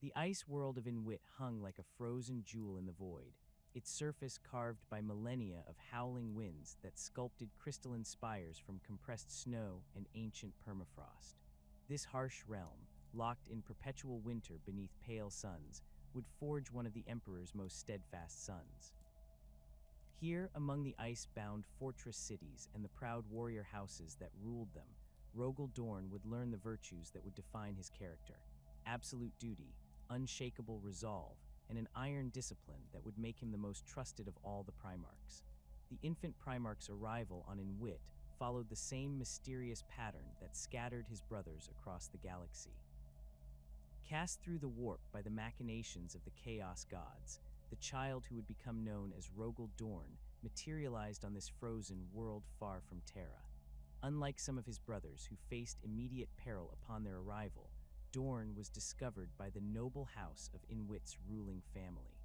The ice world of Inwit hung like a frozen jewel in the void, its surface carved by millennia of howling winds that sculpted crystalline spires from compressed snow and ancient permafrost. This harsh realm, locked in perpetual winter beneath pale suns, would forge one of the Emperor's most steadfast sons. Here, among the ice-bound fortress cities and the proud warrior houses that ruled them, Rogal Dorn would learn the virtues that would define his character: absolute duty, unshakable resolve, and an iron discipline that would make him the most trusted of all the Primarchs. The infant Primarch's arrival on Inwit followed the same mysterious pattern that scattered his brothers across the galaxy. Cast through the warp by the machinations of the Chaos Gods, the child who would become known as Rogal Dorn materialized on this frozen world far from Terra. Unlike some of his brothers who faced immediate peril upon their arrival, Dorn was discovered by the noble house of Inwit's ruling family.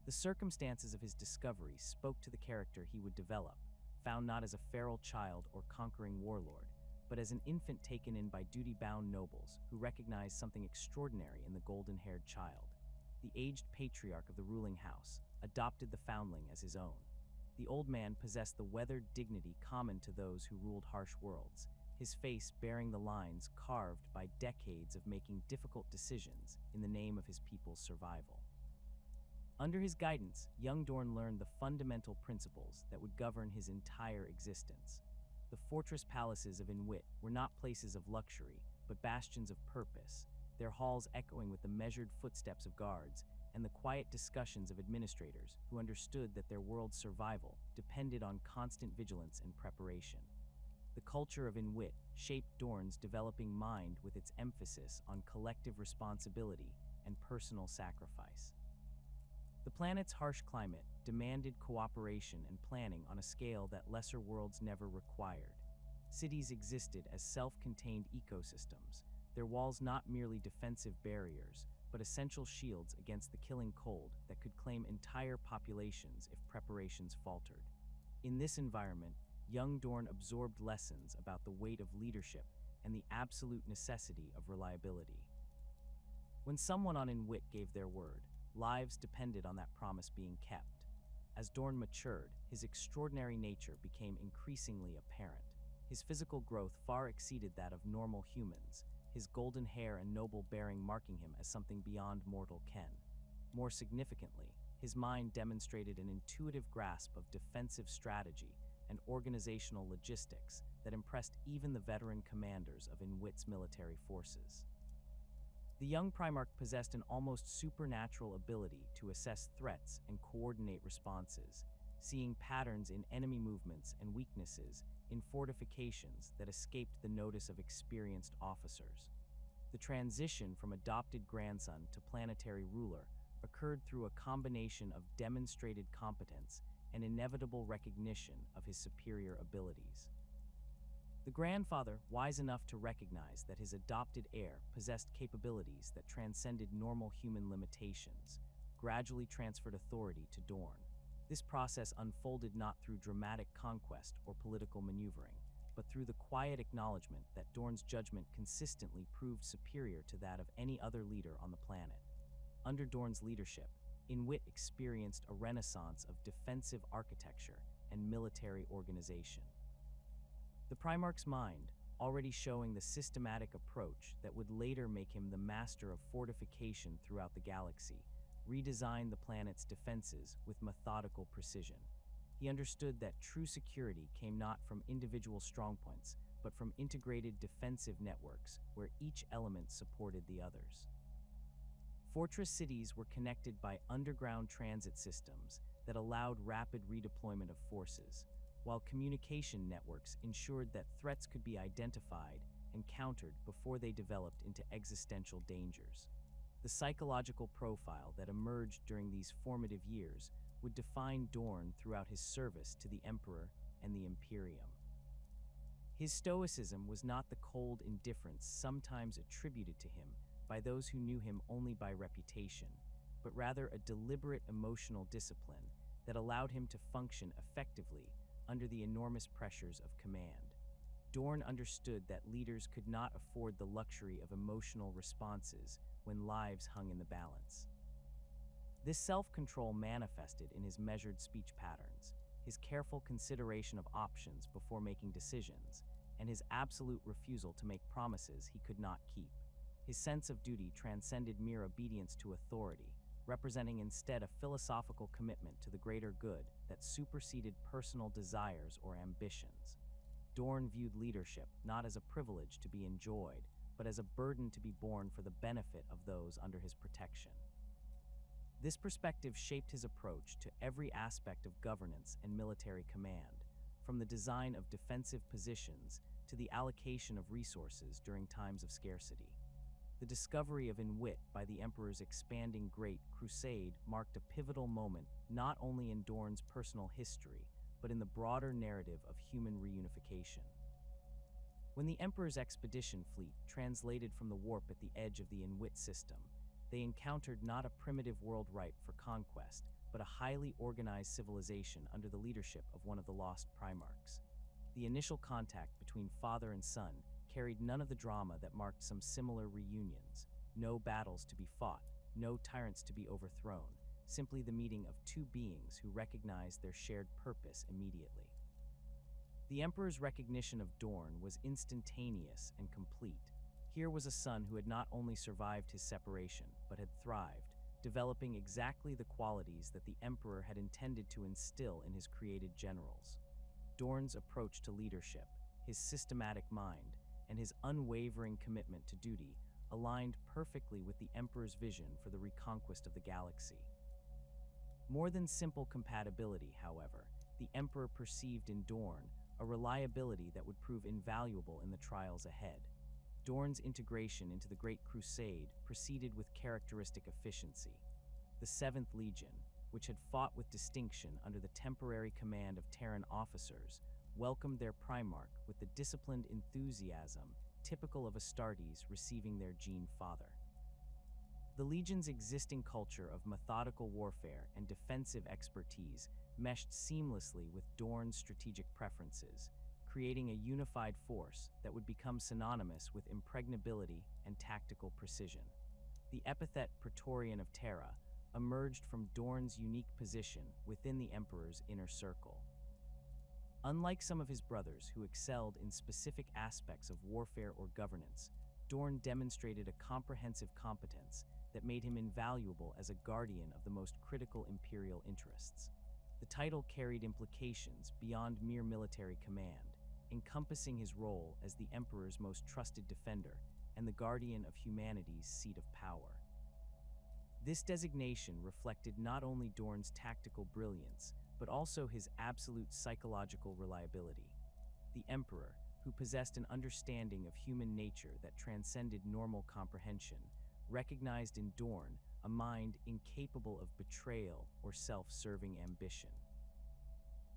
The circumstances of his discovery spoke to the character he would develop, found not as a feral child or conquering warlord, but as an infant taken in by duty-bound nobles who recognized something extraordinary in the golden-haired child. The aged patriarch of the ruling house adopted the foundling as his own. The old man possessed the weathered dignity common to those who ruled harsh worlds, his face bearing the lines carved by decades of making difficult decisions in the name of his people's survival. Under his guidance, young Dorn learned the fundamental principles that would govern his entire existence. The fortress palaces of Inwit were not places of luxury, but bastions of purpose, their halls echoing with the measured footsteps of guards and the quiet discussions of administrators who understood that their world's survival depended on constant vigilance and preparation. The culture of Inwit shaped Dorn's developing mind with its emphasis on collective responsibility and personal sacrifice. The planet's harsh climate demanded cooperation and planning on a scale that lesser worlds never required. Cities existed as self-contained ecosystems, their walls not merely defensive barriers, but essential shields against the killing cold that could claim entire populations if preparations faltered. In this environment, young Dorn absorbed lessons about the weight of leadership and the absolute necessity of reliability. When someone on Inwit gave their word, lives depended on that promise being kept. As Dorn matured, his extraordinary nature became increasingly apparent. His physical growth far exceeded that of normal humans, his golden hair and noble bearing marking him as something beyond mortal ken. More significantly, his mind demonstrated an intuitive grasp of defensive strategy and organizational logistics that impressed even the veteran commanders of Inwit's military forces. The young Primarch possessed an almost supernatural ability to assess threats and coordinate responses, seeing patterns in enemy movements and weaknesses in fortifications that escaped the notice of experienced officers. The transition from adopted grandson to planetary ruler occurred through a combination of demonstrated competence and inevitable recognition of his superior abilities. The grandfather, wise enough to recognize that his adopted heir possessed capabilities that transcended normal human limitations, gradually transferred authority to Dorn. This process unfolded not through dramatic conquest or political maneuvering, but through the quiet acknowledgement that Dorn's judgment consistently proved superior to that of any other leader on the planet. Under Dorn's leadership, Inwit experienced a renaissance of defensive architecture and military organization. The Primarch's mind, already showing the systematic approach that would later make him the master of fortification throughout the galaxy, redesigned the planet's defenses with methodical precision. He understood that true security came not from individual strongpoints, but from integrated defensive networks where each element supported the others. Fortress cities were connected by underground transit systems that allowed rapid redeployment of forces, while communication networks ensured that threats could be identified and countered before they developed into existential dangers. The psychological profile that emerged during these formative years would define Dorn throughout his service to the Emperor and the Imperium. His stoicism was not the cold indifference sometimes attributed to him by those who knew him only by reputation, but rather a deliberate emotional discipline that allowed him to function effectively under the enormous pressures of command. Dorn understood that leaders could not afford the luxury of emotional responses when lives hung in the balance. This self-control manifested in his measured speech patterns, his careful consideration of options before making decisions, and his absolute refusal to make promises he could not keep. His sense of duty transcended mere obedience to authority, representing instead a philosophical commitment to the greater good that superseded personal desires or ambitions. Dorn viewed leadership not as a privilege to be enjoyed, but as a burden to be borne for the benefit of those under his protection. This perspective shaped his approach to every aspect of governance and military command, from the design of defensive positions to the allocation of resources during times of scarcity. The discovery of Inwit by the Emperor's expanding Great Crusade marked a pivotal moment not only in Dorn's personal history, but in the broader narrative of human reunification. When the Emperor's expedition fleet translated from the warp at the edge of the Inwit system, they encountered not a primitive world ripe for conquest, but a highly organized civilization under the leadership of one of the lost Primarchs. The initial contact between father and son carried none of the drama that marked some similar reunions. No battles to be fought, no tyrants to be overthrown, simply the meeting of two beings who recognized their shared purpose immediately. The Emperor's recognition of Dorn was instantaneous and complete. Here was a son who had not only survived his separation, but had thrived, developing exactly the qualities that the Emperor had intended to instill in his created generals. Dorn's approach to leadership, his systematic mind, and his unwavering commitment to duty aligned perfectly with the Emperor's vision for the reconquest of the galaxy. More than simple compatibility, however, the Emperor perceived in Dorn a reliability that would prove invaluable in the trials ahead. Dorn's integration into the Great Crusade proceeded with characteristic efficiency. The 7th Legion, which had fought with distinction under the temporary command of Terran officers, welcomed their Primarch with the disciplined enthusiasm typical of Astartes receiving their Gene Father. The Legion's existing culture of methodical warfare and defensive expertise meshed seamlessly with Dorn's strategic preferences, creating a unified force that would become synonymous with impregnability and tactical precision. The epithet Praetorian of Terra emerged from Dorn's unique position within the Emperor's inner circle. Unlike some of his brothers who excelled in specific aspects of warfare or governance, Dorn demonstrated a comprehensive competence that made him invaluable as a guardian of the most critical imperial interests. The title carried implications beyond mere military command, encompassing his role as the Emperor's most trusted defender and the guardian of humanity's seat of power. This designation reflected not only Dorn's tactical brilliance, but also his absolute psychological reliability. The Emperor, who possessed an understanding of human nature that transcended normal comprehension, recognized in Dorn a mind incapable of betrayal or self-serving ambition.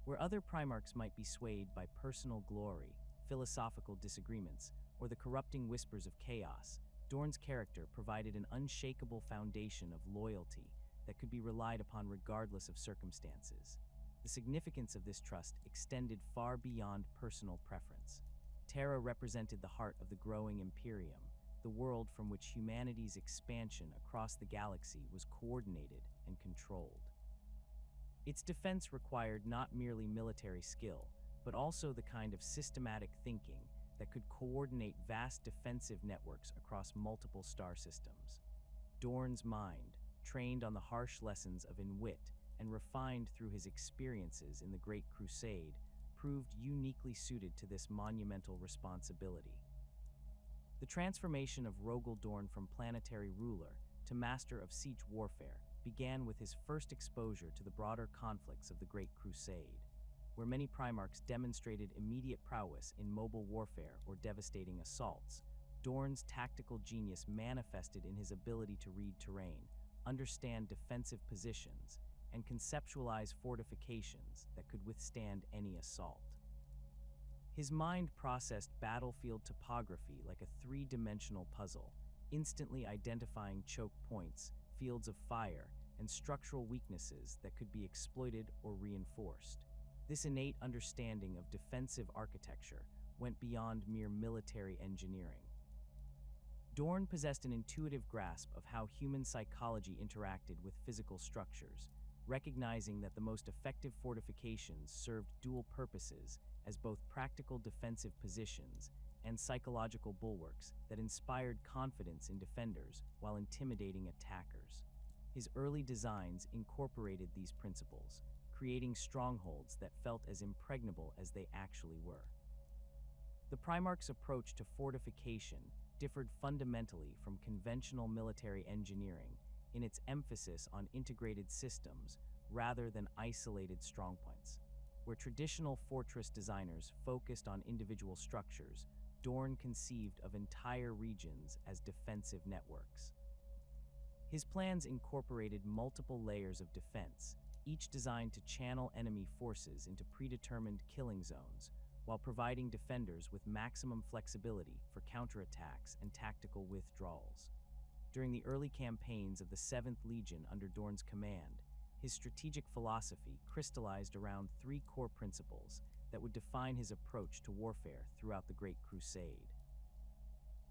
Where other Primarchs might be swayed by personal glory, philosophical disagreements, or the corrupting whispers of chaos, Dorn's character provided an unshakable foundation of loyalty that could be relied upon regardless of circumstances. The significance of this trust extended far beyond personal preference. Terra represented the heart of the growing Imperium, the world from which humanity's expansion across the galaxy was coordinated and controlled. Its defense required not merely military skill, but also the kind of systematic thinking that could coordinate vast defensive networks across multiple star systems. Dorn's mind, trained on the harsh lessons of Inwit and refined through his experiences in the Great Crusade, proved uniquely suited to this monumental responsibility. The transformation of Rogal Dorn from planetary ruler to master of siege warfare began with his first exposure to the broader conflicts of the Great Crusade, where many Primarchs demonstrated immediate prowess in mobile warfare or devastating assaults. Dorn's tactical genius manifested in his ability to read terrain, understand defensive positions, and conceptualize fortifications that could withstand any assault. His mind processed battlefield topography like a three-dimensional puzzle, instantly identifying choke points, fields of fire, and structural weaknesses that could be exploited or reinforced. This innate understanding of defensive architecture went beyond mere military engineering. Dorn possessed an intuitive grasp of how human psychology interacted with physical structures, recognizing that the most effective fortifications served dual purposes as both practical defensive positions and psychological bulwarks that inspired confidence in defenders while intimidating attackers. His early designs incorporated these principles, creating strongholds that felt as impregnable as they actually were. The Primarch's approach to fortification differed fundamentally from conventional military engineering in its emphasis on integrated systems rather than isolated strongpoints. Where traditional fortress designers focused on individual structures, Dorn conceived of entire regions as defensive networks. His plans incorporated multiple layers of defense, each designed to channel enemy forces into predetermined killing zones, while providing defenders with maximum flexibility for counterattacks and tactical withdrawals. During the early campaigns of the 7th Legion under Dorn's command, his strategic philosophy crystallized around 3 core principles that would define his approach to warfare throughout the Great Crusade.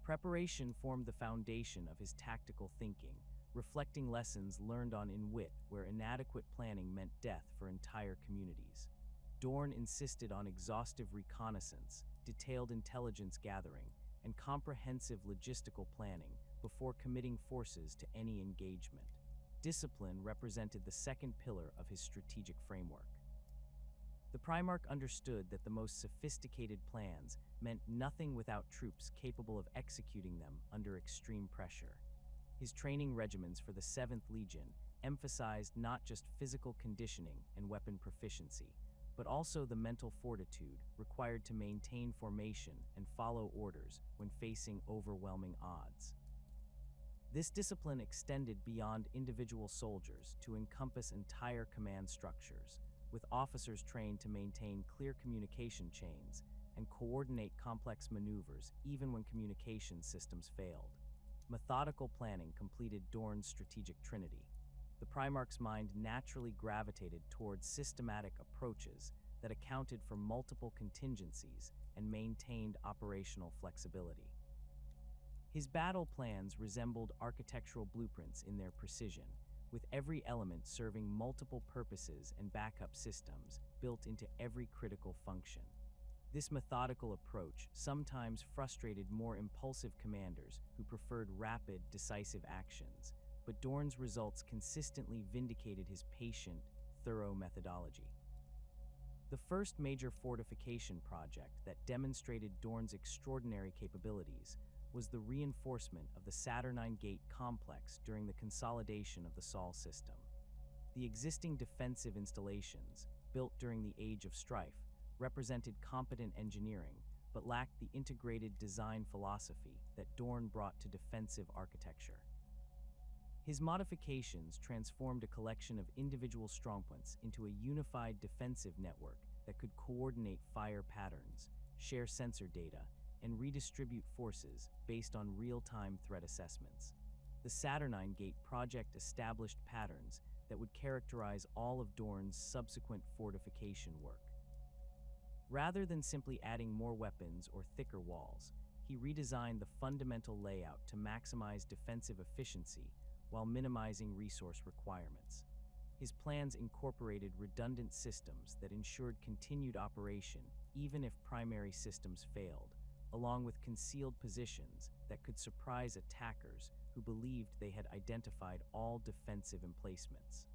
Preparation formed the foundation of his tactical thinking, reflecting lessons learned on In Wit, where inadequate planning meant death for entire communities. Dorn insisted on exhaustive reconnaissance, detailed intelligence gathering, and comprehensive logistical planning before committing forces to any engagement. Discipline represented the second pillar of his strategic framework. The Primarch understood that the most sophisticated plans meant nothing without troops capable of executing them under extreme pressure. His training regimens for the 7th Legion emphasized not just physical conditioning and weapon proficiency, but also the mental fortitude required to maintain formation and follow orders when facing overwhelming odds. This discipline extended beyond individual soldiers to encompass entire command structures, with officers trained to maintain clear communication chains and coordinate complex maneuvers even when communication systems failed. Methodical planning completed Dorn's strategic trinity. The Primarch's mind naturally gravitated towards systematic approaches that accounted for multiple contingencies and maintained operational flexibility. His battle plans resembled architectural blueprints in their precision, with every element serving multiple purposes and backup systems built into every critical function. This methodical approach sometimes frustrated more impulsive commanders who preferred rapid, decisive actions, but Dorn's results consistently vindicated his patient, thorough methodology. The first major fortification project that demonstrated Dorn's extraordinary capabilities was the reinforcement of the Saturnine Gate complex during the consolidation of the Sol system. The existing defensive installations, built during the Age of Strife, represented competent engineering, but lacked the integrated design philosophy that Dorn brought to defensive architecture. His modifications transformed a collection of individual strongpoints into a unified defensive network that could coordinate fire patterns, share sensor data, and redistribute forces based on real-time threat assessments. The Saturnine Gate project established patterns that would characterize all of Dorn's subsequent fortification work. Rather than simply adding more weapons or thicker walls, he redesigned the fundamental layout to maximize defensive efficiency while minimizing resource requirements. His plans incorporated redundant systems that ensured continued operation even if primary systems failed, along with concealed positions that could surprise attackers who believed they had identified all defensive emplacements.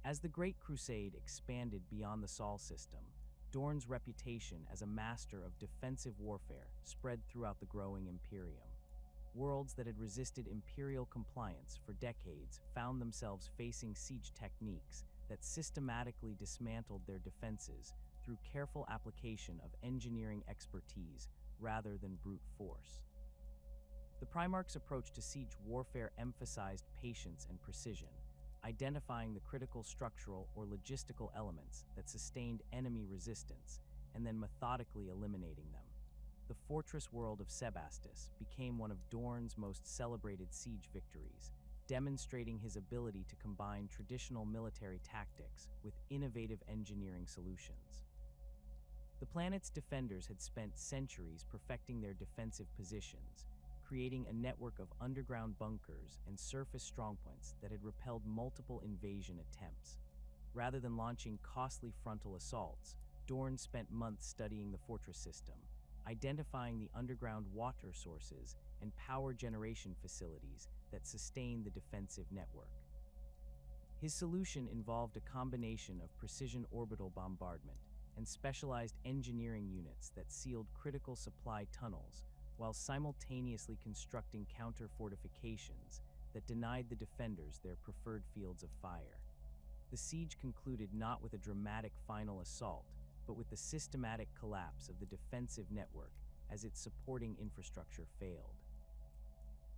As the Great Crusade expanded beyond the Sol system, Dorn's reputation as a master of defensive warfare spread throughout the growing Imperium. Worlds that had resisted Imperial compliance for decades found themselves facing siege techniques that systematically dismantled their defenses through careful application of engineering expertise rather than brute force. The Primarch's approach to siege warfare emphasized patience and precision, identifying the critical structural or logistical elements that sustained enemy resistance and then methodically eliminating them. The fortress world of Sebastus became one of Dorn's most celebrated siege victories, demonstrating his ability to combine traditional military tactics with innovative engineering solutions. The planet's defenders had spent centuries perfecting their defensive positions, creating a network of underground bunkers and surface strongpoints that had repelled multiple invasion attempts. Rather than launching costly frontal assaults, Dorn spent months studying the fortress system, identifying the underground water sources and power generation facilities that sustained the defensive network. His solution involved a combination of precision orbital bombardment and specialized engineering units that sealed critical supply tunnels while simultaneously constructing counter-fortifications that denied the defenders their preferred fields of fire. The siege concluded not with a dramatic final assault, but with the systematic collapse of the defensive network as its supporting infrastructure failed.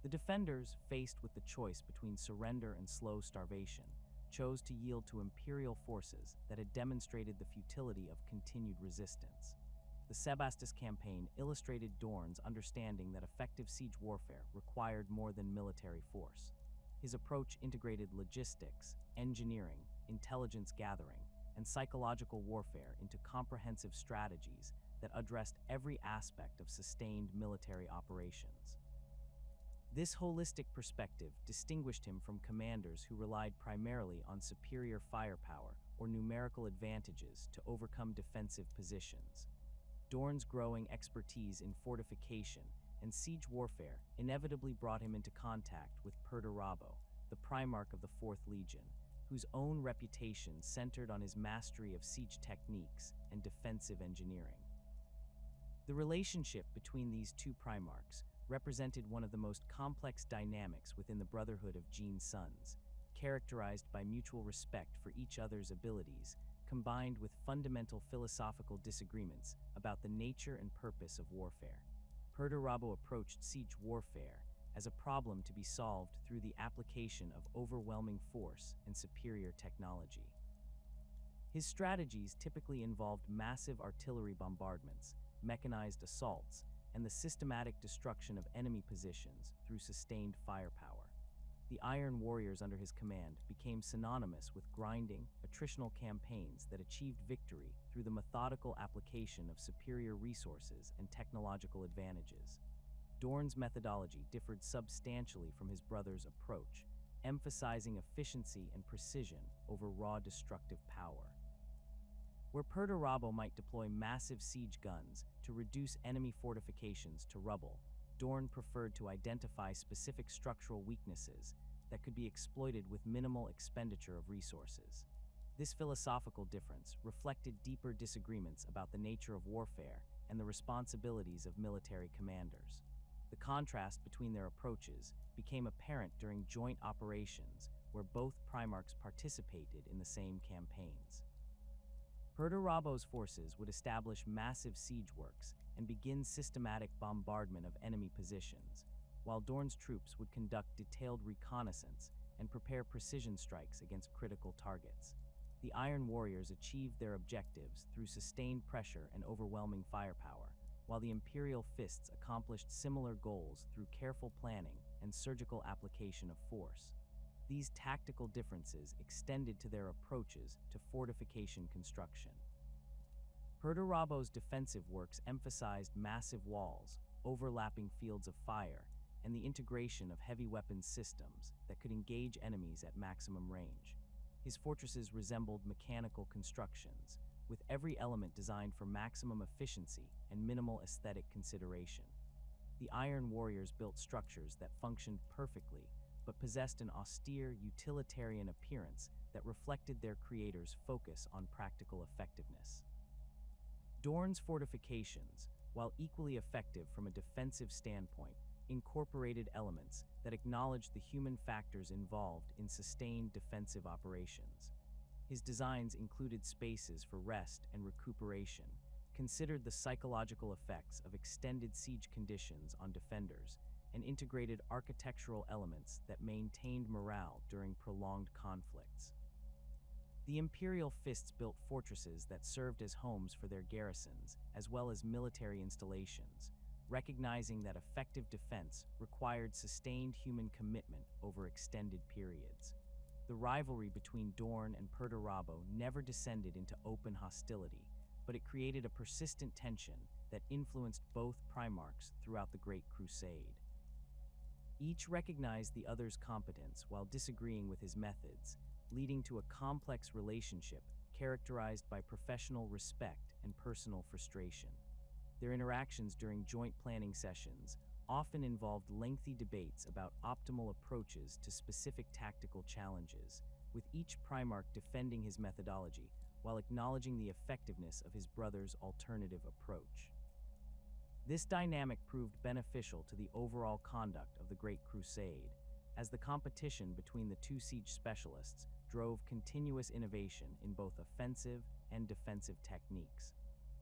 The defenders, faced with the choice between surrender and slow starvation, chose to yield to Imperial forces that had demonstrated the futility of continued resistance. The Sebastus campaign illustrated Dorn's understanding that effective siege warfare required more than military force. His approach integrated logistics, engineering, intelligence gathering, and psychological warfare into comprehensive strategies that addressed every aspect of sustained military operations. This holistic perspective distinguished him from commanders who relied primarily on superior firepower or numerical advantages to overcome defensive positions. Dorn's growing expertise in fortification and siege warfare inevitably brought him into contact with Perturabo, the Primarch of the 4th Legion, whose own reputation centered on his mastery of siege techniques and defensive engineering. The relationship between these two Primarchs represented one of the most complex dynamics within the Brotherhood of Jean's Sons, characterized by mutual respect for each other's abilities, combined with fundamental philosophical disagreements about the nature and purpose of warfare. Perturabo approached siege warfare as a problem to be solved through the application of overwhelming force and superior technology. His strategies typically involved massive artillery bombardments, mechanized assaults, and the systematic destruction of enemy positions through sustained firepower. The Iron Warriors under his command became synonymous with grinding, attritional campaigns that achieved victory through the methodical application of superior resources and technological advantages. Dorn's methodology differed substantially from his brother's approach, emphasizing efficiency and precision over raw destructive power. Where Perturabo might deploy massive siege guns to reduce enemy fortifications to rubble, Dorn preferred to identify specific structural weaknesses that could be exploited with minimal expenditure of resources. This philosophical difference reflected deeper disagreements about the nature of warfare and the responsibilities of military commanders. The contrast between their approaches became apparent during joint operations where both Primarchs participated in the same campaigns. Perturabo's forces would establish massive siege works and begin systematic bombardment of enemy positions, while Dorn's troops would conduct detailed reconnaissance and prepare precision strikes against critical targets. The Iron Warriors achieved their objectives through sustained pressure and overwhelming firepower, while the Imperial Fists accomplished similar goals through careful planning and surgical application of force. These tactical differences extended to their approaches to fortification construction. Perturabo's defensive works emphasized massive walls, overlapping fields of fire, and the integration of heavy weapons systems that could engage enemies at maximum range. His fortresses resembled mechanical constructions, with every element designed for maximum efficiency and minimal aesthetic consideration. The Iron Warriors built structures that functioned perfectly, but possessed an austere, utilitarian appearance that reflected their creators' focus on practical effectiveness. Dorn's fortifications, while equally effective from a defensive standpoint, incorporated elements that acknowledged the human factors involved in sustained defensive operations. His designs included spaces for rest and recuperation, considered the psychological effects of extended siege conditions on defenders, and integrated architectural elements that maintained morale during prolonged conflicts. The Imperial Fists built fortresses that served as homes for their garrisons, as well as military installations, recognizing that effective defense required sustained human commitment over extended periods. The rivalry between Dorn and Perturabo never descended into open hostility, but it created a persistent tension that influenced both Primarchs throughout the Great Crusade. Each recognized the other's competence while disagreeing with his methods, leading to a complex relationship characterized by professional respect and personal frustration. Their interactions during joint planning sessions often involved lengthy debates about optimal approaches to specific tactical challenges, with each Primarch defending his methodology while acknowledging the effectiveness of his brother's alternative approach. This dynamic proved beneficial to the overall conduct of the Great Crusade, as the competition between the two siege specialists drove continuous innovation in both offensive and defensive techniques.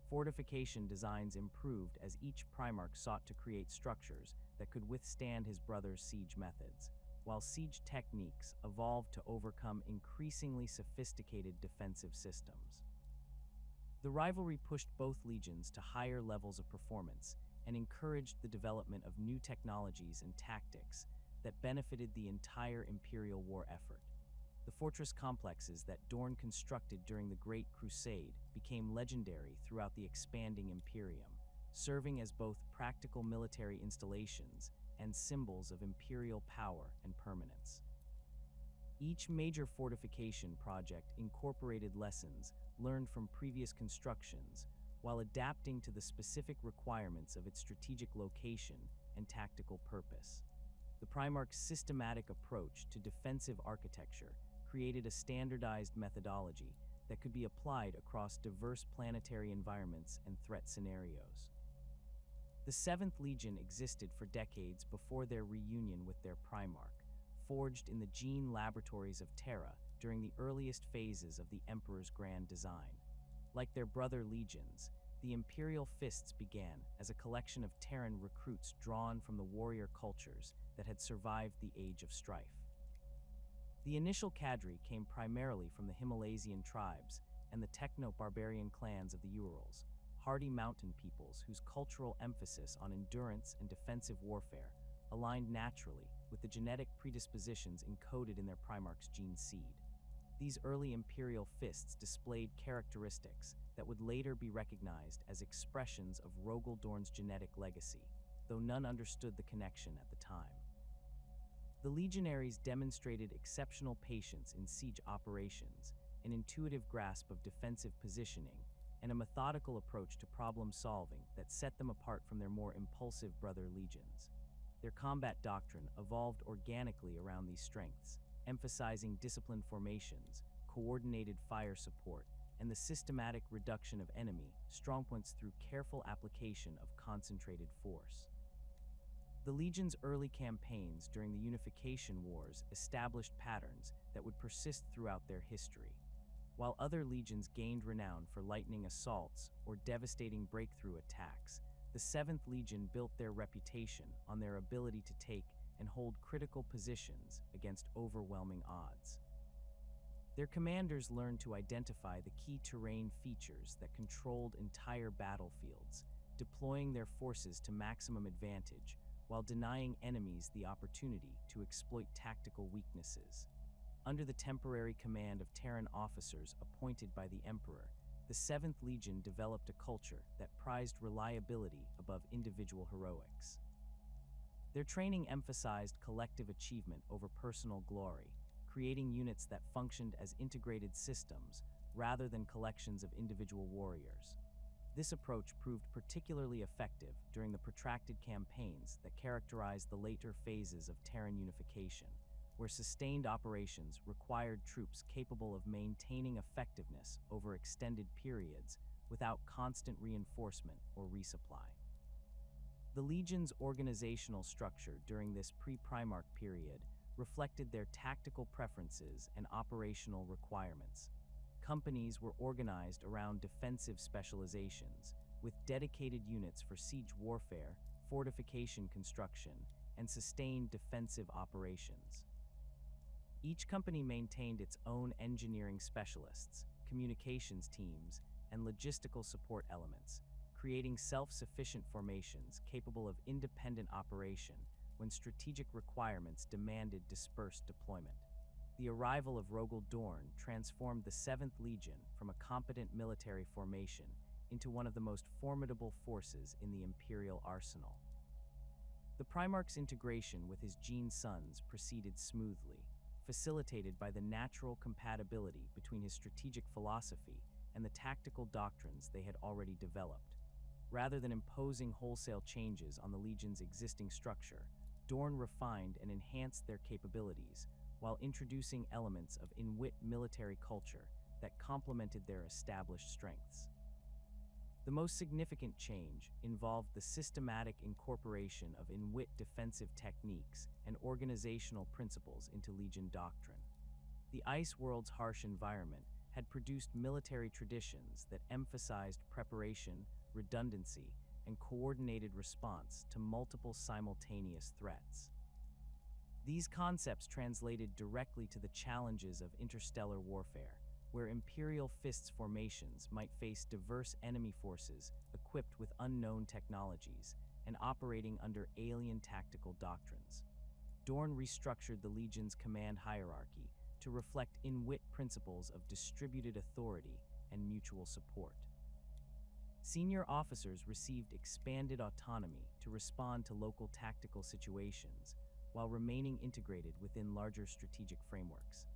Fortification designs improved as each Primarch sought to create structures that could withstand his brother's siege methods, while siege techniques evolved to overcome increasingly sophisticated defensive systems. The rivalry pushed both legions to higher levels of performance and encouraged the development of new technologies and tactics that benefited the entire Imperial war effort. The fortress complexes that Dorn constructed during the Great Crusade became legendary throughout the expanding Imperium, serving as both practical military installations and symbols of imperial power and permanence. Each major fortification project incorporated lessons learned from previous constructions while adapting to the specific requirements of its strategic location and tactical purpose. The Primarch's systematic approach to defensive architecture created a standardized methodology that could be applied across diverse planetary environments and threat scenarios. The 7th Legion existed for decades before their reunion with their Primarch, forged in the gene laboratories of Terra during the earliest phases of the Emperor's grand design. Like their brother legions, the Imperial Fists began as a collection of Terran recruits drawn from the warrior cultures that had survived the Age of Strife. The initial cadre came primarily from the Himalaysian tribes and the techno-barbarian clans of the Urals, hardy mountain peoples whose cultural emphasis on endurance and defensive warfare aligned naturally with the genetic predispositions encoded in their Primarch's gene seed. These early Imperial Fists displayed characteristics that would later be recognized as expressions of Rogal Dorn's genetic legacy, though none understood the connection at the time. The legionaries demonstrated exceptional patience in siege operations, an intuitive grasp of defensive positioning, and a methodical approach to problem-solving that set them apart from their more impulsive brother legions. Their combat doctrine evolved organically around these strengths, emphasizing disciplined formations, coordinated fire support, and the systematic reduction of enemy strongpoints through careful application of concentrated force. The Legion's early campaigns during the Unification Wars established patterns that would persist throughout their history. While other legions gained renown for lightning assaults or devastating breakthrough attacks, the 7th Legion built their reputation on their ability to take and hold critical positions against overwhelming odds. Their commanders learned to identify the key terrain features that controlled entire battlefields, deploying their forces to maximum advantage while denying enemies the opportunity to exploit tactical weaknesses. Under the temporary command of Terran officers appointed by the Emperor, the 7th Legion developed a culture that prized reliability above individual heroics. Their training emphasized collective achievement over personal glory, creating units that functioned as integrated systems rather than collections of individual warriors. This approach proved particularly effective during the protracted campaigns that characterized the later phases of Terran unification, where sustained operations required troops capable of maintaining effectiveness over extended periods without constant reinforcement or resupply. The Legion's organizational structure during this pre-Primarch period reflected their tactical preferences and operational requirements. Companies were organized around defensive specializations, with dedicated units for siege warfare, fortification construction, and sustained defensive operations. Each company maintained its own engineering specialists, communications teams, and logistical support elements, creating self-sufficient formations capable of independent operation when strategic requirements demanded dispersed deployment. The arrival of Rogal Dorn transformed the 7th Legion from a competent military formation into one of the most formidable forces in the Imperial arsenal. The Primarch's integration with his gene sons proceeded smoothly, facilitated by the natural compatibility between his strategic philosophy and the tactical doctrines they had already developed. Rather than imposing wholesale changes on the Legion's existing structure, Dorn refined and enhanced their capabilities while introducing elements of in-wit military culture that complemented their established strengths. The most significant change involved the systematic incorporation of in-wit defensive techniques and organizational principles into Legion doctrine. The Ice World's harsh environment had produced military traditions that emphasized preparation, redundancy, and coordinated response to multiple simultaneous threats. These concepts translated directly to the challenges of interstellar warfare, where Imperial Fists formations might face diverse enemy forces equipped with unknown technologies and operating under alien tactical doctrines. Dorn restructured the Legion's command hierarchy to reflect in-wit principles of distributed authority and mutual support. Senior officers received expanded autonomy to respond to local tactical situations while remaining integrated within larger strategic frameworks.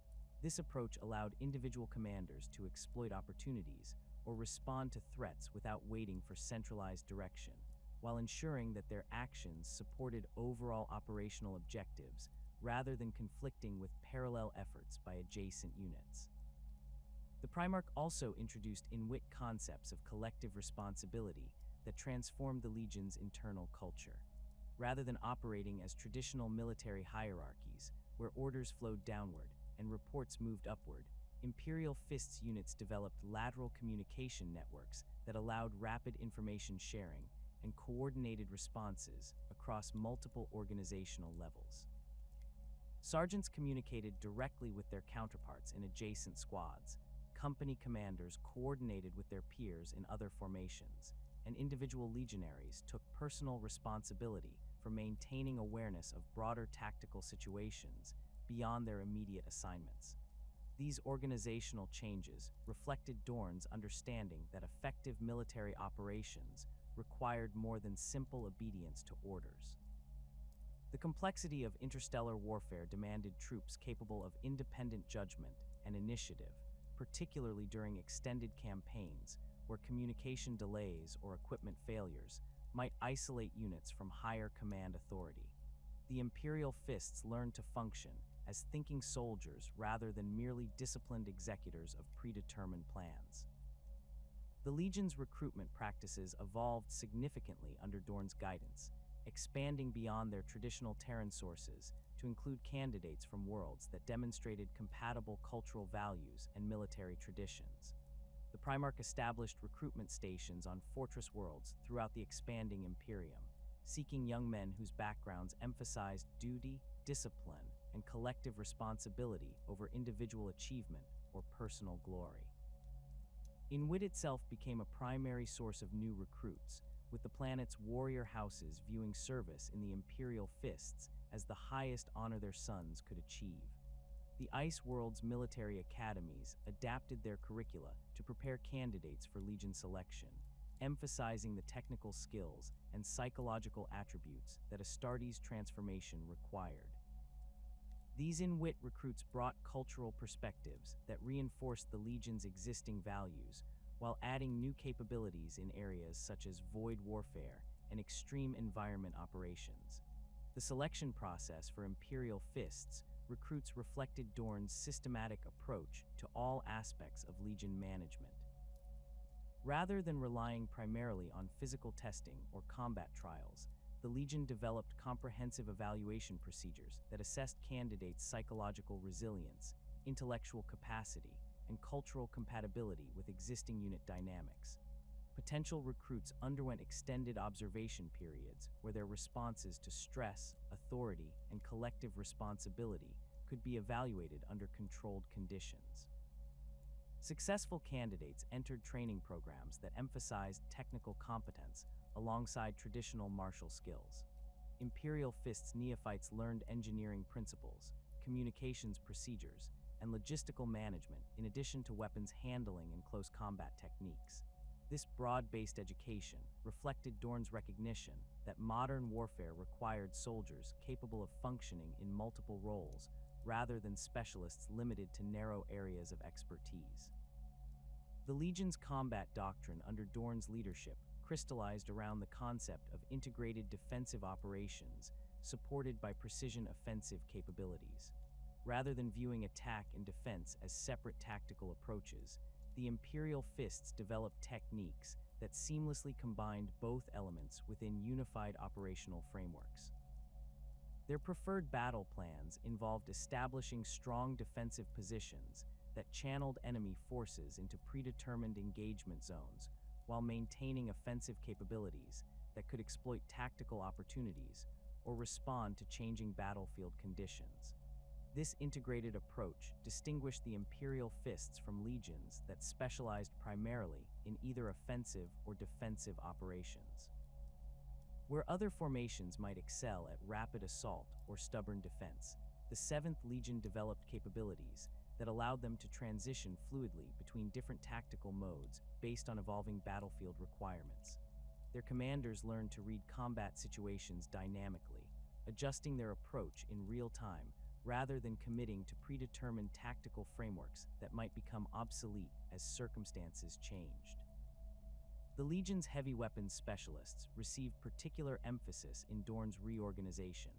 This approach allowed individual commanders to exploit opportunities or respond to threats without waiting for centralized direction, while ensuring that their actions supported overall operational objectives rather than conflicting with parallel efforts by adjacent units. The Primarch also introduced in-wit concepts of collective responsibility that transformed the Legion's internal culture. Rather than operating as traditional military hierarchies, where orders flowed downward and reports moved upward, Imperial Fists units developed lateral communication networks that allowed rapid information sharing and coordinated responses across multiple organizational levels. Sergeants communicated directly with their counterparts in adjacent squads, company commanders coordinated with their peers in other formations, and individual legionaries took personal responsibility for maintaining awareness of broader tactical situations beyond their immediate assignments. These organizational changes reflected Dorn's understanding that effective military operations required more than simple obedience to orders. The complexity of interstellar warfare demanded troops capable of independent judgment and initiative, particularly during extended campaigns where communication delays or equipment failures might isolate units from higher command authority. The Imperial Fists learned to function as thinking soldiers rather than merely disciplined executors of predetermined plans. The Legion's recruitment practices evolved significantly under Dorn's guidance, expanding beyond their traditional Terran sources to include candidates from worlds that demonstrated compatible cultural values and military traditions. The Primarch established recruitment stations on fortress worlds throughout the expanding Imperium, seeking young men whose backgrounds emphasized duty, discipline, and collective responsibility over individual achievement or personal glory. In-wit itself became a primary source of new recruits, with the planet's warrior houses viewing service in the Imperial Fists as the highest honor their sons could achieve. The Ice World's military academies adapted their curricula to prepare candidates for Legion selection, emphasizing the technical skills and psychological attributes that Astartes' transformation required. These in-wit recruits brought cultural perspectives that reinforced the Legion's existing values, while adding new capabilities in areas such as void warfare and extreme environment operations. The selection process for Imperial Fists recruits reflected Dorn's systematic approach to all aspects of Legion management. Rather than relying primarily on physical testing or combat trials, the Legion developed comprehensive evaluation procedures that assessed candidates' psychological resilience, intellectual capacity, and cultural compatibility with existing unit dynamics. Potential recruits underwent extended observation periods where their responses to stress, authority, and collective responsibility could be evaluated under controlled conditions. Successful candidates entered training programs that emphasized technical competence alongside traditional martial skills. Imperial Fists neophytes learned engineering principles, communications procedures, and logistical management in addition to weapons handling and close combat techniques. This broad-based education reflected Dorn's recognition that modern warfare required soldiers capable of functioning in multiple roles rather than specialists limited to narrow areas of expertise. The Legion's combat doctrine under Dorn's leadership crystallized around the concept of integrated defensive operations supported by precision offensive capabilities. Rather than viewing attack and defense as separate tactical approaches, the Imperial Fists developed techniques that seamlessly combined both elements within unified operational frameworks. Their preferred battle plans involved establishing strong defensive positions that channeled enemy forces into predetermined engagement zones while maintaining offensive capabilities that could exploit tactical opportunities or respond to changing battlefield conditions. This integrated approach distinguished the Imperial Fists from legions that specialized primarily in either offensive or defensive operations. Where other formations might excel at rapid assault or stubborn defense, the 7th Legion developed capabilities that allowed them to transition fluidly between different tactical modes based on evolving battlefield requirements. Their commanders learned to read combat situations dynamically, adjusting their approach in real time rather than committing to predetermined tactical frameworks that might become obsolete as circumstances changed. The Legion's heavy weapons specialists received particular emphasis in Dorn's reorganization,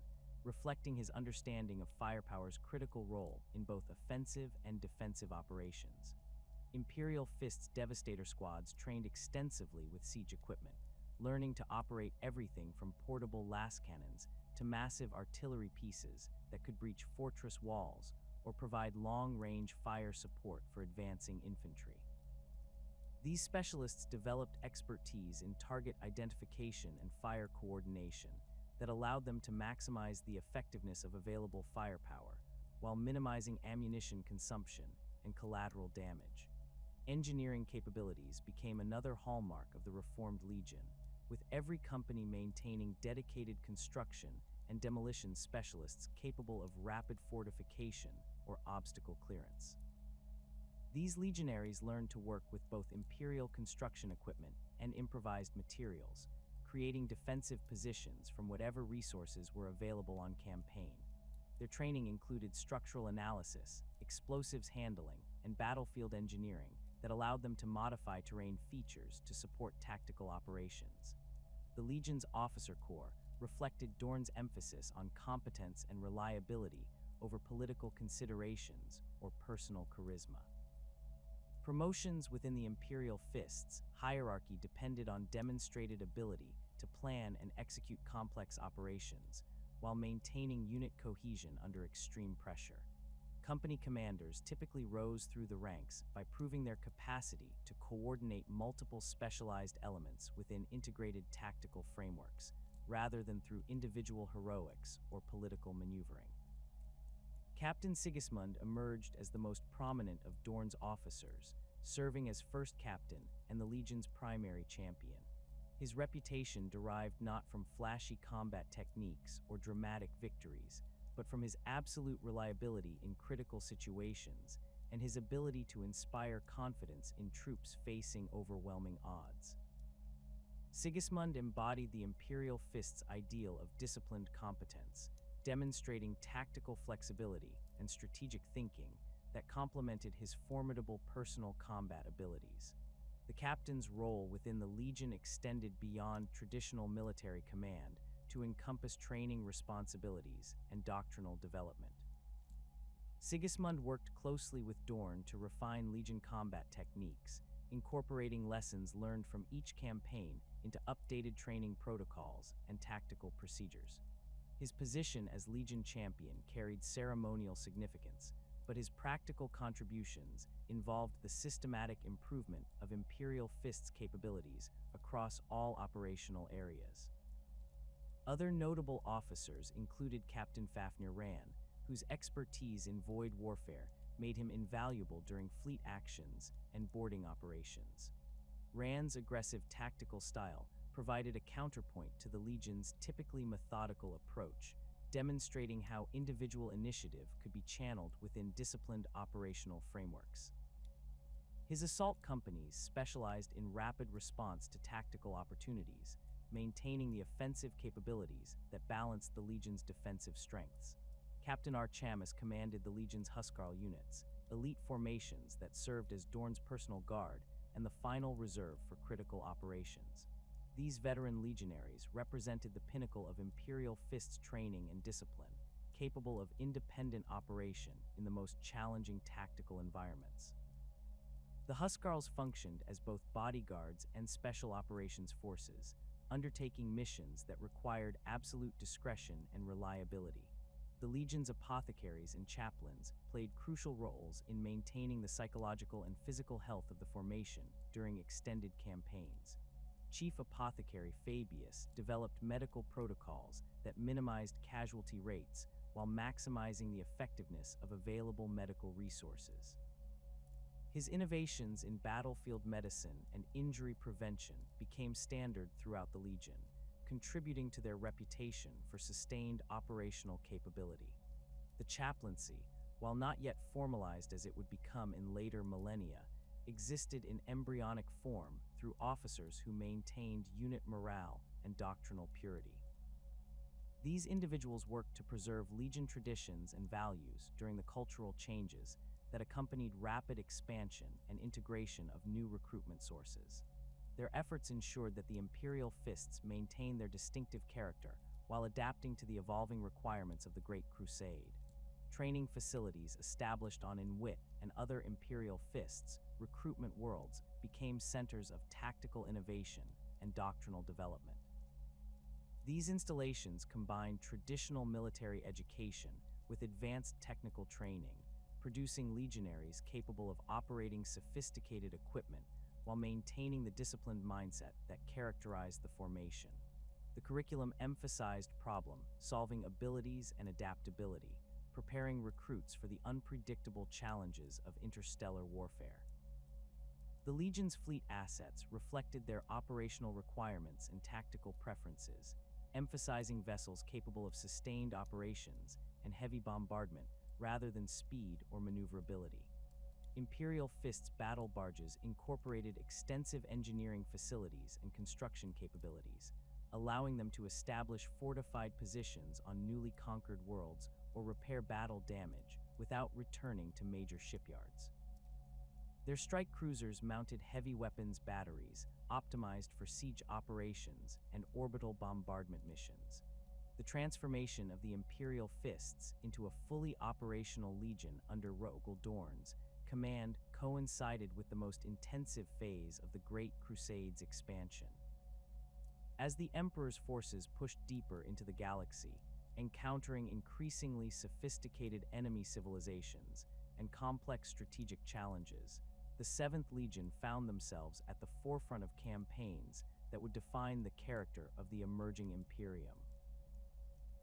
reflecting his understanding of firepower's critical role in both offensive and defensive operations. Imperial Fists Devastator squads trained extensively with siege equipment, learning to operate everything from portable lascannons to massive artillery pieces that could breach fortress walls or provide long-range fire support for advancing infantry. These specialists developed expertise in target identification and fire coordination that allowed them to maximize the effectiveness of available firepower while minimizing ammunition consumption and collateral damage. Engineering capabilities became another hallmark of the Reformed Legion, with every company maintaining dedicated construction and demolition specialists capable of rapid fortification or obstacle clearance. These legionaries learned to work with both Imperial construction equipment and improvised materials, creating defensive positions from whatever resources were available on campaign. Their training included structural analysis, explosives handling, and battlefield engineering that allowed them to modify terrain features to support tactical operations. The Legion's officer corps reflected Dorn's emphasis on competence and reliability over political considerations or personal charisma. Promotions within the Imperial Fists hierarchy depended on demonstrated ability to plan and execute complex operations while maintaining unit cohesion under extreme pressure. Company commanders typically rose through the ranks by proving their capacity to coordinate multiple specialized elements within integrated tactical frameworks, rather than through individual heroics or political maneuvering. Captain Sigismund emerged as the most prominent of Dorn's officers, serving as first captain and the Legion's primary champion. His reputation derived not from flashy combat techniques or dramatic victories, but from his absolute reliability in critical situations and his ability to inspire confidence in troops facing overwhelming odds. Sigismund embodied the Imperial Fist's ideal of disciplined competence, demonstrating tactical flexibility and strategic thinking that complemented his formidable personal combat abilities. The captain's role within the Legion extended beyond traditional military command to encompass training responsibilities and doctrinal development. Sigismund worked closely with Dorn to refine Legion combat techniques, incorporating lessons learned from each campaign into updated training protocols and tactical procedures. His position as Legion champion carried ceremonial significance, but his practical contributions involved the systematic improvement of Imperial Fists capabilities across all operational areas. Other notable officers included Captain Fafnir Ran, whose expertise in void warfare made him invaluable during fleet actions and boarding operations. Ran's aggressive tactical style provided a counterpoint to the Legion's typically methodical approach, demonstrating how individual initiative could be channeled within disciplined operational frameworks. His assault companies specialized in rapid response to tactical opportunities, maintaining the offensive capabilities that balanced the Legion's defensive strengths. Captain Archamus commanded the Legion's Huskarl units, elite formations that served as Dorn's personal guard and the final reserve for critical operations. These veteran legionaries represented the pinnacle of Imperial Fists training and discipline, capable of independent operation in the most challenging tactical environments. The Huskarls functioned as both bodyguards and special operations forces, undertaking missions that required absolute discretion and reliability. The Legion's apothecaries and chaplains played crucial roles in maintaining the psychological and physical health of the formation during extended campaigns. Chief Apothecary Fabius developed medical protocols that minimized casualty rates while maximizing the effectiveness of available medical resources. His innovations in battlefield medicine and injury prevention became standard throughout the Legion, contributing to their reputation for sustained operational capability. The chaplaincy, while not yet formalized as it would become in later millennia, existed in embryonic form through officers who maintained unit morale and doctrinal purity. These individuals worked to preserve Legion traditions and values during the cultural changes that accompanied rapid expansion and integration of new recruitment sources. Their efforts ensured that the Imperial Fists maintained their distinctive character while adapting to the evolving requirements of the Great Crusade. Training facilities established on Inwit and other Imperial Fists recruitment worlds became centers of tactical innovation and doctrinal development. These installations combined traditional military education with advanced technical training, producing legionaries capable of operating sophisticated equipment while maintaining the disciplined mindset that characterized the formation. The curriculum emphasized problem-solving abilities and adaptability, preparing recruits for the unpredictable challenges of interstellar warfare. The Legion's fleet assets reflected their operational requirements and tactical preferences, emphasizing vessels capable of sustained operations and heavy bombardment rather than speed or maneuverability. Imperial Fists battle barges incorporated extensive engineering facilities and construction capabilities, allowing them to establish fortified positions on newly conquered worlds or repair battle damage without returning to major shipyards. Their strike cruisers mounted heavy weapons batteries, optimized for siege operations and orbital bombardment missions. The transformation of the Imperial Fists into a fully operational legion under Rogal Dorn's command coincided with the most intensive phase of the Great Crusade's expansion. As the Emperor's forces pushed deeper into the galaxy, encountering increasingly sophisticated enemy civilizations and complex strategic challenges, the 7th Legion found themselves at the forefront of campaigns that would define the character of the emerging Imperium.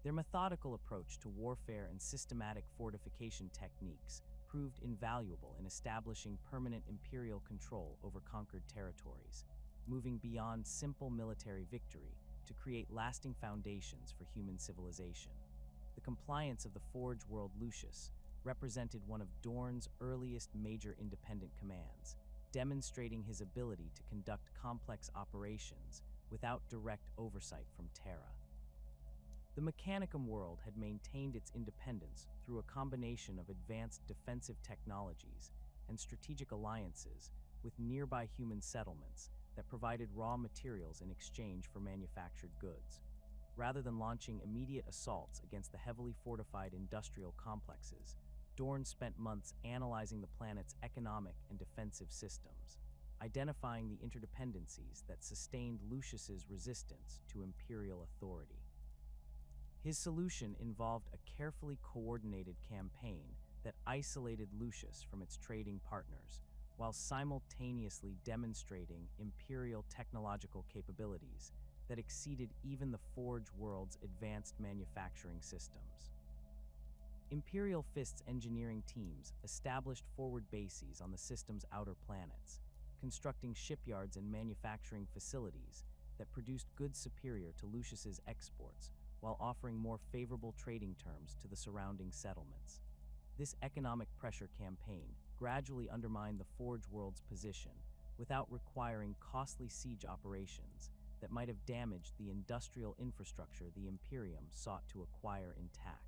Their methodical approach to warfare and systematic fortification techniques proved invaluable in establishing permanent Imperial control over conquered territories, moving beyond simple military victory to create lasting foundations for human civilization. The compliance of the Forge World Lucius represented one of Dorn's earliest major independent commands, demonstrating his ability to conduct complex operations without direct oversight from Terra. The Mechanicum world had maintained its independence through a combination of advanced defensive technologies and strategic alliances with nearby human settlements that provided raw materials in exchange for manufactured goods. Rather than launching immediate assaults against the heavily fortified industrial complexes, Dorn spent months analyzing the planet's economic and defensive systems, identifying the interdependencies that sustained Lucius's resistance to Imperial authority. His solution involved a carefully coordinated campaign that isolated Lucius from its trading partners, while simultaneously demonstrating Imperial technological capabilities that exceeded even the Forge world's advanced manufacturing systems. Imperial Fists engineering teams established forward bases on the system's outer planets, constructing shipyards and manufacturing facilities that produced goods superior to Lucius's exports while offering more favorable trading terms to the surrounding settlements. This economic pressure campaign gradually undermined the Forge world's position without requiring costly siege operations, that might have damaged the industrial infrastructure the Imperium sought to acquire intact.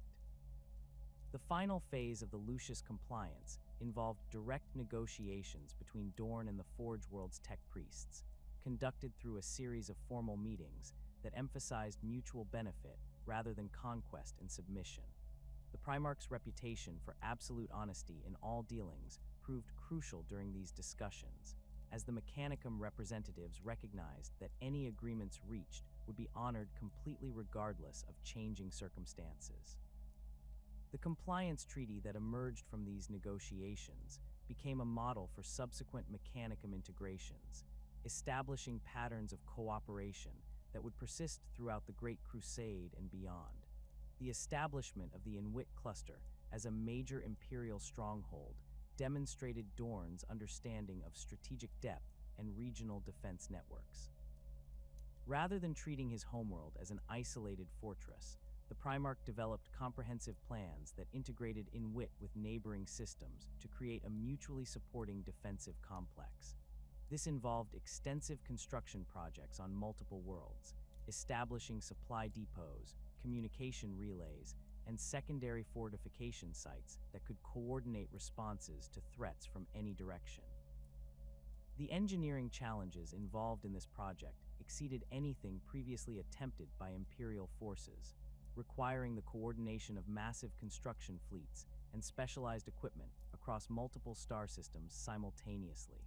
The final phase of the Lucius compliance involved direct negotiations between Dorn and the Forge World's tech priests, conducted through a series of formal meetings that emphasized mutual benefit rather than conquest and submission. The Primarch's reputation for absolute honesty in all dealings proved crucial during these discussions, as the Mechanicum representatives recognized that any agreements reached would be honored completely regardless of changing circumstances. The compliance treaty that emerged from these negotiations became a model for subsequent Mechanicum integrations, establishing patterns of cooperation that would persist throughout the Great Crusade and beyond. The establishment of the Inwit cluster as a major imperial stronghold demonstrated Dorn's understanding of strategic depth and regional defense networks. Rather than treating his homeworld as an isolated fortress, the Primarch developed comprehensive plans that integrated Inwit with neighboring systems to create a mutually supporting defensive complex. This involved extensive construction projects on multiple worlds, establishing supply depots, communication relays, and secondary fortification sites that could coordinate responses to threats from any direction. The engineering challenges involved in this project exceeded anything previously attempted by Imperial forces, requiring the coordination of massive construction fleets and specialized equipment across multiple star systems simultaneously.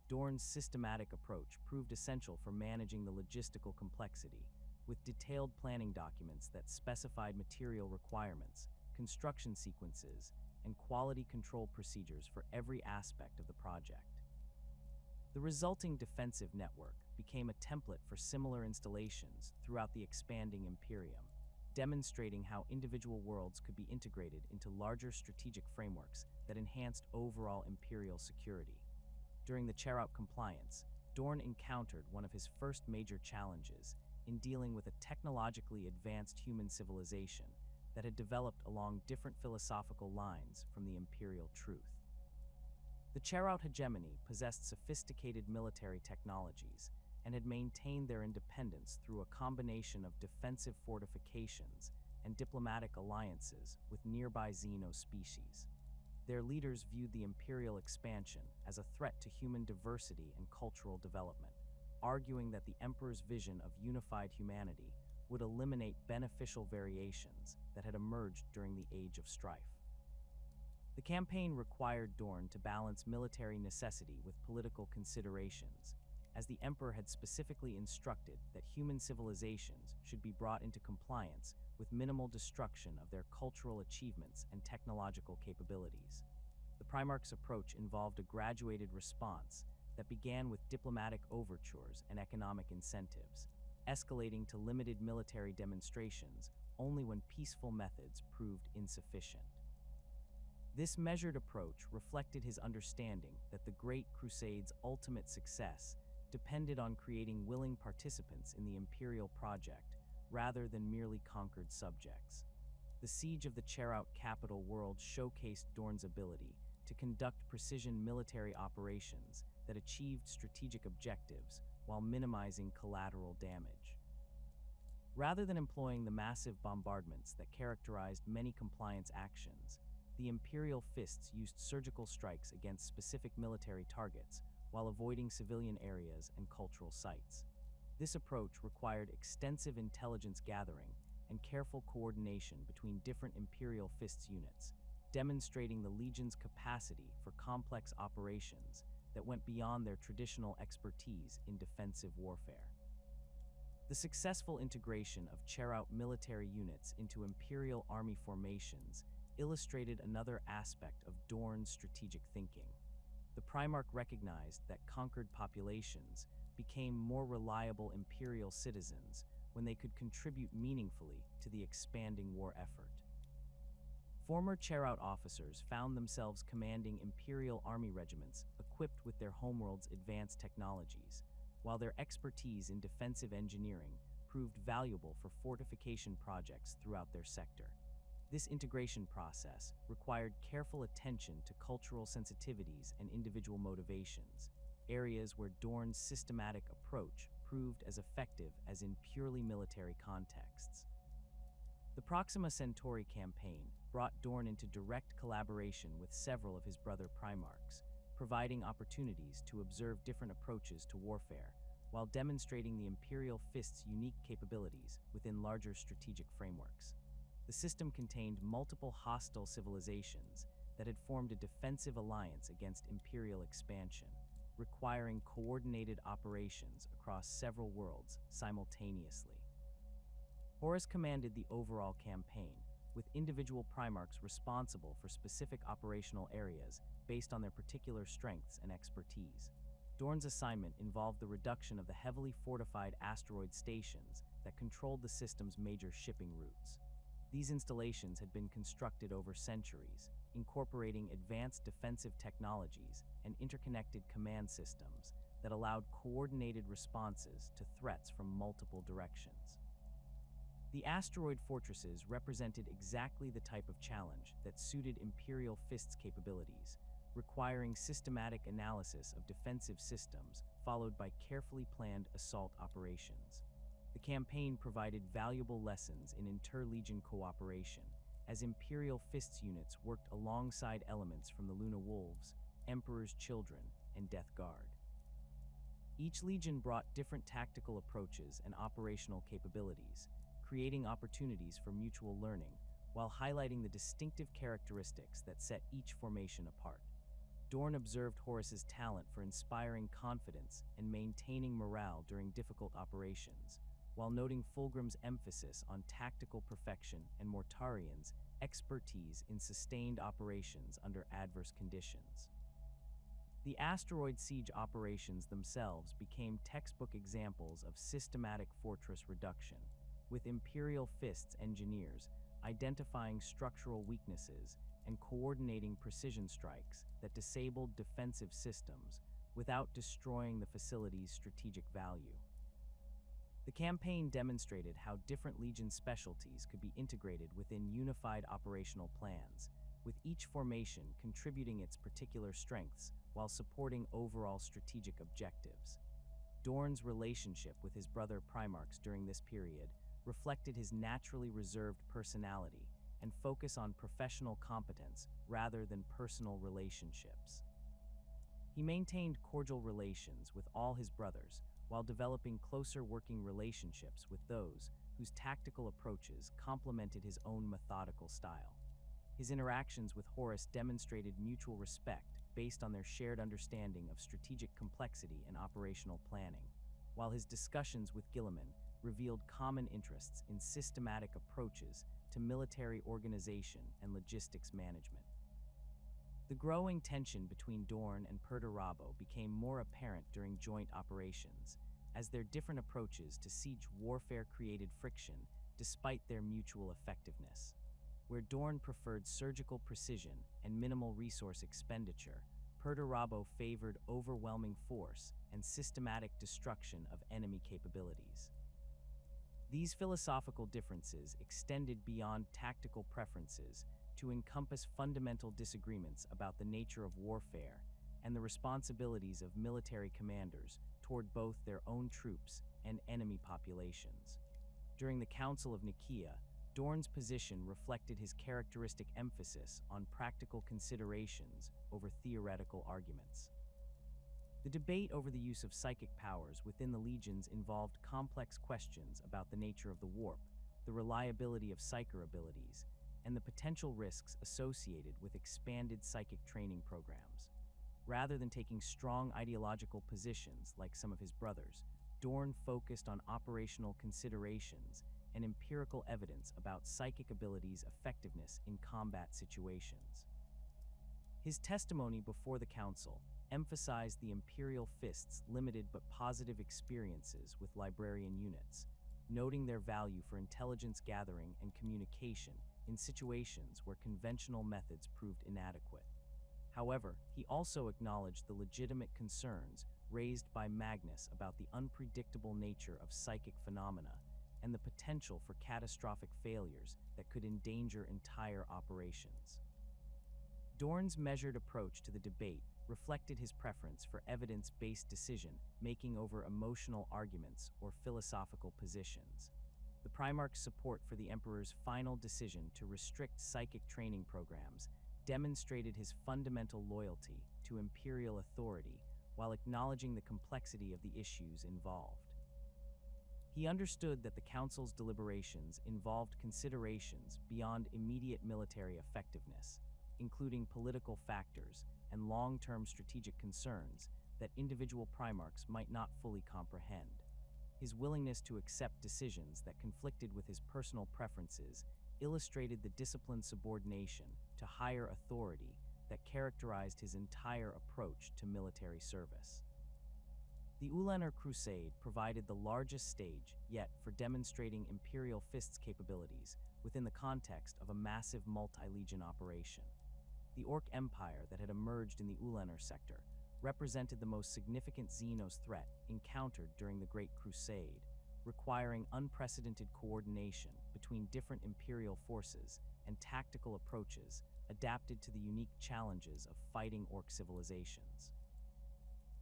Dorn's systematic approach proved essential for managing the logistical complexity, with detailed planning documents that specified material requirements, construction sequences, and quality control procedures for every aspect of the project. The resulting defensive network became a template for similar installations throughout the expanding Imperium, demonstrating how individual worlds could be integrated into larger strategic frameworks that enhanced overall Imperial security. During the Cherout compliance, Dorn encountered one of his first major challenges in dealing with a technologically advanced human civilization that had developed along different philosophical lines from the Imperial truth. The Cherout hegemony possessed sophisticated military technologies and had maintained their independence through a combination of defensive fortifications and diplomatic alliances with nearby Xeno species. Their leaders viewed the Imperial expansion as a threat to human diversity and cultural development, arguing that the Emperor's vision of unified humanity would eliminate beneficial variations that had emerged during the Age of Strife. The campaign required Dorn to balance military necessity with political considerations, as the Emperor had specifically instructed that human civilizations should be brought into compliance with minimal destruction of their cultural achievements and technological capabilities. The Primarch's approach involved a graduated response that began with diplomatic overtures and economic incentives, escalating to limited military demonstrations only when peaceful methods proved insufficient. This measured approach reflected his understanding that the Great Crusade's ultimate success depended on creating willing participants in the Imperial project rather than merely conquered subjects. The siege of the Cherout capital world showcased Dorn's ability to conduct precision military operations that achieved strategic objectives while minimizing collateral damage. Rather than employing the massive bombardments that characterized many compliance actions, the Imperial Fists used surgical strikes against specific military targets while avoiding civilian areas and cultural sites. This approach required extensive intelligence gathering and careful coordination between different Imperial Fists units, demonstrating the Legion's capacity for complex operations that went beyond their traditional expertise in defensive warfare. The successful integration of Cherout military units into Imperial army formations illustrated another aspect of Dorn's strategic thinking. The Primarch recognized that conquered populations became more reliable Imperial citizens when they could contribute meaningfully to the expanding war effort. Former Cherout officers found themselves commanding Imperial army regiments equipped with their homeworld's advanced technologies, while their expertise in defensive engineering proved valuable for fortification projects throughout their sector. This integration process required careful attention to cultural sensitivities and individual motivations, areas where Dorn's systematic approach proved as effective as in purely military contexts. The Proxima Centauri campaign brought Dorn into direct collaboration with several of his brother Primarchs, providing opportunities to observe different approaches to warfare, while demonstrating the Imperial Fists' unique capabilities within larger strategic frameworks. The system contained multiple hostile civilizations that had formed a defensive alliance against Imperial expansion, requiring coordinated operations across several worlds simultaneously. Horus commanded the overall campaign, with individual Primarchs responsible for specific operational areas based on their particular strengths and expertise. Dorn's assignment involved the reduction of the heavily fortified asteroid stations that controlled the system's major shipping routes. These installations had been constructed over centuries, incorporating advanced defensive technologies and interconnected command systems that allowed coordinated responses to threats from multiple directions. The asteroid fortresses represented exactly the type of challenge that suited Imperial Fists' capabilities, requiring systematic analysis of defensive systems followed by carefully planned assault operations. The campaign provided valuable lessons in inter-legion cooperation, as Imperial Fists units worked alongside elements from the Luna Wolves, Emperor's Children, and Death Guard. Each legion brought different tactical approaches and operational capabilities, creating opportunities for mutual learning while highlighting the distinctive characteristics that set each formation apart. Dorn observed Horus's talent for inspiring confidence and maintaining morale during difficult operations, while noting Fulgrim's emphasis on tactical perfection and Mortarian's expertise in sustained operations under adverse conditions. The asteroid siege operations themselves became textbook examples of systematic fortress reduction, with Imperial Fists engineers identifying structural weaknesses and coordinating precision strikes that disabled defensive systems without destroying the facility's strategic value. The campaign demonstrated how different Legion specialties could be integrated within unified operational plans, with each formation contributing its particular strengths while supporting overall strategic objectives. Dorn's relationship with his brother Primarchs during this period reflected his naturally reserved personality and focus on professional competence rather than personal relationships. He maintained cordial relations with all his brothers while developing closer working relationships with those whose tactical approaches complemented his own methodical style. His interactions with Horus demonstrated mutual respect based on their shared understanding of strategic complexity and operational planning, while his discussions with Guilliman revealed common interests in systematic approaches to military organization and logistics management. The growing tension between Dorn and Perturabo became more apparent during joint operations, as their different approaches to siege warfare created friction despite their mutual effectiveness. Where Dorn preferred surgical precision and minimal resource expenditure, Perturabo favored overwhelming force and systematic destruction of enemy capabilities. These philosophical differences extended beyond tactical preferences to encompass fundamental disagreements about the nature of warfare and the responsibilities of military commanders toward both their own troops and enemy populations. During the Council of Nicaea, Dorn's position reflected his characteristic emphasis on practical considerations over theoretical arguments. The debate over the use of psychic powers within the legions involved complex questions about the nature of the warp, the reliability of psyker abilities, and the potential risks associated with expanded psychic training programs. Rather than taking strong ideological positions like some of his brothers, Dorn focused on operational considerations and empirical evidence about psychic abilities' effectiveness in combat situations. His testimony before the council emphasized the Imperial Fists' limited but positive experiences with librarian units, noting their value for intelligence gathering and communication in situations where conventional methods proved inadequate. However, he also acknowledged the legitimate concerns raised by Magnus about the unpredictable nature of psychic phenomena and the potential for catastrophic failures that could endanger entire operations. Dorn's measured approach to the debate reflected his preference for evidence-based decision-making over emotional arguments or philosophical positions. The Primarch's support for the Emperor's final decision to restrict psychic training programs demonstrated his fundamental loyalty to imperial authority while acknowledging the complexity of the issues involved. He understood that the Council's deliberations involved considerations beyond immediate military effectiveness, including political factors and long-term strategic concerns that individual Primarchs might not fully comprehend. His willingness to accept decisions that conflicted with his personal preferences illustrated the disciplined subordination to higher authority that characterized his entire approach to military service. The Ulanor Crusade provided the largest stage yet for demonstrating Imperial Fists' capabilities within the context of a massive multi-legion operation. The Orc Empire that had emerged in the Ulanor sector represented the most significant Xenos threat encountered during the Great Crusade, requiring unprecedented coordination between different Imperial forces and tactical approaches adapted to the unique challenges of fighting Orc civilizations.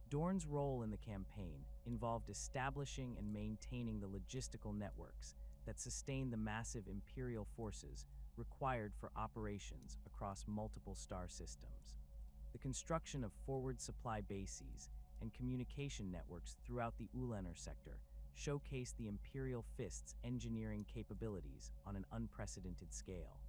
Dorn's role in the campaign involved establishing and maintaining the logistical networks that sustained the massive Imperial forces required for operations across multiple star systems. The construction of forward supply bases and communication networks throughout the Ulanor sector showcased the Imperial Fists' engineering capabilities on an unprecedented scale.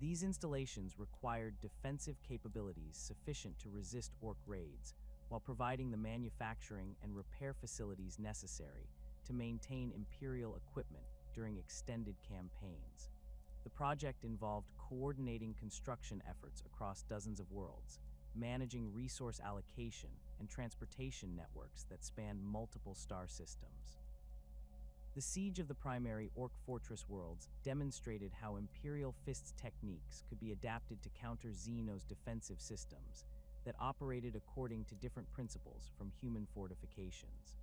These installations required defensive capabilities sufficient to resist Orc raids, while providing the manufacturing and repair facilities necessary to maintain Imperial equipment during extended campaigns. The project involved coordinating construction efforts across dozens of worlds, managing resource allocation and transportation networks that spanned multiple star systems. The siege of the primary Orc fortress worlds demonstrated how Imperial Fists techniques could be adapted to counter Xenos defensive systems that operated according to different principles from human fortifications.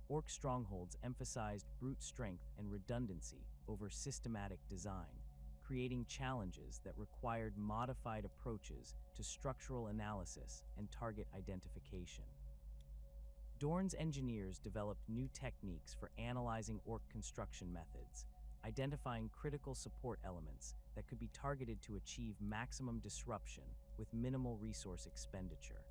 Orc strongholds emphasized brute strength and redundancy over systematic design, creating challenges that required modified approaches to structural analysis and target identification. Dorn's engineers developed new techniques for analyzing Orc construction methods, identifying critical support elements that could be targeted to achieve maximum disruption with minimal resource expenditure.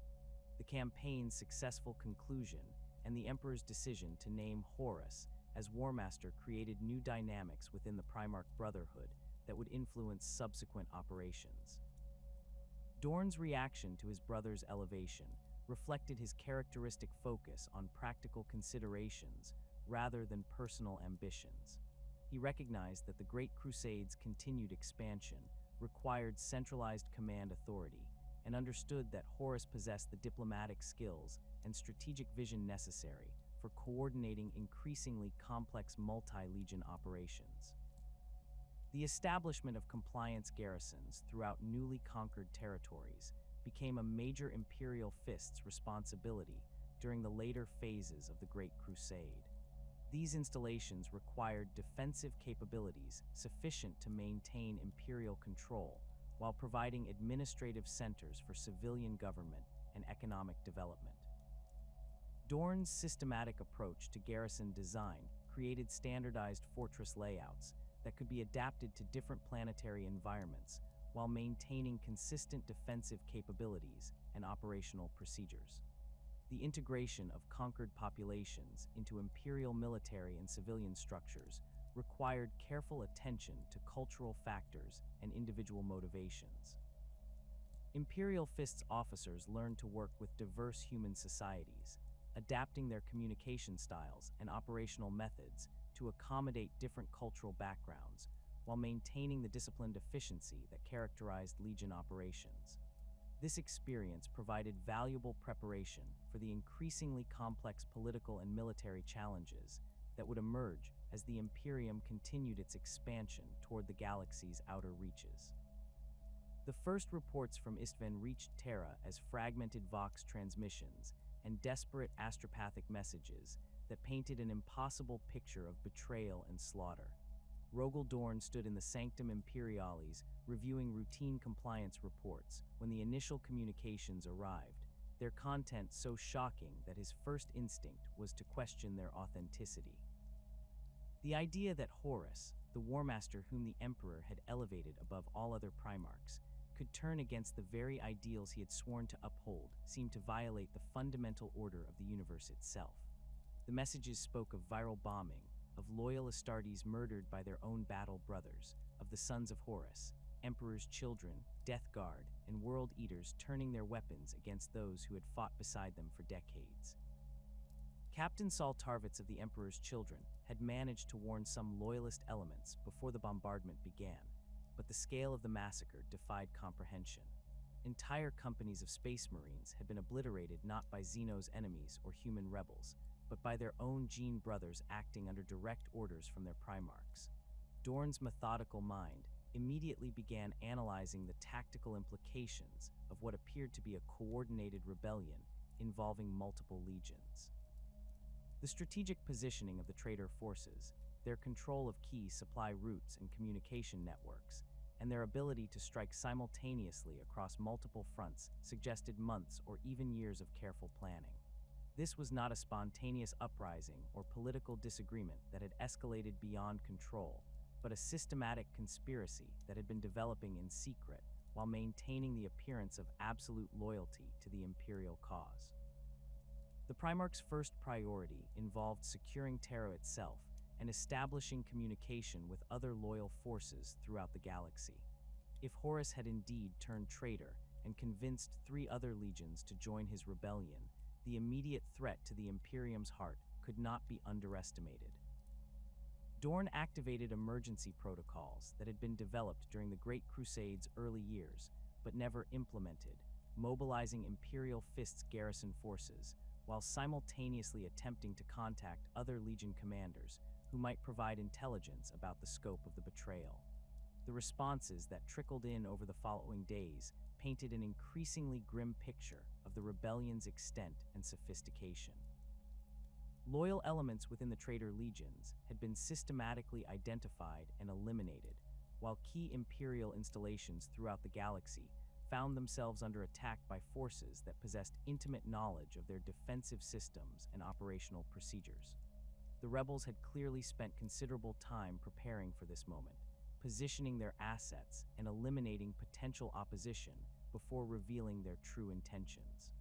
The campaign's successful conclusion and the Emperor's decision to name Horus as War Master created new dynamics within the Primarch Brotherhood that would influence subsequent operations. Dorn's reaction to his brother's elevation reflected his characteristic focus on practical considerations rather than personal ambitions. He recognized that the Great Crusade's continued expansion required centralized command authority and understood that Horus possessed the diplomatic skills and strategic vision necessary for coordinating increasingly complex multi-legion operations. The establishment of compliance garrisons throughout newly conquered territories became a major Imperial Fists responsibility during the later phases of the Great Crusade. These installations required defensive capabilities sufficient to maintain Imperial control while providing administrative centers for civilian government and economic development. Dorn's systematic approach to garrison design created standardized fortress layouts that could be adapted to different planetary environments while maintaining consistent defensive capabilities and operational procedures. The integration of conquered populations into Imperial military and civilian structures required careful attention to cultural factors and individual motivations. Imperial Fists officers learned to work with diverse human societies, adapting their communication styles and operational methods to accommodate different cultural backgrounds while maintaining the disciplined efficiency that characterized Legion operations. This experience provided valuable preparation for the increasingly complex political and military challenges that would emerge as the Imperium continued its expansion toward the galaxy's outer reaches. The first reports from Istvan reached Terra as fragmented Vox transmissions and desperate astropathic messages that painted an impossible picture of betrayal and slaughter. Rogal Dorn stood in the Sanctum Imperialis, reviewing routine compliance reports when the initial communications arrived, their content so shocking that his first instinct was to question their authenticity. The idea that Horus, the War Master whom the Emperor had elevated above all other Primarchs, could turn against the very ideals he had sworn to uphold seemed to violate the fundamental order of the universe itself. The messages spoke of viral bombing, of loyal Astartes murdered by their own battle brothers, of the sons of Horus, Emperor's children, Death Guard, and World Eaters turning their weapons against those who had fought beside them for decades. Captain Saul Tarvitz of the Emperor's Children had managed to warn some loyalist elements before the bombardment began, but the scale of the massacre defied comprehension. Entire companies of Space Marines had been obliterated not by Xeno's enemies or human rebels, but by their own Gene brothers acting under direct orders from their Primarchs. Dorn's methodical mind immediately began analyzing the tactical implications of what appeared to be a coordinated rebellion involving multiple legions. The strategic positioning of the traitor forces, their control of key supply routes and communication networks, and their ability to strike simultaneously across multiple fronts suggested months or even years of careful planning. This was not a spontaneous uprising or political disagreement that had escalated beyond control, but a systematic conspiracy that had been developing in secret while maintaining the appearance of absolute loyalty to the imperial cause. The Primarch's first priority involved securing Terra itself and establishing communication with other loyal forces throughout the galaxy. If Horus had indeed turned traitor and convinced 3 other legions to join his rebellion, the immediate threat to the Imperium's heart could not be underestimated. Dorn activated emergency protocols that had been developed during the Great Crusade's early years, but never implemented, mobilizing Imperial Fists garrison forces, while simultaneously attempting to contact other Legion commanders who might provide intelligence about the scope of the betrayal. The responses that trickled in over the following days painted an increasingly grim picture of the rebellion's extent and sophistication. Loyal elements within the traitor legions had been systematically identified and eliminated, while key Imperial installations throughout the galaxy found themselves under attack by forces that possessed intimate knowledge of their defensive systems and operational procedures. The rebels had clearly spent considerable time preparing for this moment, positioning their assets and eliminating potential opposition before revealing their true intentions.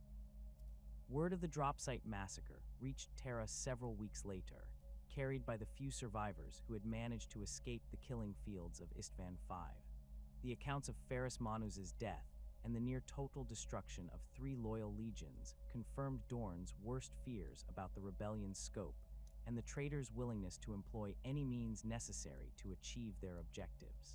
Word of the drop site massacre reached Terra several weeks later, carried by the few survivors who had managed to escape the killing fields of Istvan V. The accounts of Ferrus Manus's death and the near-total destruction of 3 loyal legions confirmed Dorn's worst fears about the rebellion's scope and the traitors' willingness to employ any means necessary to achieve their objectives.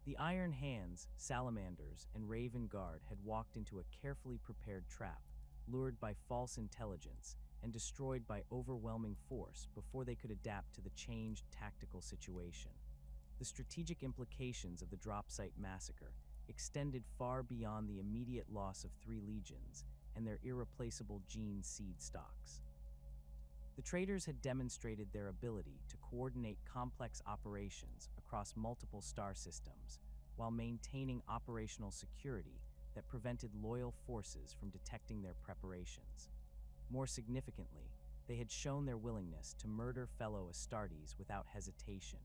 The Iron Hands, Salamanders, and Raven Guard had walked into a carefully prepared trap, lured by false intelligence and destroyed by overwhelming force before they could adapt to the changed tactical situation. The strategic implications of the drop site massacre extended far beyond the immediate loss of 3 legions and their irreplaceable gene seed stocks. The traitors had demonstrated their ability to coordinate complex operations across multiple star systems while maintaining operational security that prevented loyal forces from detecting their preparations. More significantly, they had shown their willingness to murder fellow Astartes without hesitation,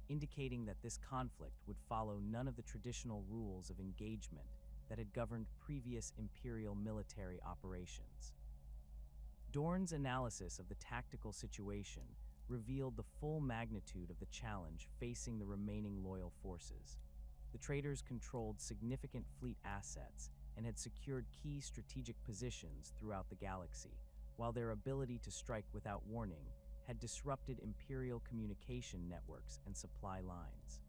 indicating that this conflict would follow none of the traditional rules of engagement that had governed previous Imperial military operations. Dorn's analysis of the tactical situation revealed the full magnitude of the challenge facing the remaining loyal forces. The traitors controlled significant fleet assets and had secured key strategic positions throughout the galaxy, while their ability to strike without warning had disrupted Imperial communication networks and supply lines.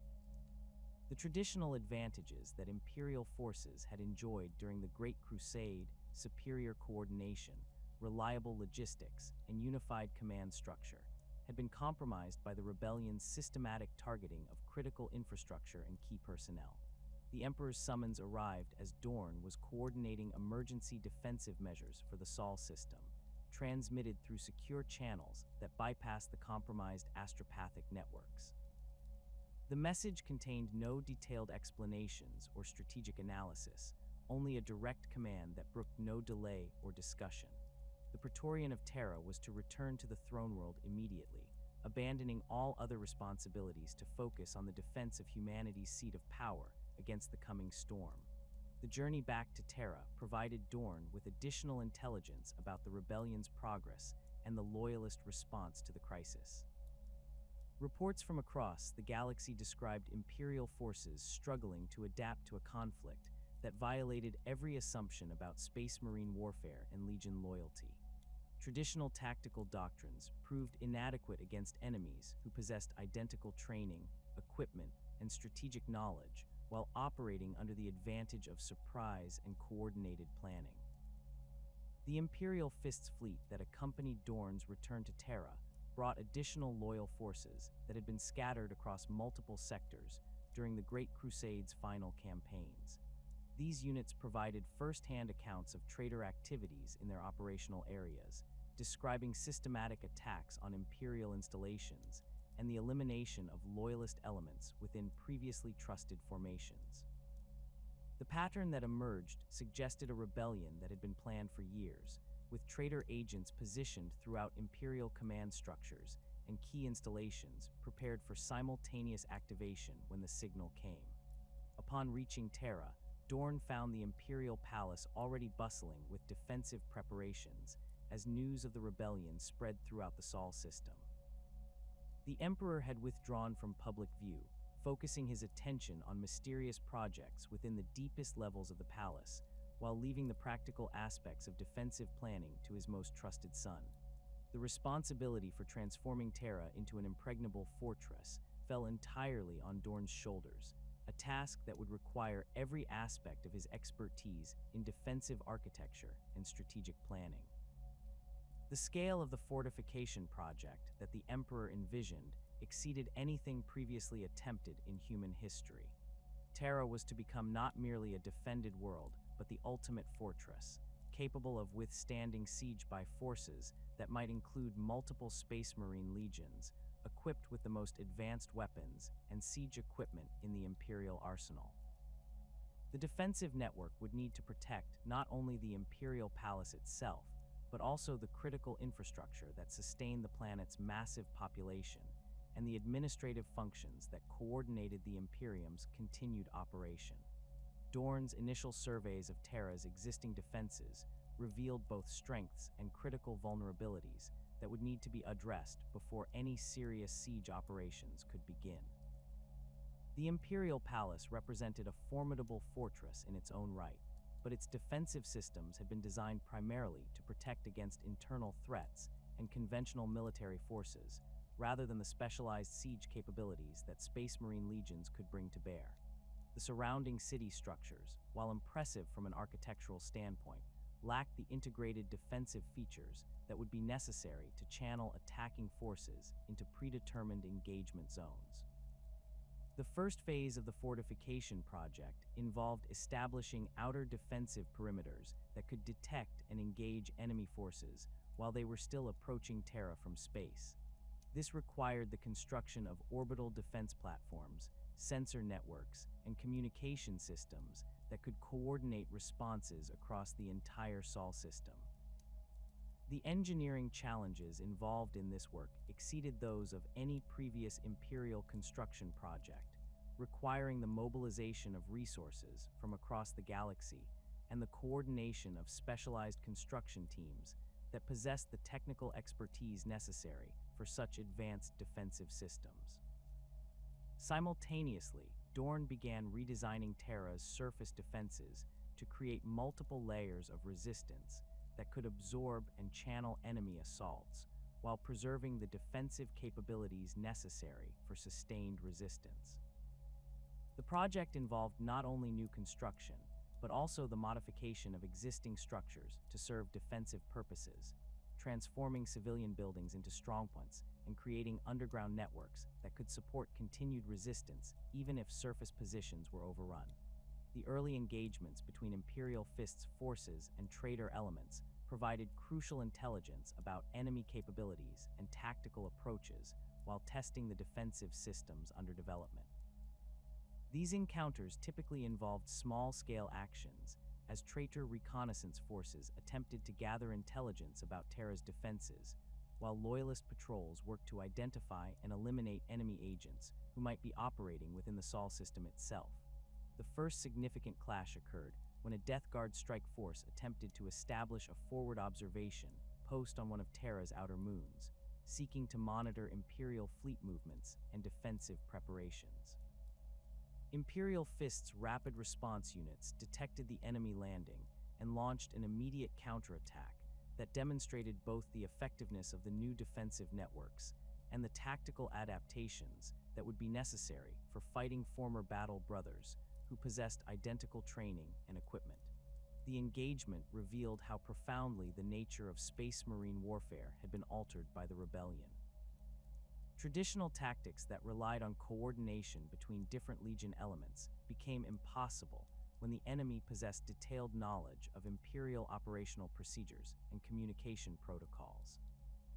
The traditional advantages that Imperial forces had enjoyed during the Great Crusade, superior coordination, reliable logistics, and unified command structure, had been compromised by the rebellion's systematic targeting of critical infrastructure and key personnel. The Emperor's summons arrived as Dorn was coordinating emergency defensive measures for the Sol system, transmitted through secure channels that bypassed the compromised astropathic networks. The message contained no detailed explanations or strategic analysis, only a direct command that brooked no delay or discussion. The Praetorian of Terra was to return to the throne world immediately, abandoning all other responsibilities to focus on the defense of humanity's seat of power against the coming storm. The journey back to Terra provided Dorn with additional intelligence about the rebellion's progress and the loyalist response to the crisis. Reports from across the galaxy described Imperial forces struggling to adapt to a conflict that violated every assumption about Space Marine warfare and Legion loyalty. Traditional tactical doctrines proved inadequate against enemies who possessed identical training, equipment, and strategic knowledge while operating under the advantage of surprise and coordinated planning. The Imperial Fists fleet that accompanied Dorn's return to Terra brought additional loyal forces that had been scattered across multiple sectors during the Great Crusade's final campaigns. These units provided first-hand accounts of traitor activities in their operational areas, describing systematic attacks on Imperial installations and the elimination of loyalist elements within previously trusted formations. The pattern that emerged suggested a rebellion that had been planned for years, with traitor agents positioned throughout Imperial command structures and key installations prepared for simultaneous activation when the signal came. Upon reaching Terra, Dorn found the Imperial Palace already bustling with defensive preparations as news of the rebellion spread throughout the Sol system. The Emperor had withdrawn from public view, focusing his attention on mysterious projects within the deepest levels of the palace, while leaving the practical aspects of defensive planning to his most trusted son. The responsibility for transforming Terra into an impregnable fortress fell entirely on Dorn's shoulders, a task that would require every aspect of his expertise in defensive architecture and strategic planning. The scale of the fortification project that the Emperor envisioned exceeded anything previously attempted in human history. Terra was to become not merely a defended world, but the ultimate fortress, capable of withstanding siege by forces that might include multiple Space Marine legions, equipped with the most advanced weapons and siege equipment in the Imperial arsenal. The defensive network would need to protect not only the Imperial Palace itself, but also the critical infrastructure that sustained the planet's massive population and the administrative functions that coordinated the Imperium's continued operation. Dorn's initial surveys of Terra's existing defenses revealed both strengths and critical vulnerabilities that would need to be addressed before any serious siege operations could begin. The Imperial Palace represented a formidable fortress in its own right, but its defensive systems had been designed primarily to protect against internal threats and conventional military forces, rather than the specialized siege capabilities that Space Marine legions could bring to bear. The surrounding city structures, while impressive from an architectural standpoint, lacked the integrated defensive features that would be necessary to channel attacking forces into predetermined engagement zones. The first phase of the fortification project involved establishing outer defensive perimeters that could detect and engage enemy forces while they were still approaching Terra from space. This required the construction of orbital defense platforms, sensor networks, and communication systems that could coordinate responses across the entire Sol system. The engineering challenges involved in this work exceeded those of any previous Imperial construction project, requiring the mobilization of resources from across the galaxy and the coordination of specialized construction teams that possessed the technical expertise necessary for such advanced defensive systems. Simultaneously, Dorn began redesigning Terra's surface defenses to create multiple layers of resistance that could absorb and channel enemy assaults, while preserving the defensive capabilities necessary for sustained resistance. The project involved not only new construction, but also the modification of existing structures to serve defensive purposes, transforming civilian buildings into strongpoints and creating underground networks that could support continued resistance even if surface positions were overrun. The early engagements between Imperial Fists forces and traitor elements provided crucial intelligence about enemy capabilities and tactical approaches while testing the defensive systems under development. These encounters typically involved small-scale actions, as traitor reconnaissance forces attempted to gather intelligence about Terra's defenses, while loyalist patrols worked to identify and eliminate enemy agents who might be operating within the Sol system itself. The first significant clash occurred when a Death Guard strike force attempted to establish a forward observation post on one of Terra's outer moons, seeking to monitor Imperial fleet movements and defensive preparations. Imperial Fists' rapid response units detected the enemy landing and launched an immediate counterattack that demonstrated both the effectiveness of the new defensive networks and the tactical adaptations that would be necessary for fighting former battle brothers who possessed identical training and equipment. The engagement revealed how profoundly the nature of Space Marine warfare had been altered by the rebellion. Traditional tactics that relied on coordination between different Legion elements became impossible when the enemy possessed detailed knowledge of Imperial operational procedures and communication protocols.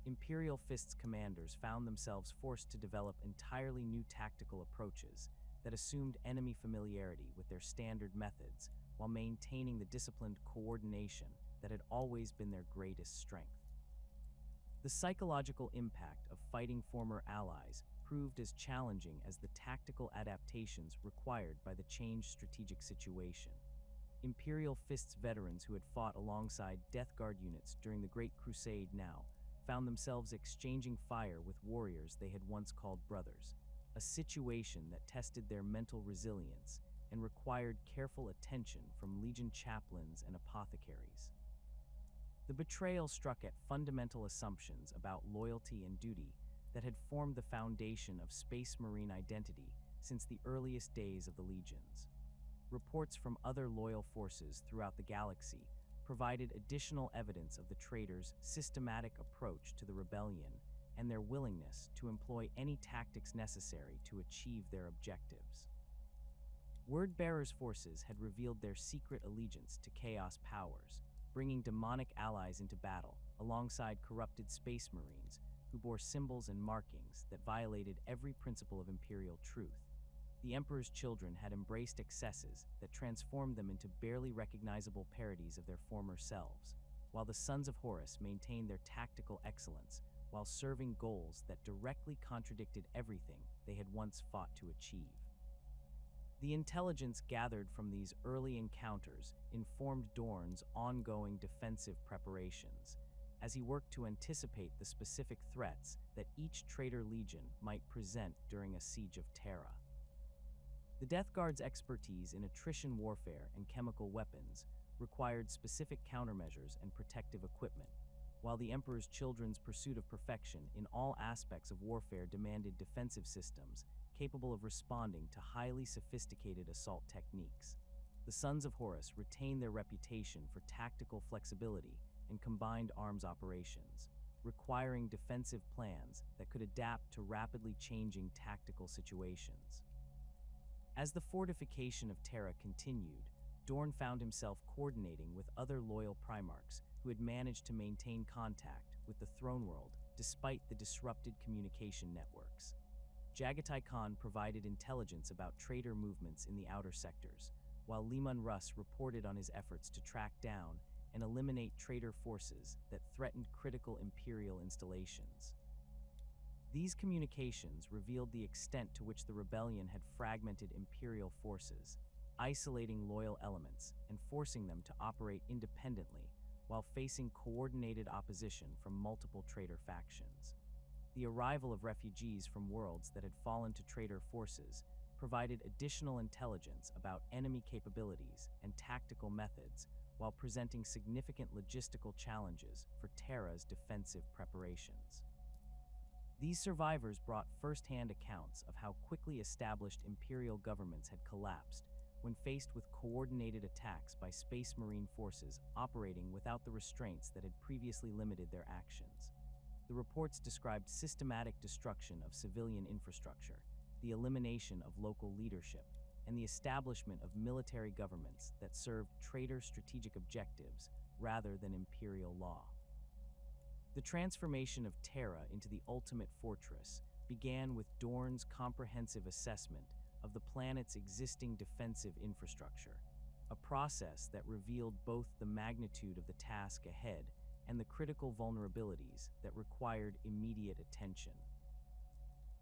Imperial Fists commanders found themselves forced to develop entirely new tactical approaches that assumed enemy familiarity with their standard methods while maintaining the disciplined coordination that had always been their greatest strength. The psychological impact of fighting former allies proved as challenging as the tactical adaptations required by the changed strategic situation. Imperial Fists veterans who had fought alongside Death Guard units during the Great Crusade now found themselves exchanging fire with warriors they had once called brothers, a situation that tested their mental resilience and required careful attention from Legion chaplains and apothecaries. The betrayal struck at fundamental assumptions about loyalty and duty that had formed the foundation of Space Marine identity since the earliest days of the Legions. Reports from other loyal forces throughout the galaxy provided additional evidence of the traitors' systematic approach to the rebellion and their willingness to employ any tactics necessary to achieve their objectives. Word-bearers' forces had revealed their secret allegiance to Chaos powers, bringing demonic allies into battle alongside corrupted Space Marines who bore symbols and markings that violated every principle of Imperial truth. The Emperor's children had embraced excesses that transformed them into barely recognizable parodies of their former selves, while the Sons of Horus maintained their tactical excellence while serving goals that directly contradicted everything they had once fought to achieve. The intelligence gathered from these early encounters informed Dorn's ongoing defensive preparations, as he worked to anticipate the specific threats that each traitor legion might present during a siege of Terra. The Death Guard's expertise in attrition warfare and chemical weapons required specific countermeasures and protective equipment, while the Emperor's children's pursuit of perfection in all aspects of warfare demanded defensive systems capable of responding to highly sophisticated assault techniques. The Sons of Horus retained their reputation for tactical flexibility and combined arms operations, requiring defensive plans that could adapt to rapidly changing tactical situations. As the fortification of Terra continued, Dorn found himself coordinating with other loyal Primarchs who had managed to maintain contact with the throne world despite the disrupted communication networks. Jagatai Khan provided intelligence about traitor movements in the outer sectors, while Liman Russ reported on his efforts to track down and eliminate traitor forces that threatened critical Imperial installations. These communications revealed the extent to which the rebellion had fragmented Imperial forces, isolating loyal elements and forcing them to operate independently while facing coordinated opposition from multiple traitor factions. The arrival of refugees from worlds that had fallen to traitor forces provided additional intelligence about enemy capabilities and tactical methods while presenting significant logistical challenges for Terra's defensive preparations. These survivors brought first-hand accounts of how quickly established Imperial governments had collapsed when faced with coordinated attacks by Space Marine forces operating without the restraints that had previously limited their actions. The reports described systematic destruction of civilian infrastructure, the elimination of local leadership, and the establishment of military governments that served traitor strategic objectives rather than Imperial law. The transformation of Terra into the ultimate fortress began with Dorn's comprehensive assessment of the planet's existing defensive infrastructure, a process that revealed both the magnitude of the task ahead and the critical vulnerabilities that required immediate attention.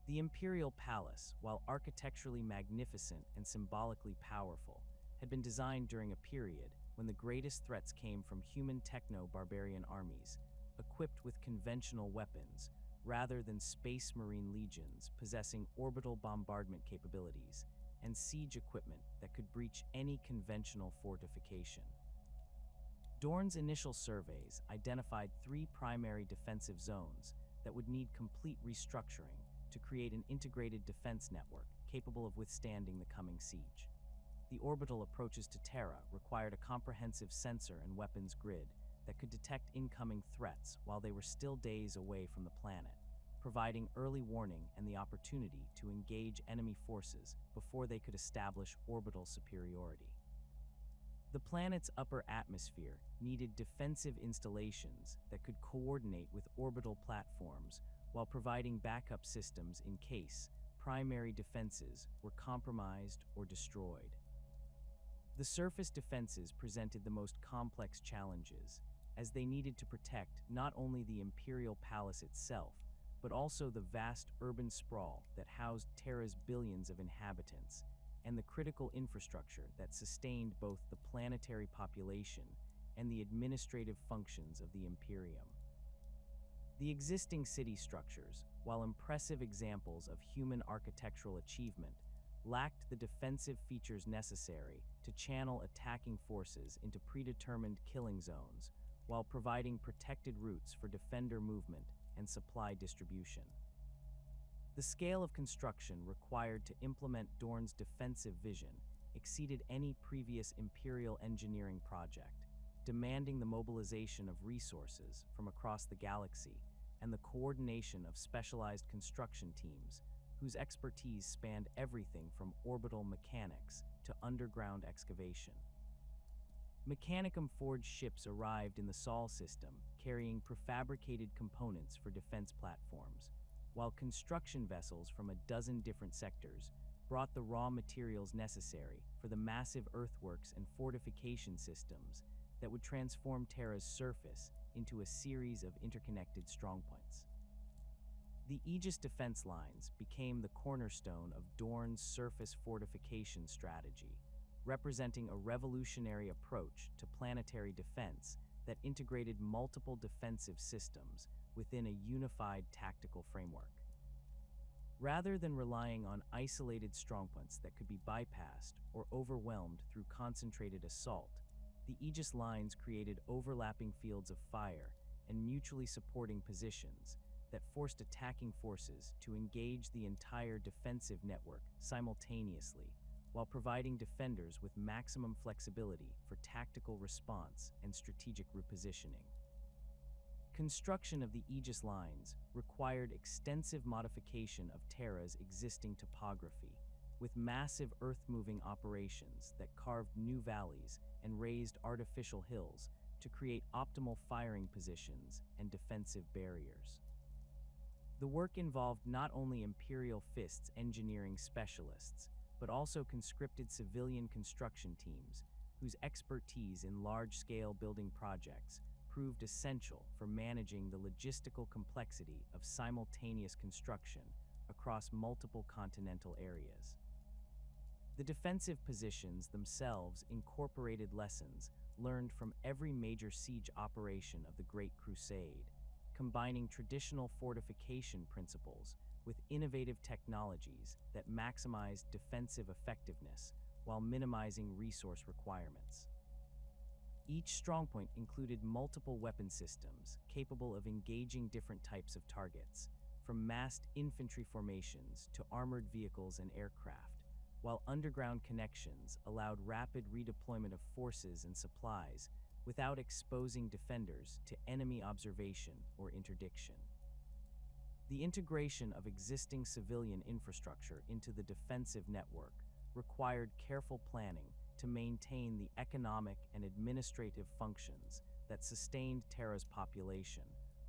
The Imperial Palace, while architecturally magnificent and symbolically powerful, had been designed during a period when the greatest threats came from human techno-barbarian armies, equipped with conventional weapons, rather than space marine legions possessing orbital bombardment capabilities and siege equipment that could breach any conventional fortification. Dorn's initial surveys identified 3 primary defensive zones that would need complete restructuring to create an integrated defense network capable of withstanding the coming siege. The orbital approaches to Terra required a comprehensive sensor and weapons grid that could detect incoming threats while they were still days away from the planet, providing early warning and the opportunity to engage enemy forces before they could establish orbital superiority. The planet's upper atmosphere needed defensive installations that could coordinate with orbital platforms while providing backup systems in case primary defenses were compromised or destroyed. The surface defenses presented the most complex challenges, as they needed to protect not only the Imperial Palace itself, but also the vast urban sprawl that housed Terra's billions of inhabitants, and the critical infrastructure that sustained both the planetary population and the administrative functions of the Imperium. The existing city structures, while impressive examples of human architectural achievement, lacked the defensive features necessary to channel attacking forces into predetermined killing zones, while providing protected routes for defender movement and supply distribution. The scale of construction required to implement Dorn's defensive vision exceeded any previous Imperial engineering project, demanding the mobilization of resources from across the galaxy and the coordination of specialized construction teams whose expertise spanned everything from orbital mechanics to underground excavation. Mechanicum-forged ships arrived in the Sol system carrying prefabricated components for defense platforms, while construction vessels from a dozen different sectors brought the raw materials necessary for the massive earthworks and fortification systems that would transform Terra's surface into a series of interconnected strongpoints. The Aegis defense lines became the cornerstone of Dorn's surface fortification strategy, representing a revolutionary approach to planetary defense that integrated multiple defensive systems within a unified tactical framework. Rather than relying on isolated strongpoints that could be bypassed or overwhelmed through concentrated assault, the Aegis lines created overlapping fields of fire and mutually supporting positions that forced attacking forces to engage the entire defensive network simultaneously, while providing defenders with maximum flexibility for tactical response and strategic repositioning. Construction of the Aegis lines required extensive modification of Terra's existing topography, with massive earth-moving operations that carved new valleys and raised artificial hills to create optimal firing positions and defensive barriers. The work involved not only Imperial Fists engineering specialists, but also conscripted civilian construction teams whose expertise in large-scale building projects proved essential for managing the logistical complexity of simultaneous construction across multiple continental areas. The defensive positions themselves incorporated lessons learned from every major siege operation of the Great Crusade, combining traditional fortification principles with innovative technologies that maximized defensive effectiveness while minimizing resource requirements. Each strongpoint included multiple weapon systems capable of engaging different types of targets, from massed infantry formations to armored vehicles and aircraft, while underground connections allowed rapid redeployment of forces and supplies without exposing defenders to enemy observation or interdiction. The integration of existing civilian infrastructure into the defensive network required careful planning to maintain the economic and administrative functions that sustained Terra's population,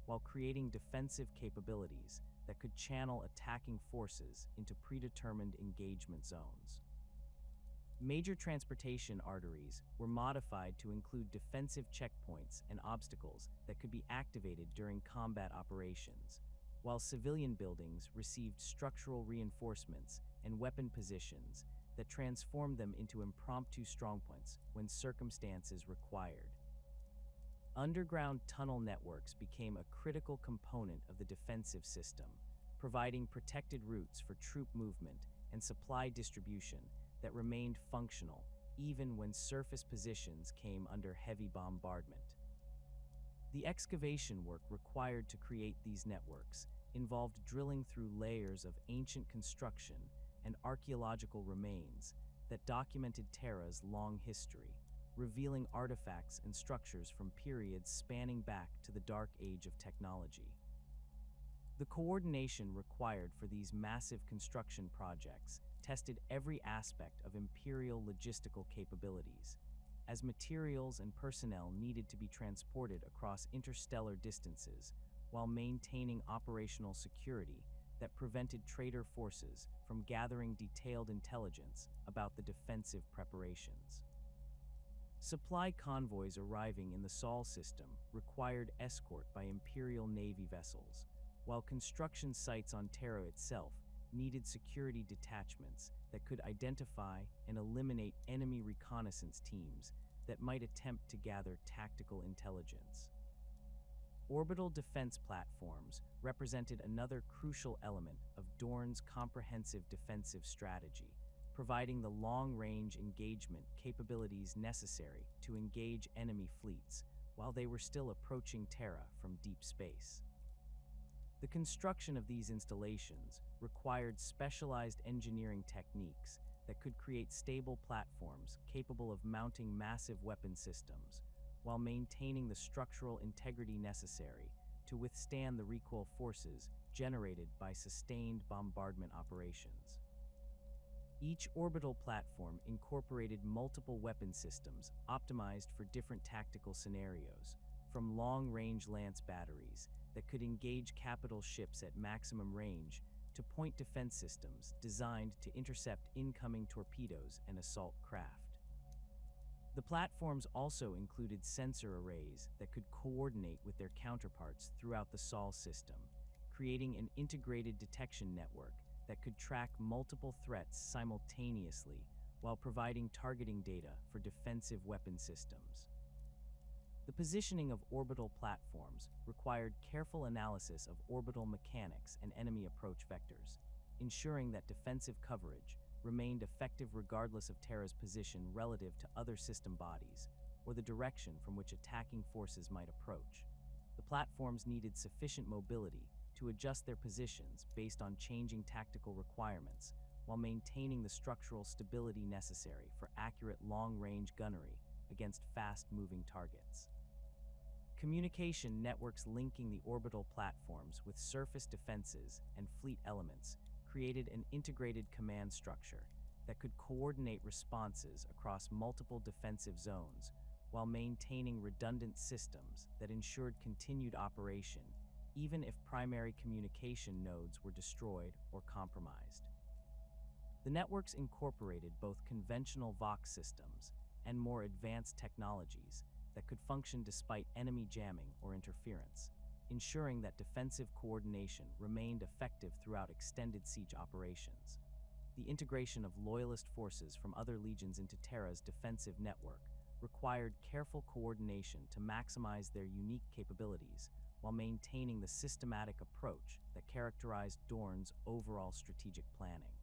while creating defensive capabilities that could channel attacking forces into predetermined engagement zones. Major transportation arteries were modified to include defensive checkpoints and obstacles that could be activated during combat operations, while civilian buildings received structural reinforcements and weapon positions that transformed them into impromptu strongpoints when circumstances required. Underground tunnel networks became a critical component of the defensive system, providing protected routes for troop movement and supply distribution that remained functional even when surface positions came under heavy bombardment. The excavation work required to create these networks involved drilling through layers of ancient construction and archaeological remains that documented Terra's long history, revealing artifacts and structures from periods spanning back to the Dark Age of technology. The coordination required for these massive construction projects tested every aspect of Imperial logistical capabilities, as materials and personnel needed to be transported across interstellar distances while maintaining operational security that prevented traitor forces from gathering detailed intelligence about the defensive preparations. Supply convoys arriving in the Sol system required escort by Imperial Navy vessels, while construction sites on Terra itself needed security detachments that could identify and eliminate enemy reconnaissance teams that might attempt to gather tactical intelligence. Orbital defense platforms represented another crucial element of Dorn's comprehensive defensive strategy, providing the long-range engagement capabilities necessary to engage enemy fleets while they were still approaching Terra from deep space. The construction of these installations required specialized engineering techniques that could create stable platforms capable of mounting massive weapon systems, while maintaining the structural integrity necessary to withstand the recoil forces generated by sustained bombardment operations. Each orbital platform incorporated multiple weapon systems optimized for different tactical scenarios, from long-range lance batteries that could engage capital ships at maximum range to point defense systems designed to intercept incoming torpedoes and assault craft. The platforms also included sensor arrays that could coordinate with their counterparts throughout the Sol system, creating an integrated detection network that could track multiple threats simultaneously while providing targeting data for defensive weapon systems. The positioning of orbital platforms required careful analysis of orbital mechanics and enemy approach vectors, ensuring that defensive coverage remained effective regardless of Terra's position relative to other system bodies or the direction from which attacking forces might approach. The platforms needed sufficient mobility to adjust their positions based on changing tactical requirements while maintaining the structural stability necessary for accurate long-range gunnery against fast-moving targets. Communication networks linking the orbital platforms with surface defenses and fleet elements created an integrated command structure that could coordinate responses across multiple defensive zones while maintaining redundant systems that ensured continued operation even if primary communication nodes were destroyed or compromised. The networks incorporated both conventional Vox systems and more advanced technologies that could function despite enemy jamming or interference, ensuring that defensive coordination remained effective throughout extended siege operations. The integration of loyalist forces from other legions into Terra's defensive network required careful coordination to maximize their unique capabilities while maintaining the systematic approach that characterized Dorn's overall strategic planning.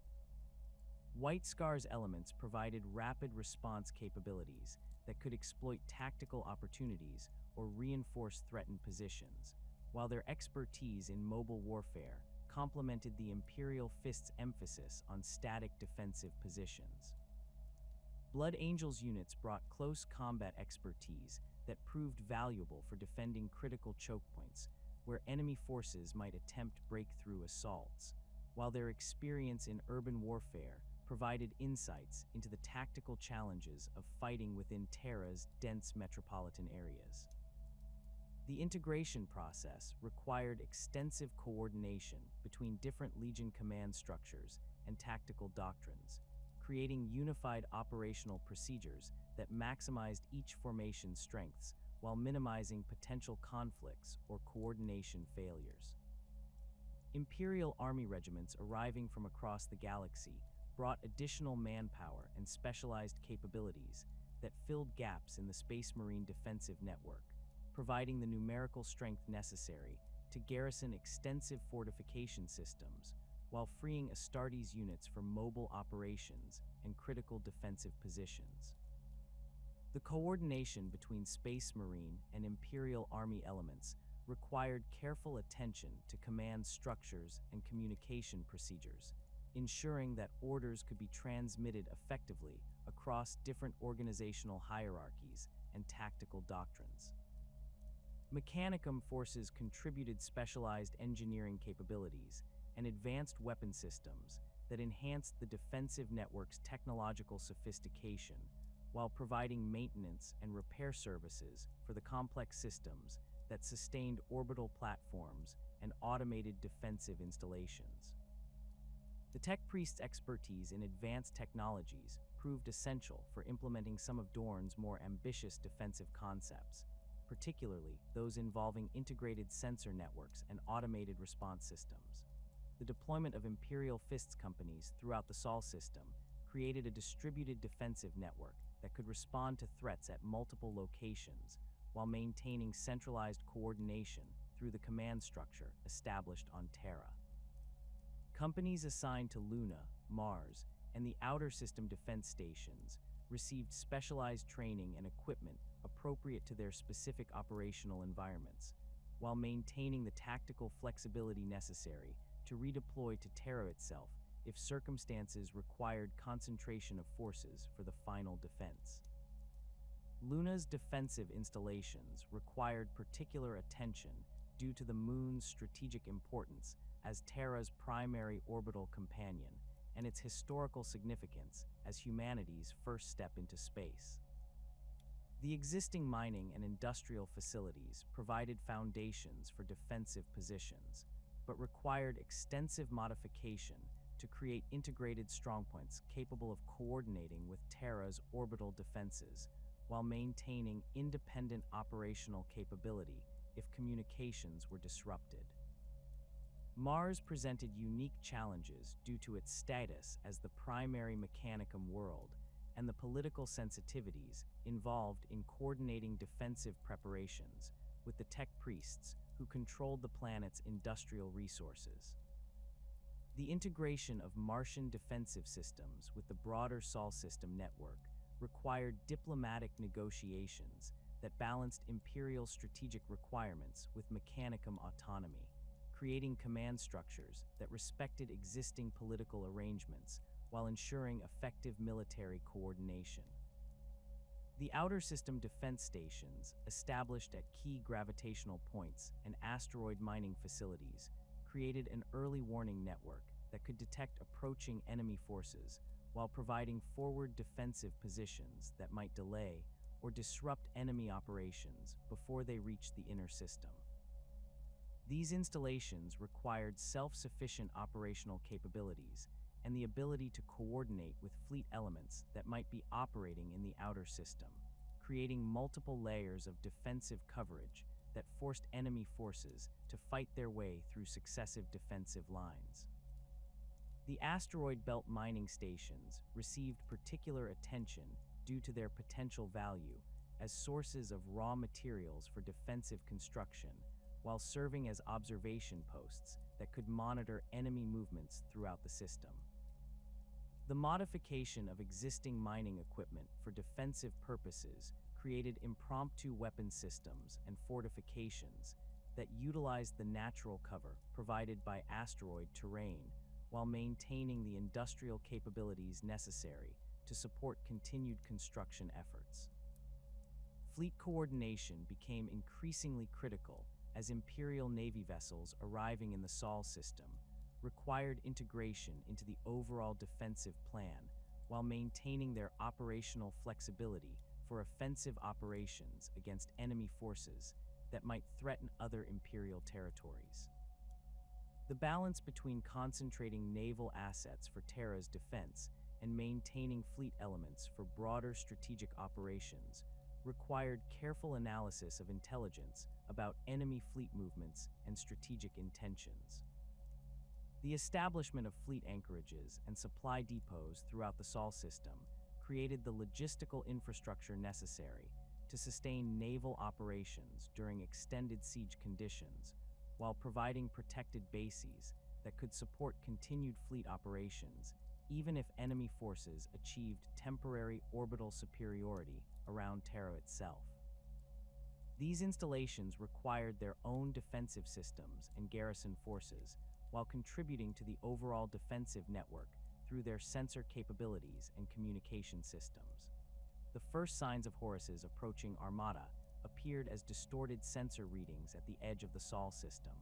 White Scar's elements provided rapid response capabilities that could exploit tactical opportunities or reinforce threatened positions, while their expertise in mobile warfare complemented the Imperial Fists' emphasis on static defensive positions. Blood Angels units brought close combat expertise that proved valuable for defending critical choke points where enemy forces might attempt breakthrough assaults, while their experience in urban warfare provided insights into the tactical challenges of fighting within Terra's dense metropolitan areas. The integration process required extensive coordination between different Legion command structures and tactical doctrines, creating unified operational procedures that maximized each formation's strengths while minimizing potential conflicts or coordination failures. Imperial army regiments arriving from across the galaxy brought additional manpower and specialized capabilities that filled gaps in the Space Marine defensive network, providing the numerical strength necessary to garrison extensive fortification systems while freeing Astartes units for mobile operations and critical defensive positions. The coordination between Space Marine and Imperial Army elements required careful attention to command structures and communication procedures, ensuring that orders could be transmitted effectively across different organizational hierarchies and tactical doctrines. Mechanicum forces contributed specialized engineering capabilities and advanced weapon systems that enhanced the defensive network's technological sophistication while providing maintenance and repair services for the complex systems that sustained orbital platforms and automated defensive installations. The Tech Priest's expertise in advanced technologies proved essential for implementing some of Dorn's more ambitious defensive concepts, particularly those involving integrated sensor networks and automated response systems. The deployment of Imperial Fists companies throughout the Sol system created a distributed defensive network that could respond to threats at multiple locations while maintaining centralized coordination through the command structure established on Terra. Companies assigned to Luna, Mars, and the Outer System defense stations received specialized training and equipment appropriate to their specific operational environments, while maintaining the tactical flexibility necessary to redeploy to Terra itself if circumstances required concentration of forces for the final defense. Luna's defensive installations required particular attention due to the Moon's strategic importance as Terra's primary orbital companion and its historical significance as humanity's first step into space. The existing mining and industrial facilities provided foundations for defensive positions, but required extensive modification to create integrated strongpoints capable of coordinating with Terra's orbital defenses while maintaining independent operational capability if communications were disrupted. Mars presented unique challenges due to its status as the primary mechanicum world and the political sensitivities involved in coordinating defensive preparations with the Tech Priests who controlled the planet's industrial resources. The integration of Martian defensive systems with the broader Sol system network required diplomatic negotiations that balanced Imperial strategic requirements with mechanicum autonomy, creating command structures that respected existing political arrangements while ensuring effective military coordination. The Outer System defense stations, established at key gravitational points and asteroid mining facilities, created an early warning network that could detect approaching enemy forces while providing forward defensive positions that might delay or disrupt enemy operations before they reached the inner system. These installations required self-sufficient operational capabilities and the ability to coordinate with fleet elements that might be operating in the outer system, creating multiple layers of defensive coverage that forced enemy forces to fight their way through successive defensive lines. The asteroid belt mining stations received particular attention due to their potential value as sources of raw materials for defensive construction, while serving as observation posts that could monitor enemy movements throughout the system. The modification of existing mining equipment for defensive purposes created impromptu weapon systems and fortifications that utilized the natural cover provided by asteroid terrain while maintaining the industrial capabilities necessary to support continued construction efforts. Fleet coordination became increasingly critical as Imperial Navy vessels arriving in the Sol system required integration into the overall defensive plan while maintaining their operational flexibility for offensive operations against enemy forces that might threaten other Imperial territories. The balance between concentrating naval assets for Terra's defense and maintaining fleet elements for broader strategic operations required careful analysis of intelligence about enemy fleet movements and strategic intentions. The establishment of fleet anchorages and supply depots throughout the Sol system created the logistical infrastructure necessary to sustain naval operations during extended siege conditions, while providing protected bases that could support continued fleet operations even if enemy forces achieved temporary orbital superiority around Terra itself. These installations required their own defensive systems and garrison forces, while contributing to the overall defensive network through their sensor capabilities and communication systems. The first signs of Horus's approaching armada appeared as distorted sensor readings at the edge of the Sol system,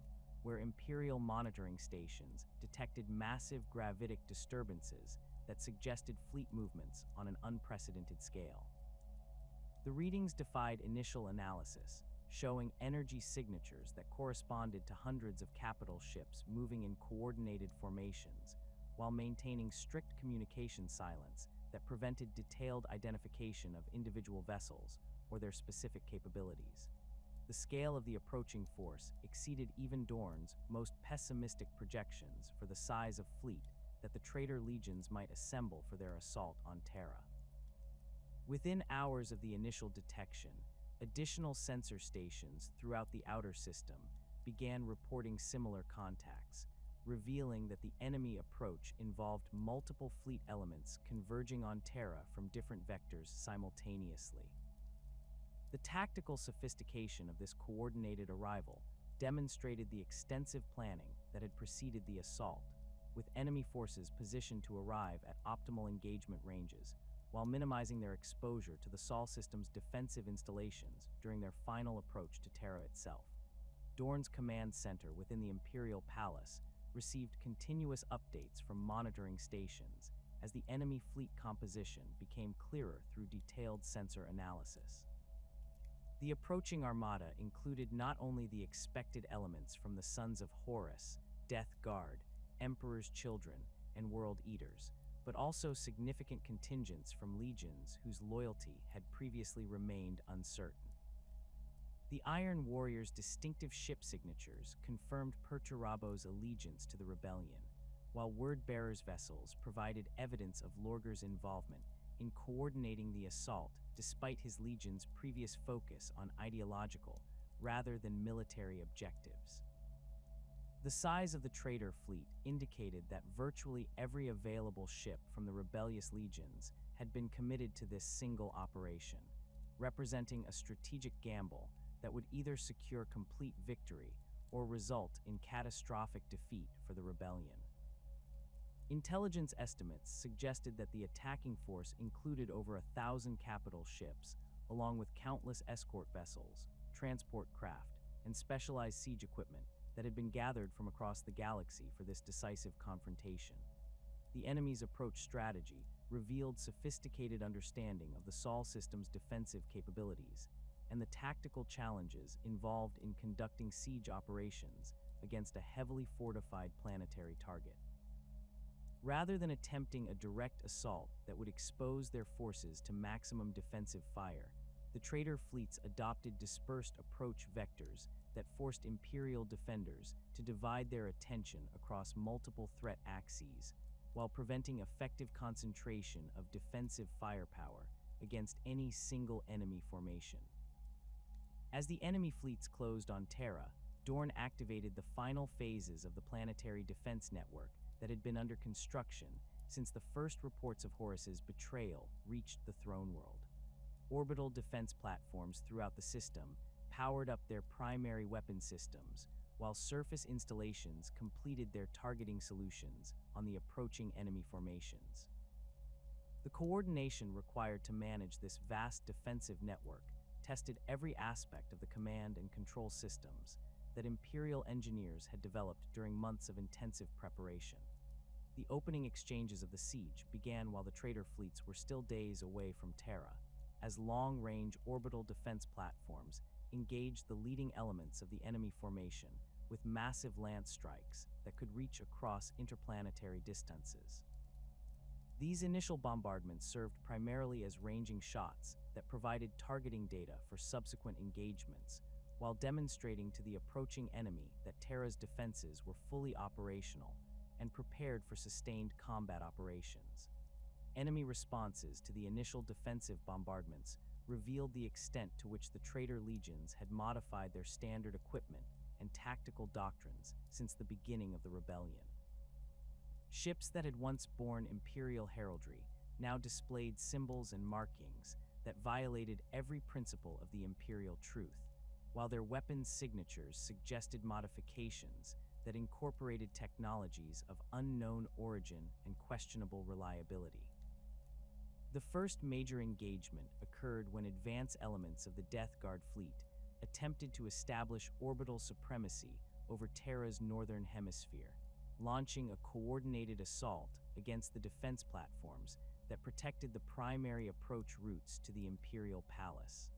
where Imperial monitoring stations detected massive gravitic disturbances that suggested fleet movements on an unprecedented scale. The readings defied initial analysis, showing energy signatures that corresponded to hundreds of capital ships moving in coordinated formations, while maintaining strict communication silence that prevented detailed identification of individual vessels or their specific capabilities. The scale of the approaching force exceeded even Dorn's most pessimistic projections for the size of fleet that the traitor legions might assemble for their assault on Terra. Within hours of the initial detection, additional sensor stations throughout the outer system began reporting similar contacts, revealing that the enemy approach involved multiple fleet elements converging on Terra from different vectors simultaneously. The tactical sophistication of this coordinated arrival demonstrated the extensive planning that had preceded the assault, with enemy forces positioned to arrive at optimal engagement ranges, while minimizing their exposure to the Sol system's defensive installations during their final approach to Terra itself. Dorn's command center within the Imperial Palace received continuous updates from monitoring stations as the enemy fleet composition became clearer through detailed sensor analysis. The approaching armada included not only the expected elements from the Sons of Horus, Death Guard, Emperor's Children, and World Eaters, but also significant contingents from legions whose loyalty had previously remained uncertain. The Iron Warrior's distinctive ship signatures confirmed Perturabo's allegiance to the rebellion, while Word-Bearer's vessels provided evidence of Lorgar's involvement in coordinating the assault despite his legion's previous focus on ideological rather than military objectives. The size of the traitor fleet indicated that virtually every available ship from the rebellious legions had been committed to this single operation, representing a strategic gamble that would either secure complete victory or result in catastrophic defeat for the rebellion. Intelligence estimates suggested that the attacking force included over 1,000 capital ships, along with countless escort vessels, transport craft, and specialized siege equipment that had been gathered from across the galaxy for this decisive confrontation. The enemy's approach strategy revealed sophisticated understanding of the Sol system's defensive capabilities and the tactical challenges involved in conducting siege operations against a heavily fortified planetary target. Rather than attempting a direct assault that would expose their forces to maximum defensive fire, the traitor fleets adopted dispersed approach vectors that forced Imperial defenders to divide their attention across multiple threat axes, while preventing effective concentration of defensive firepower against any single enemy formation. As the enemy fleets closed on Terra, Dorn activated the final phases of the planetary defense network that had been under construction since the first reports of Horus's betrayal reached the throne world. Orbital defense platforms throughout the system powered up their primary weapon systems, while surface installations completed their targeting solutions on the approaching enemy formations. The coordination required to manage this vast defensive network tested every aspect of the command and control systems that Imperial engineers had developed during months of intensive preparation. The opening exchanges of the siege began while the traitor fleets were still days away from Terra, as long-range orbital defense platforms engaged the leading elements of the enemy formation with massive lance strikes that could reach across interplanetary distances. These initial bombardments served primarily as ranging shots that provided targeting data for subsequent engagements, while demonstrating to the approaching enemy that Terra's defenses were fully operational and prepared for sustained combat operations. Enemy responses to the initial defensive bombardments revealed the extent to which the traitor legions had modified their standard equipment and tactical doctrines since the beginning of the rebellion. Ships that had once borne imperial heraldry now displayed symbols and markings that violated every principle of the imperial truth, while their weapons' signatures suggested modifications that incorporated technologies of unknown origin and questionable reliability. The first major engagement occurred when advance elements of the Death Guard fleet attempted to establish orbital supremacy over Terra's northern hemisphere, launching a coordinated assault against the defense platforms that protected the primary approach routes to the Imperial Palace.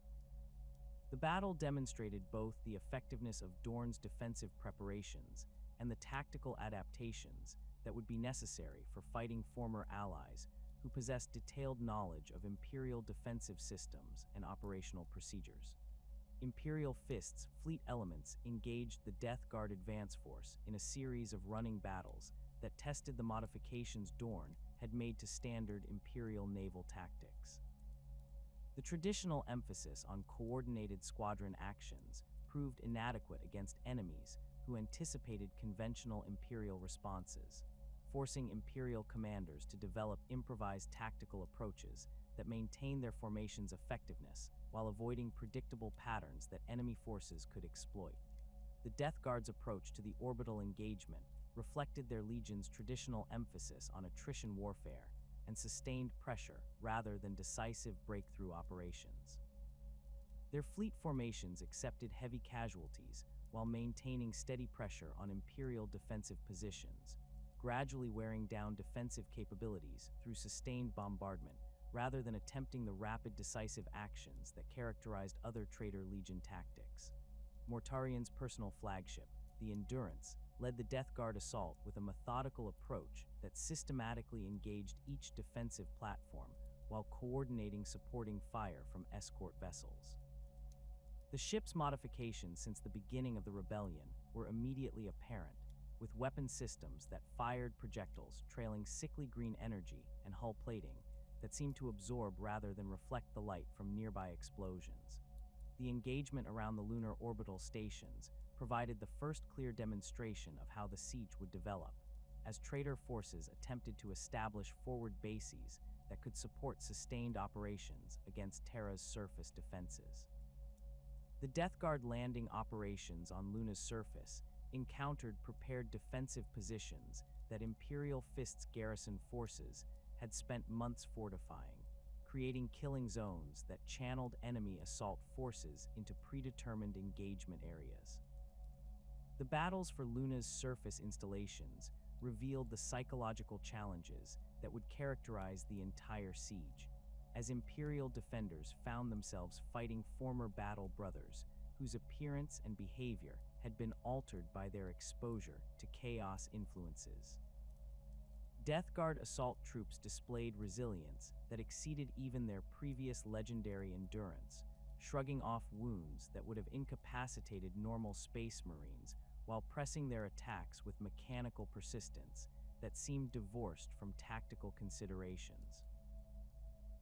The battle demonstrated both the effectiveness of Dorn's defensive preparations and the tactical adaptations that would be necessary for fighting former allies who possessed detailed knowledge of Imperial defensive systems and operational procedures. Imperial Fists fleet elements engaged the Death Guard advance force in a series of running battles that tested the modifications Dorn had made to standard Imperial naval tactics. The traditional emphasis on coordinated squadron actions proved inadequate against enemies who anticipated conventional Imperial responses, forcing Imperial commanders to develop improvised tactical approaches that maintained their formation's effectiveness while avoiding predictable patterns that enemy forces could exploit. The Death Guard's approach to the orbital engagement reflected their legion's traditional emphasis on attrition warfare and sustained pressure rather than decisive breakthrough operations. Their fleet formations accepted heavy casualties while maintaining steady pressure on Imperial defensive positions, gradually wearing down defensive capabilities through sustained bombardment rather than attempting the rapid decisive actions that characterized other traitor legion tactics. Mortarian's personal flagship, the Endurance, led the Death Guard assault with a methodical approach that systematically engaged each defensive platform while coordinating supporting fire from escort vessels. The ship's modifications since the beginning of the rebellion were immediately apparent, with weapon systems that fired projectiles trailing sickly green energy and hull plating that seemed to absorb rather than reflect the light from nearby explosions. The engagement around the lunar orbital stations provided the first clear demonstration of how the siege would develop, as traitor forces attempted to establish forward bases that could support sustained operations against Terra's surface defenses. The Death Guard landing operations on Luna's surface encountered prepared defensive positions that Imperial Fists garrison forces had spent months fortifying, creating killing zones that channeled enemy assault forces into predetermined engagement areas. The battles for Luna's surface installations revealed the psychological challenges that would characterize the entire siege, as Imperial defenders found themselves fighting former battle brothers whose appearance and behavior had been altered by their exposure to chaos influences. Death Guard assault troops displayed resilience that exceeded even their previous legendary endurance, shrugging off wounds that would have incapacitated normal Space Marines while pressing their attacks with mechanical persistence that seemed divorced from tactical considerations.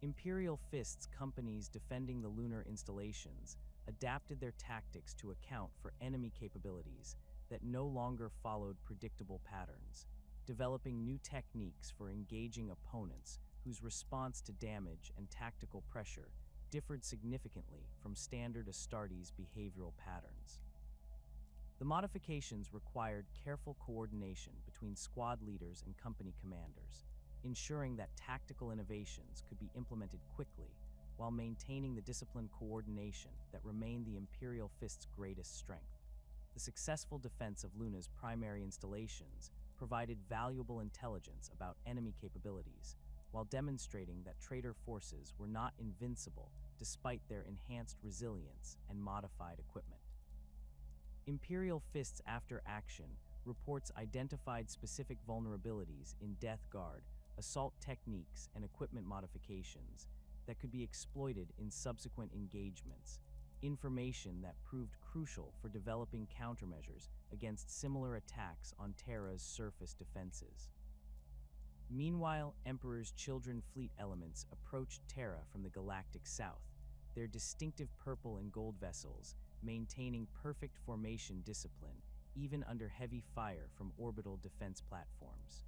Imperial Fists companies defending the lunar installations adapted their tactics to account for enemy capabilities that no longer followed predictable patterns, developing new techniques for engaging opponents whose response to damage and tactical pressure differed significantly from standard Astartes behavioral patterns. The modifications required careful coordination between squad leaders and company commanders, ensuring that tactical innovations could be implemented quickly while maintaining the disciplined coordination that remained the Imperial Fist's greatest strength. The successful defense of Luna's primary installations provided valuable intelligence about enemy capabilities, while demonstrating that traitor forces were not invincible despite their enhanced resilience and modified equipment. Imperial Fists After Action reports identified specific vulnerabilities in Death Guard, assault techniques, and equipment modifications that could be exploited in subsequent engagements, information that proved crucial for developing countermeasures against similar attacks on Terra's surface defenses. Meanwhile, Emperor's Children fleet elements approached Terra from the galactic south, their distinctive purple and gold vessels maintaining perfect formation discipline even under heavy fire from orbital defense platforms.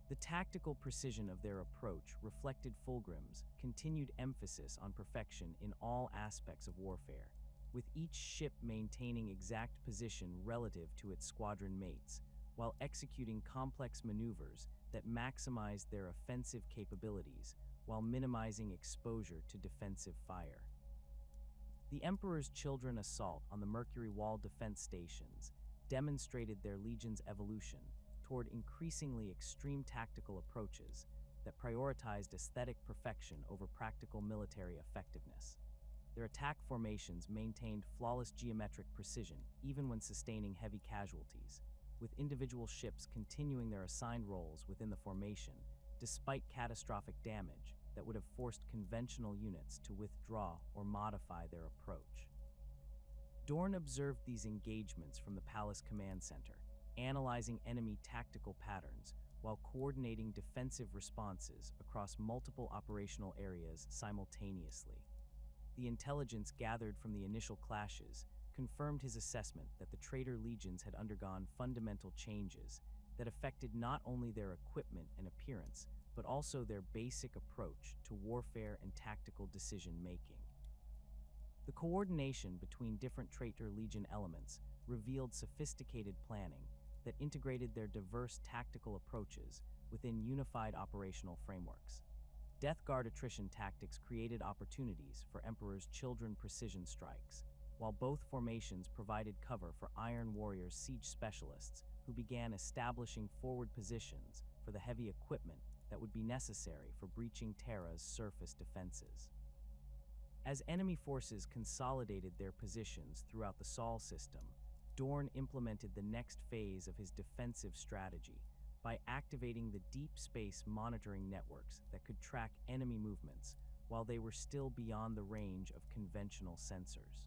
The tactical precision of their approach reflected Fulgrim's continued emphasis on perfection in all aspects of warfare, with each ship maintaining exact position relative to its squadron mates, while executing complex maneuvers that maximized their offensive capabilities while minimizing exposure to defensive fire. The Emperor's Children assault on the Mercury Wall defense stations demonstrated their legion's evolution toward increasingly extreme tactical approaches that prioritized aesthetic perfection over practical military effectiveness. Their attack formations maintained flawless geometric precision even when sustaining heavy casualties, with individual ships continuing their assigned roles within the formation despite catastrophic damage that would have forced conventional units to withdraw or modify their approach. Dorn observed these engagements from the Palace Command Center, analyzing enemy tactical patterns while coordinating defensive responses across multiple operational areas simultaneously. The intelligence gathered from the initial clashes confirmed his assessment that the traitor legions had undergone fundamental changes that affected not only their equipment and appearance, but also their basic approach to warfare and tactical decision-making. The coordination between different traitor legion elements revealed sophisticated planning that integrated their diverse tactical approaches within unified operational frameworks. Death Guard attrition tactics created opportunities for Emperor's Children precision strikes, while both formations provided cover for Iron Warrior's siege specialists who began establishing forward positions for the heavy equipment that would be necessary for breaching Terra's surface defenses. As enemy forces consolidated their positions throughout the Sol system, Dorn implemented the next phase of his defensive strategy by activating the deep space monitoring networks that could track enemy movements while they were still beyond the range of conventional sensors.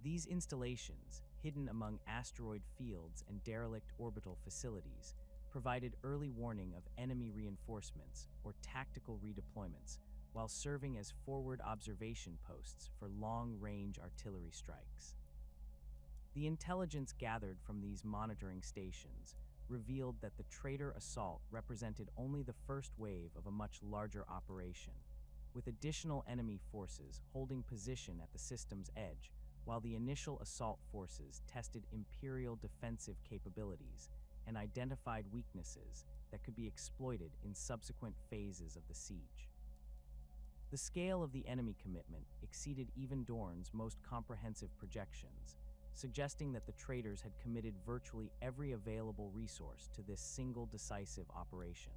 These installations, hidden among asteroid fields and derelict orbital facilities, provided early warning of enemy reinforcements or tactical redeployments while serving as forward observation posts for long-range artillery strikes. The intelligence gathered from these monitoring stations revealed that the traitor assault represented only the first wave of a much larger operation, with additional enemy forces holding position at the system's edge while the initial assault forces tested Imperial defensive capabilities and identified weaknesses that could be exploited in subsequent phases of the siege. The scale of the enemy commitment exceeded even Dorn's most comprehensive projections, suggesting that the traitors had committed virtually every available resource to this single decisive operation.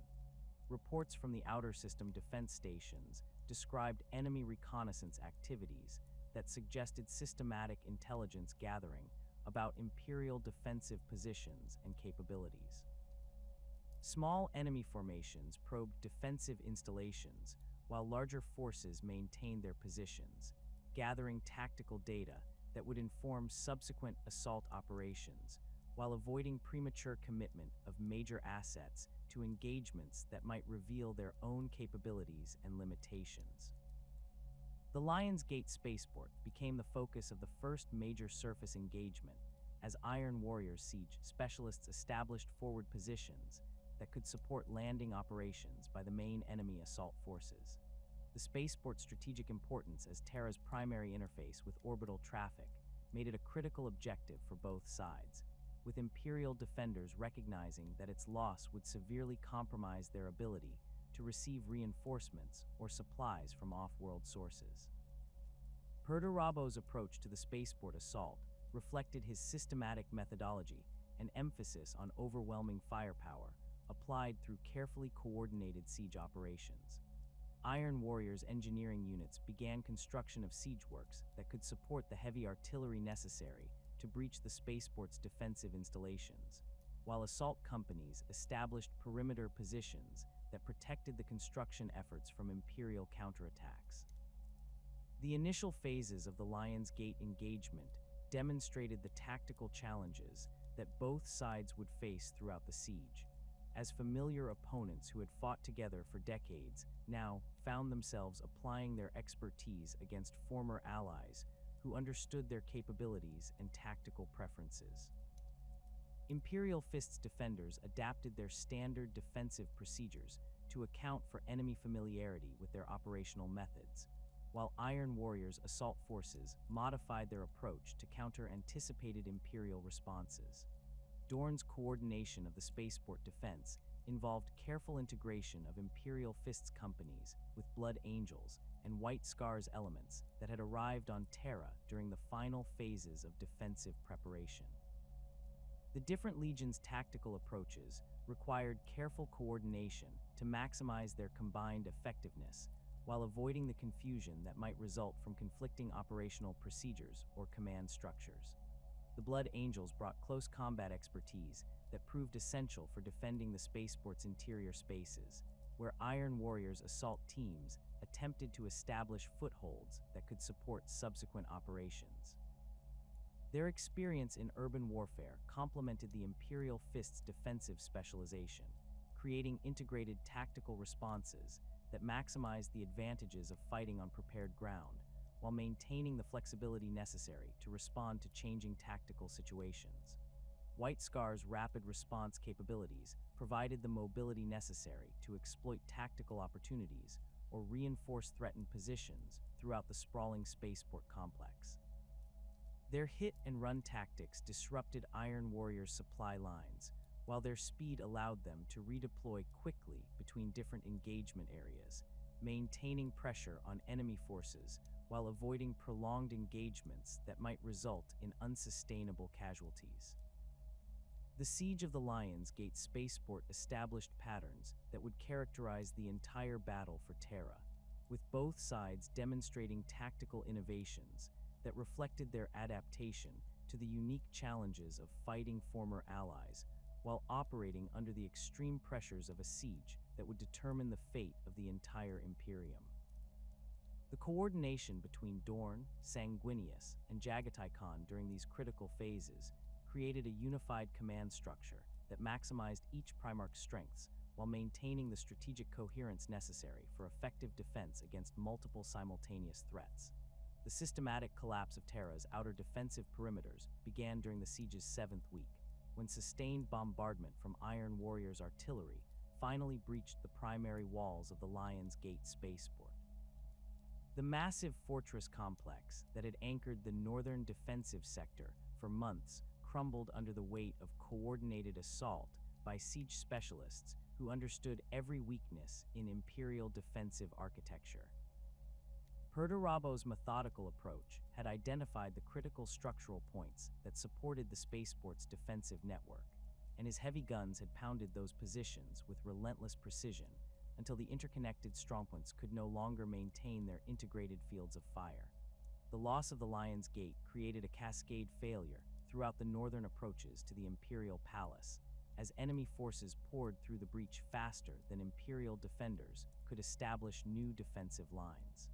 Reports from the outer system defense stations described enemy reconnaissance activities that suggested systematic intelligence gathering about Imperial defensive positions and capabilities. Small enemy formations probed defensive installations, while larger forces maintained their positions, gathering tactical data that would inform subsequent assault operations, while avoiding premature commitment of major assets to engagements that might reveal their own capabilities and limitations. The Lion's Gate spaceport became the focus of the first major surface engagement as Iron Warrior's siege specialists established forward positions that could support landing operations by the main enemy assault forces. The spaceport's strategic importance as Terra's primary interface with orbital traffic made it a critical objective for both sides, with Imperial defenders recognizing that its loss would severely compromise their ability to receive reinforcements or supplies from off-world sources. Perdurabo's approach to the spaceport assault reflected his systematic methodology and emphasis on overwhelming firepower applied through carefully coordinated siege operations. Iron Warriors engineering units began construction of siege works that could support the heavy artillery necessary to breach the spaceport's defensive installations, while assault companies established perimeter positions that protected the construction efforts from Imperial counterattacks. The initial phases of the Lion's Gate engagement demonstrated the tactical challenges that both sides would face throughout the siege, as familiar opponents who had fought together for decades now found themselves applying their expertise against former allies who understood their capabilities and tactical preferences. Imperial Fists defenders adapted their standard defensive procedures to account for enemy familiarity with their operational methods, while Iron Warriors' assault forces modified their approach to counter anticipated Imperial responses. Dorn's coordination of the spaceport defense involved careful integration of Imperial Fists companies with Blood Angels and White Scars elements that had arrived on Terra during the final phases of defensive preparation. The different legions' tactical approaches required careful coordination to maximize their combined effectiveness, while avoiding the confusion that might result from conflicting operational procedures or command structures. The Blood Angels brought close combat expertise that proved essential for defending the spaceport's interior spaces, where Iron Warriors' assault teams attempted to establish footholds that could support subsequent operations. Their experience in urban warfare complemented the Imperial Fists' defensive specialization, creating integrated tactical responses that maximized the advantages of fighting on prepared ground, while maintaining the flexibility necessary to respond to changing tactical situations. White Scar's rapid response capabilities provided the mobility necessary to exploit tactical opportunities or reinforce threatened positions throughout the sprawling spaceport complex. Their hit-and-run tactics disrupted Iron Warriors' supply lines, while their speed allowed them to redeploy quickly between different engagement areas, maintaining pressure on enemy forces while avoiding prolonged engagements that might result in unsustainable casualties. The Siege of the Lion's Gate spaceport established patterns that would characterize the entire battle for Terra, with both sides demonstrating tactical innovations that reflected their adaptation to the unique challenges of fighting former allies while operating under the extreme pressures of a siege that would determine the fate of the entire Imperium. The coordination between Dorn, Sanguinius, and Jagatai Khan during these critical phases created a unified command structure that maximized each Primarch's strengths while maintaining the strategic coherence necessary for effective defense against multiple simultaneous threats. The systematic collapse of Terra's outer defensive perimeters began during the siege's 7th week, when sustained bombardment from Iron Warriors' artillery finally breached the primary walls of the Lion's Gate spaceport. The massive fortress complex that had anchored the northern defensive sector for months crumbled under the weight of coordinated assault by siege specialists who understood every weakness in Imperial defensive architecture. Perdurabo's methodical approach had identified the critical structural points that supported the spaceport's defensive network, and his heavy guns had pounded those positions with relentless precision until the interconnected strongpoints could no longer maintain their integrated fields of fire. The loss of the Lion's Gate created a cascade failure throughout the northern approaches to the Imperial Palace, as enemy forces poured through the breach faster than Imperial defenders could establish new defensive lines.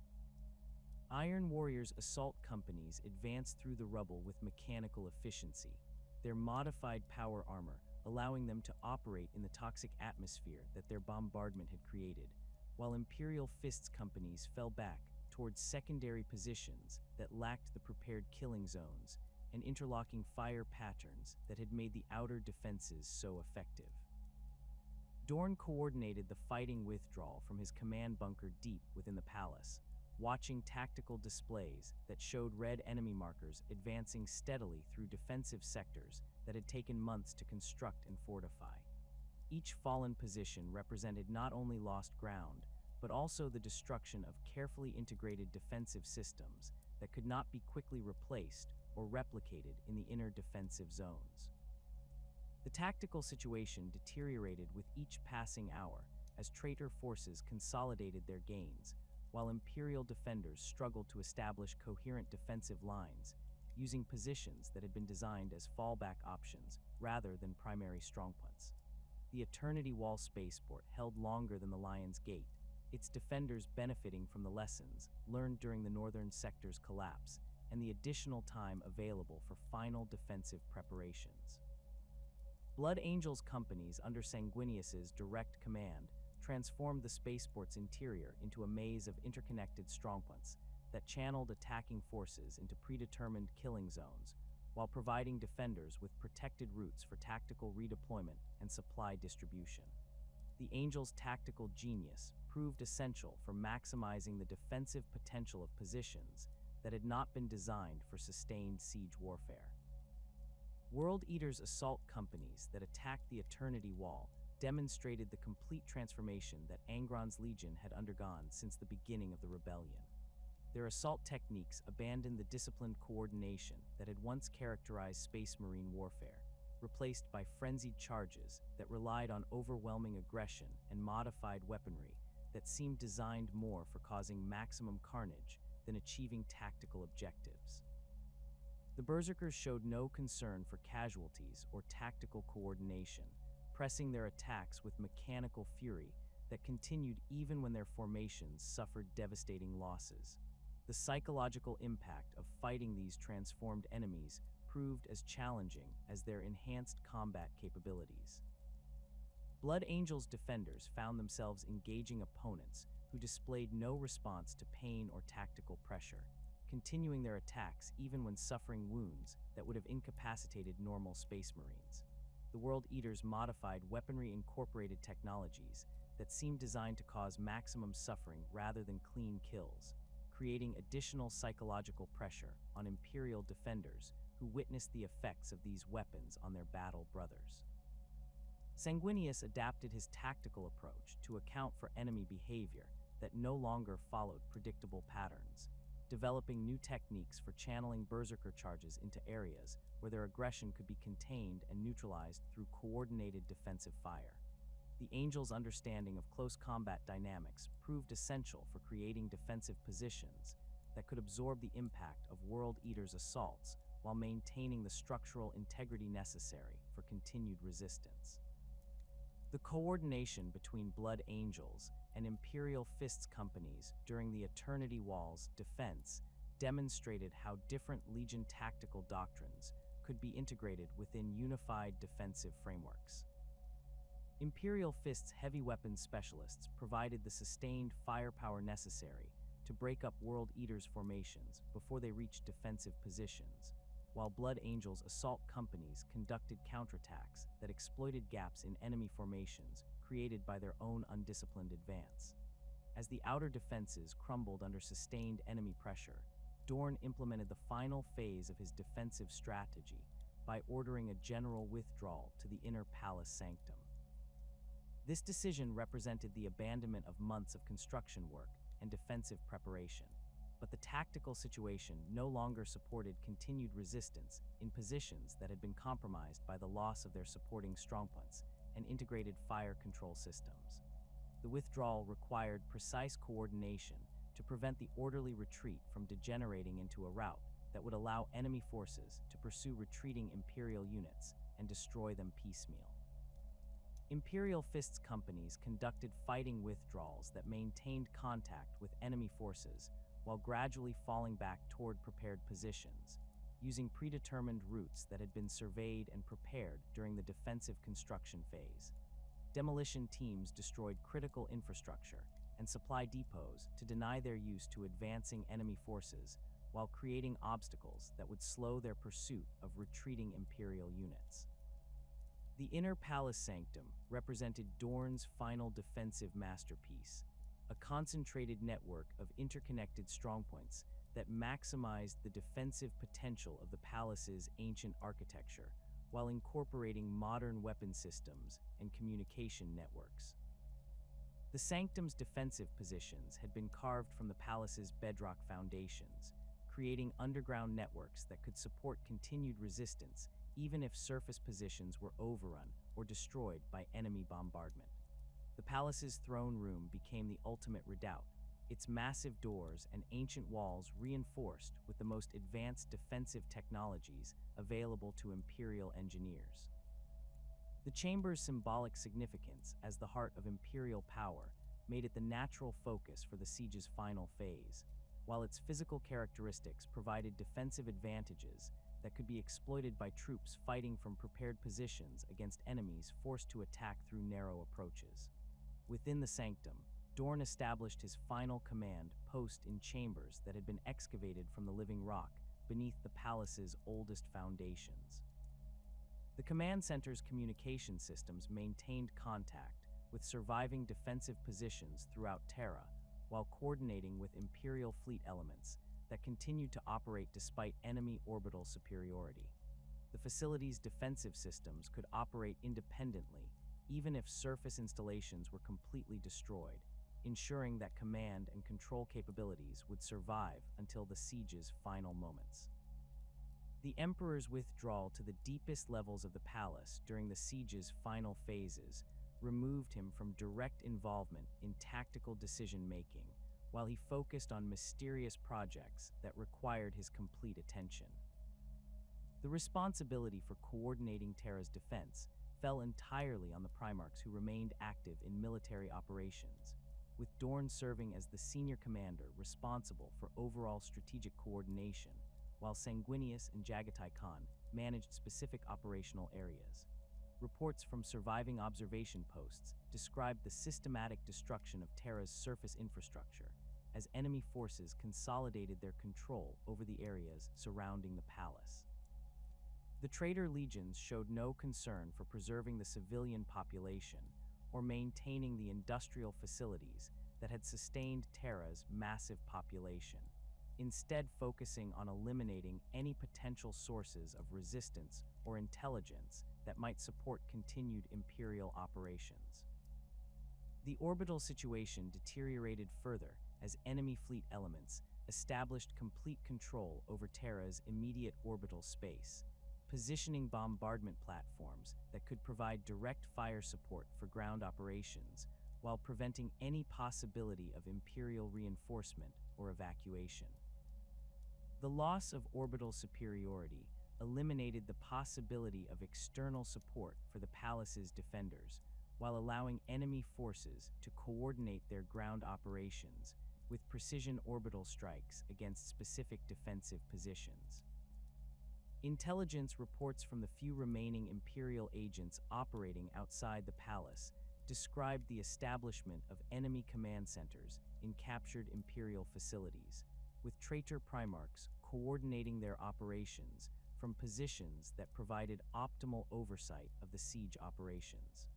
Iron Warriors' assault companies advanced through the rubble with mechanical efficiency, their modified power armor allowing them to operate in the toxic atmosphere that their bombardment had created, while Imperial Fists companies fell back towards secondary positions that lacked the prepared killing zones and interlocking fire patterns that had made the outer defenses so effective. Dorn coordinated the fighting withdrawal from his command bunker deep within the palace, watching tactical displays that showed red enemy markers advancing steadily through defensive sectors that had taken months to construct and fortify. Each fallen position represented not only lost ground, but also the destruction of carefully integrated defensive systems that could not be quickly replaced or replicated in the inner defensive zones. The tactical situation deteriorated with each passing hour as traitor forces consolidated their gains, while Imperial defenders struggled to establish coherent defensive lines, using positions that had been designed as fallback options rather than primary strongpoints. The Eternity Wall spaceport held longer than the Lion's Gate, its defenders benefiting from the lessons learned during the northern sector's collapse and the additional time available for final defensive preparations. Blood Angels companies under Sanguinius's direct command transformed the spaceport's interior into a maze of interconnected strongpoints that channeled attacking forces into predetermined killing zones, while providing defenders with protected routes for tactical redeployment and supply distribution. The Angels' tactical genius proved essential for maximizing the defensive potential of positions that had not been designed for sustained siege warfare. World Eater's assault companies that attacked the Eternity Wall demonstrated the complete transformation that Angron's Legion had undergone since the beginning of the rebellion. Their assault techniques abandoned the disciplined coordination that had once characterized Space Marine warfare, replaced by frenzied charges that relied on overwhelming aggression and modified weaponry that seemed designed more for causing maximum carnage than achieving tactical objectives. The Berserkers showed no concern for casualties or tactical coordination, pressing their attacks with mechanical fury that continued even when their formations suffered devastating losses. The psychological impact of fighting these transformed enemies proved as challenging as their enhanced combat capabilities. Blood Angels defenders found themselves engaging opponents who displayed no response to pain or tactical pressure, continuing their attacks even when suffering wounds that would have incapacitated normal Space Marines. The World Eaters modified weaponry-incorporated technologies that seemed designed to cause maximum suffering rather than clean kills, creating additional psychological pressure on Imperial defenders who witnessed the effects of these weapons on their battle brothers. Sanguinius adapted his tactical approach to account for enemy behavior that no longer followed predictable patterns, developing new techniques for channeling berserker charges into areas where their aggression could be contained and neutralized through coordinated defensive fire. The Angels' understanding of close combat dynamics proved essential for creating defensive positions that could absorb the impact of World Eaters' assaults while maintaining the structural integrity necessary for continued resistance. The coordination between Blood Angels and Imperial Fists companies during the Eternity Wall's defense demonstrated how different Legion tactical doctrines could be integrated within unified defensive frameworks. Imperial Fists' heavy weapons specialists provided the sustained firepower necessary to break up World Eaters' formations before they reached defensive positions, while Blood Angels' assault companies conducted counterattacks that exploited gaps in enemy formations created by their own undisciplined advance. As the outer defenses crumbled under sustained enemy pressure, Dorn implemented the final phase of his defensive strategy by ordering a general withdrawal to the inner palace sanctum. This decision represented the abandonment of months of construction work and defensive preparation, but the tactical situation no longer supported continued resistance in positions that had been compromised by the loss of their supporting strongpoints and integrated fire control systems. The withdrawal required precise coordination to prevent the orderly retreat from degenerating into a rout that would allow enemy forces to pursue retreating Imperial units and destroy them piecemeal. Imperial Fists companies conducted fighting withdrawals that maintained contact with enemy forces while gradually falling back toward prepared positions, using predetermined routes that had been surveyed and prepared during the defensive construction phase. Demolition teams destroyed critical infrastructure and supply depots to deny their use to advancing enemy forces while creating obstacles that would slow their pursuit of retreating Imperial units. The inner palace sanctum represented Dorn's final defensive masterpiece, a concentrated network of interconnected strongpoints that maximized the defensive potential of the palace's ancient architecture while incorporating modern weapon systems and communication networks. The sanctum's defensive positions had been carved from the palace's bedrock foundations, creating underground networks that could support continued resistance even if surface positions were overrun or destroyed by enemy bombardment. The palace's throne room became the ultimate redoubt, its massive doors and ancient walls reinforced with the most advanced defensive technologies available to Imperial engineers. The chamber's symbolic significance as the heart of Imperial power made it the natural focus for the siege's final phase, while its physical characteristics provided defensive advantages that could be exploited by troops fighting from prepared positions against enemies forced to attack through narrow approaches. Within the sanctum, Dorn established his final command post in chambers that had been excavated from the living rock beneath the palace's oldest foundations. The command center's communication systems maintained contact with surviving defensive positions throughout Terra, while coordinating with Imperial fleet elements that continued to operate despite enemy orbital superiority. The facility's defensive systems could operate independently, even if surface installations were completely destroyed, ensuring that command and control capabilities would survive until the siege's final moments. The Emperor's withdrawal to the deepest levels of the palace during the siege's final phases removed him from direct involvement in tactical decision-making, while he focused on mysterious projects that required his complete attention. The responsibility for coordinating Terra's defense fell entirely on the Primarchs who remained active in military operations, with Dorn serving as the senior commander responsible for overall strategic coordination, while Sanguinius and Jagatai Khan managed specific operational areas. Reports from surviving observation posts described the systematic destruction of Terra's surface infrastructure as enemy forces consolidated their control over the areas surrounding the palace. The traitor legions showed no concern for preserving the civilian population or maintaining the industrial facilities that had sustained Terra's massive population, instead focusing on eliminating any potential sources of resistance or intelligence that might support continued Imperial operations. The orbital situation deteriorated further as enemy fleet elements established complete control over Terra's immediate orbital space, positioning bombardment platforms that could provide direct fire support for ground operations while preventing any possibility of Imperial reinforcement or evacuation. The loss of orbital superiority eliminated the possibility of external support for the palace's defenders, while allowing enemy forces to coordinate their ground operations with precision orbital strikes against specific defensive positions. Intelligence reports from the few remaining Imperial agents operating outside the palace described the establishment of enemy command centers in captured Imperial facilities, with traitor Primarchs coordinating their operations from positions that provided optimal oversight of the siege operations.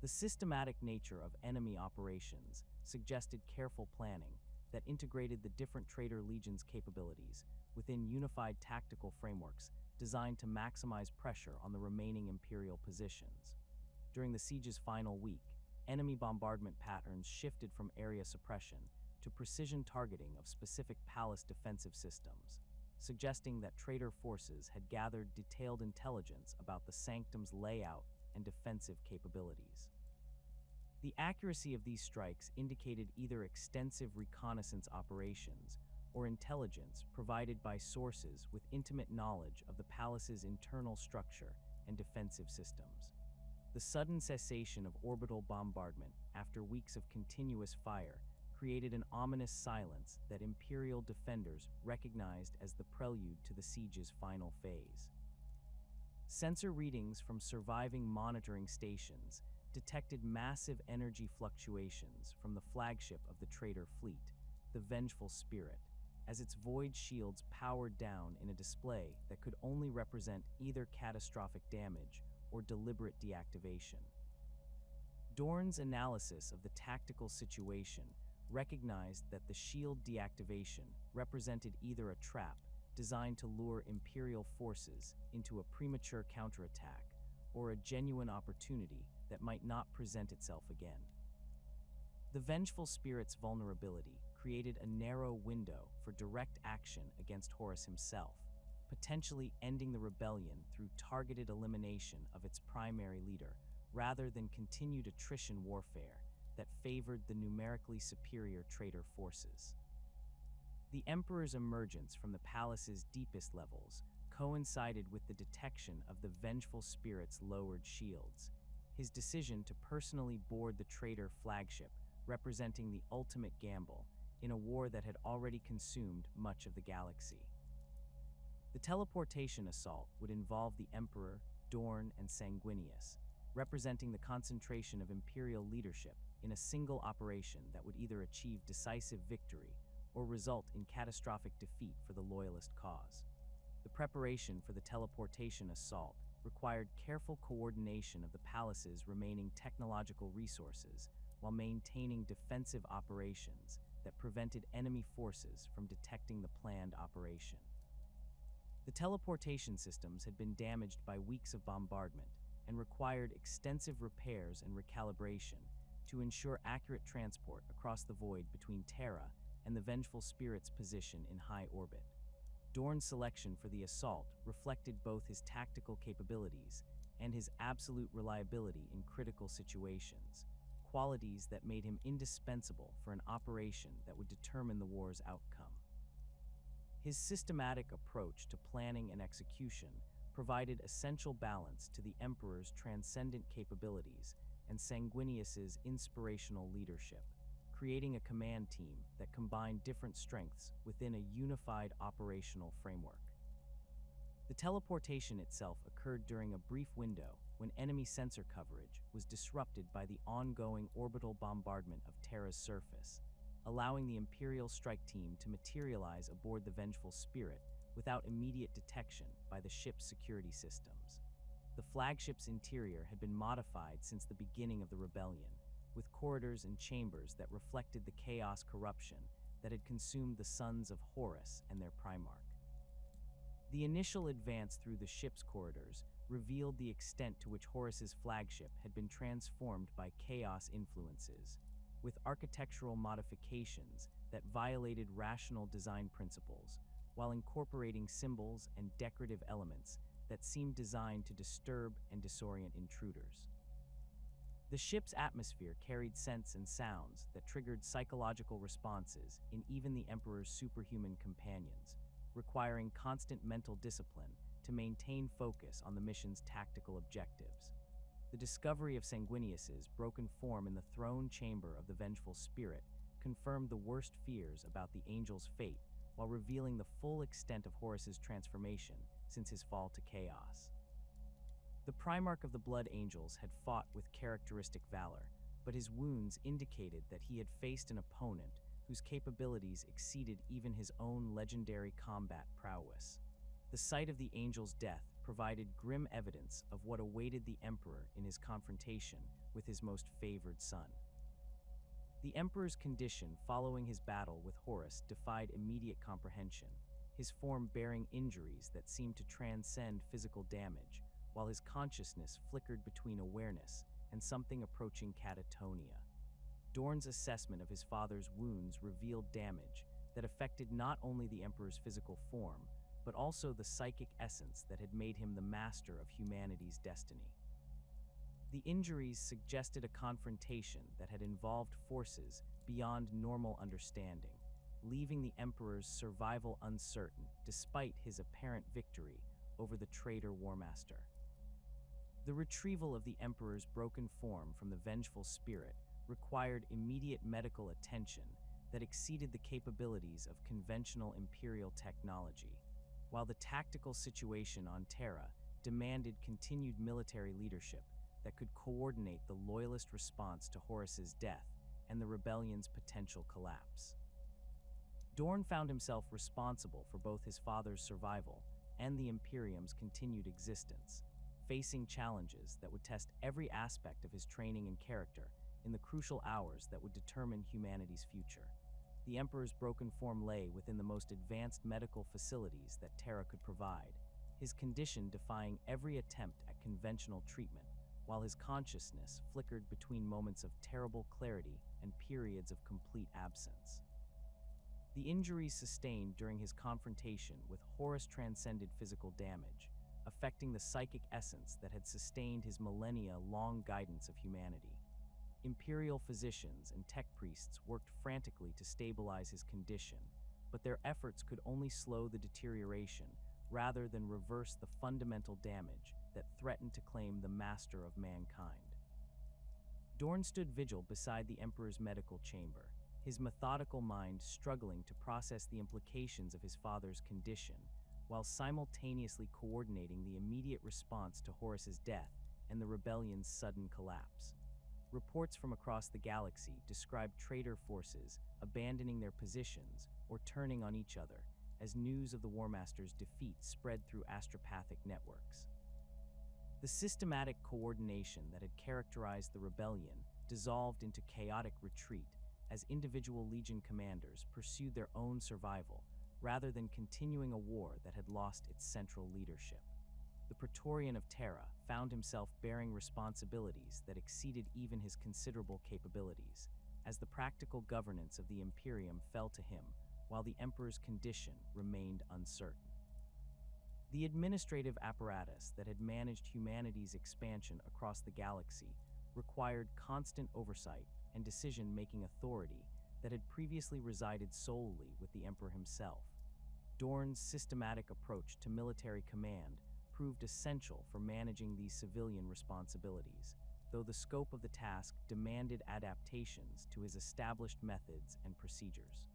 The systematic nature of enemy operations suggested careful planning that integrated the different traitor legions' capabilities within unified tactical frameworks designed to maximize pressure on the remaining Imperial positions. During the siege's final week, enemy bombardment patterns shifted from area suppression to precision targeting of specific palace defensive systems, suggesting that traitor forces had gathered detailed intelligence about the sanctum's layout and defensive capabilities. The accuracy of these strikes indicated either extensive reconnaissance operations or intelligence provided by sources with intimate knowledge of the palace's internal structure and defensive systems. The sudden cessation of orbital bombardment after weeks of continuous fire created an ominous silence that Imperial defenders recognized as the prelude to the siege's final phase. Sensor readings from surviving monitoring stations detected massive energy fluctuations from the flagship of the traitor fleet, the Vengeful Spirit, as its void shields powered down in a display that could only represent either catastrophic damage or deliberate deactivation. Dorn's analysis of the tactical situation recognized that the shield deactivation represented either a trap designed to lure Imperial forces into a premature counterattack or a genuine opportunity that might not present itself again. The Vengeful Spirit's vulnerability created a narrow window for direct action against Horus himself, potentially ending the rebellion through targeted elimination of its primary leader, rather than continued attrition warfare that favored the numerically superior traitor forces. The Emperor's emergence from the palace's deepest levels coincided with the detection of the vengeful spirit's lowered shields. His decision to personally board the traitor flagship representing the ultimate gamble in a war that had already consumed much of the galaxy. The teleportation assault would involve the Emperor, Dorn, and Sanguinius, representing the concentration of Imperial leadership in a single operation that would either achieve decisive victory or result in catastrophic defeat for the Loyalist cause. The preparation for the teleportation assault required careful coordination of the palace's remaining technological resources while maintaining defensive operations that prevented enemy forces from detecting the planned operation. The teleportation systems had been damaged by weeks of bombardment and required extensive repairs and recalibration to ensure accurate transport across the void between Terra and the vengeful spirit's position in high orbit. Dorn's selection for the assault reflected both his tactical capabilities and his absolute reliability in critical situations, qualities that made him indispensable for an operation that would determine the war's outcome. His systematic approach to planning and execution provided essential balance to the Emperor's transcendent capabilities and Sanguinius's inspirational leadership, creating a command team that combined different strengths within a unified operational framework. The teleportation itself occurred during a brief window when enemy sensor coverage was disrupted by the ongoing orbital bombardment of Terra's surface, allowing the Imperial strike team to materialize aboard the vengeful spirit without immediate detection by the ship's security systems. The flagship's interior had been modified since the beginning of the rebellion, with corridors and chambers that reflected the chaos corruption that had consumed the sons of Horus and their Primarch. The initial advance through the ship's corridors revealed the extent to which Horus's flagship had been transformed by chaos influences, with architectural modifications that violated rational design principles, while incorporating symbols and decorative elements that seemed designed to disturb and disorient intruders. The ship's atmosphere carried scents and sounds that triggered psychological responses in even the Emperor's superhuman companions, requiring constant mental discipline to maintain focus on the mission's tactical objectives. The discovery of Sanguinius's broken form in the throne chamber of the vengeful spirit confirmed the worst fears about the angel's fate while revealing the full extent of Horus's transformation since his fall to chaos. The Primarch of the Blood Angels had fought with characteristic valor, but his wounds indicated that he had faced an opponent whose capabilities exceeded even his own legendary combat prowess. The sight of the angel's death provided grim evidence of what awaited the Emperor in his confrontation with his most favored son. The Emperor's condition following his battle with Horus defied immediate comprehension, his form bearing injuries that seemed to transcend physical damage, while his consciousness flickered between awareness and something approaching catatonia. Dorn's assessment of his father's wounds revealed damage that affected not only the Emperor's physical form, but also the psychic essence that had made him the master of humanity's destiny. The injuries suggested a confrontation that had involved forces beyond normal understanding, leaving the Emperor's survival uncertain despite his apparent victory over the traitor Warmaster. The retrieval of the Emperor's broken form from the vengeful spirit required immediate medical attention that exceeded the capabilities of conventional Imperial technology, while the tactical situation on Terra demanded continued military leadership that could coordinate the Loyalist response to Horus's death and the rebellion's potential collapse. Dorn found himself responsible for both his father's survival and the Imperium's continued existence, facing challenges that would test every aspect of his training and character in the crucial hours that would determine humanity's future. The Emperor's broken form lay within the most advanced medical facilities that Terra could provide, his condition defying every attempt at conventional treatment, while his consciousness flickered between moments of terrible clarity and periods of complete absence. The injuries sustained during his confrontation with Horus transcended physical damage, affecting the psychic essence that had sustained his millennia-long guidance of humanity. Imperial physicians and tech priests worked frantically to stabilize his condition, but their efforts could only slow the deterioration rather than reverse the fundamental damage that threatened to claim the master of mankind. Dorn stood vigil beside the Emperor's medical chamber, his methodical mind struggling to process the implications of his father's condition, while simultaneously coordinating the immediate response to Horus's death and the rebellion's sudden collapse. Reports from across the galaxy described traitor forces abandoning their positions or turning on each other as news of the War Master's defeat spread through astropathic networks. The systematic coordination that had characterized the rebellion dissolved into chaotic retreat as individual legion commanders pursued their own survival rather than continuing a war that had lost its central leadership. The Praetorian of Terra found himself bearing responsibilities that exceeded even his considerable capabilities, as the practical governance of the Imperium fell to him while the Emperor's condition remained uncertain. The administrative apparatus that had managed humanity's expansion across the galaxy required constant oversight and decision-making authority that had previously resided solely with the Emperor himself. Dorn's systematic approach to military command proved essential for managing these civilian responsibilities, though the scope of the task demanded adaptations to his established methods and procedures.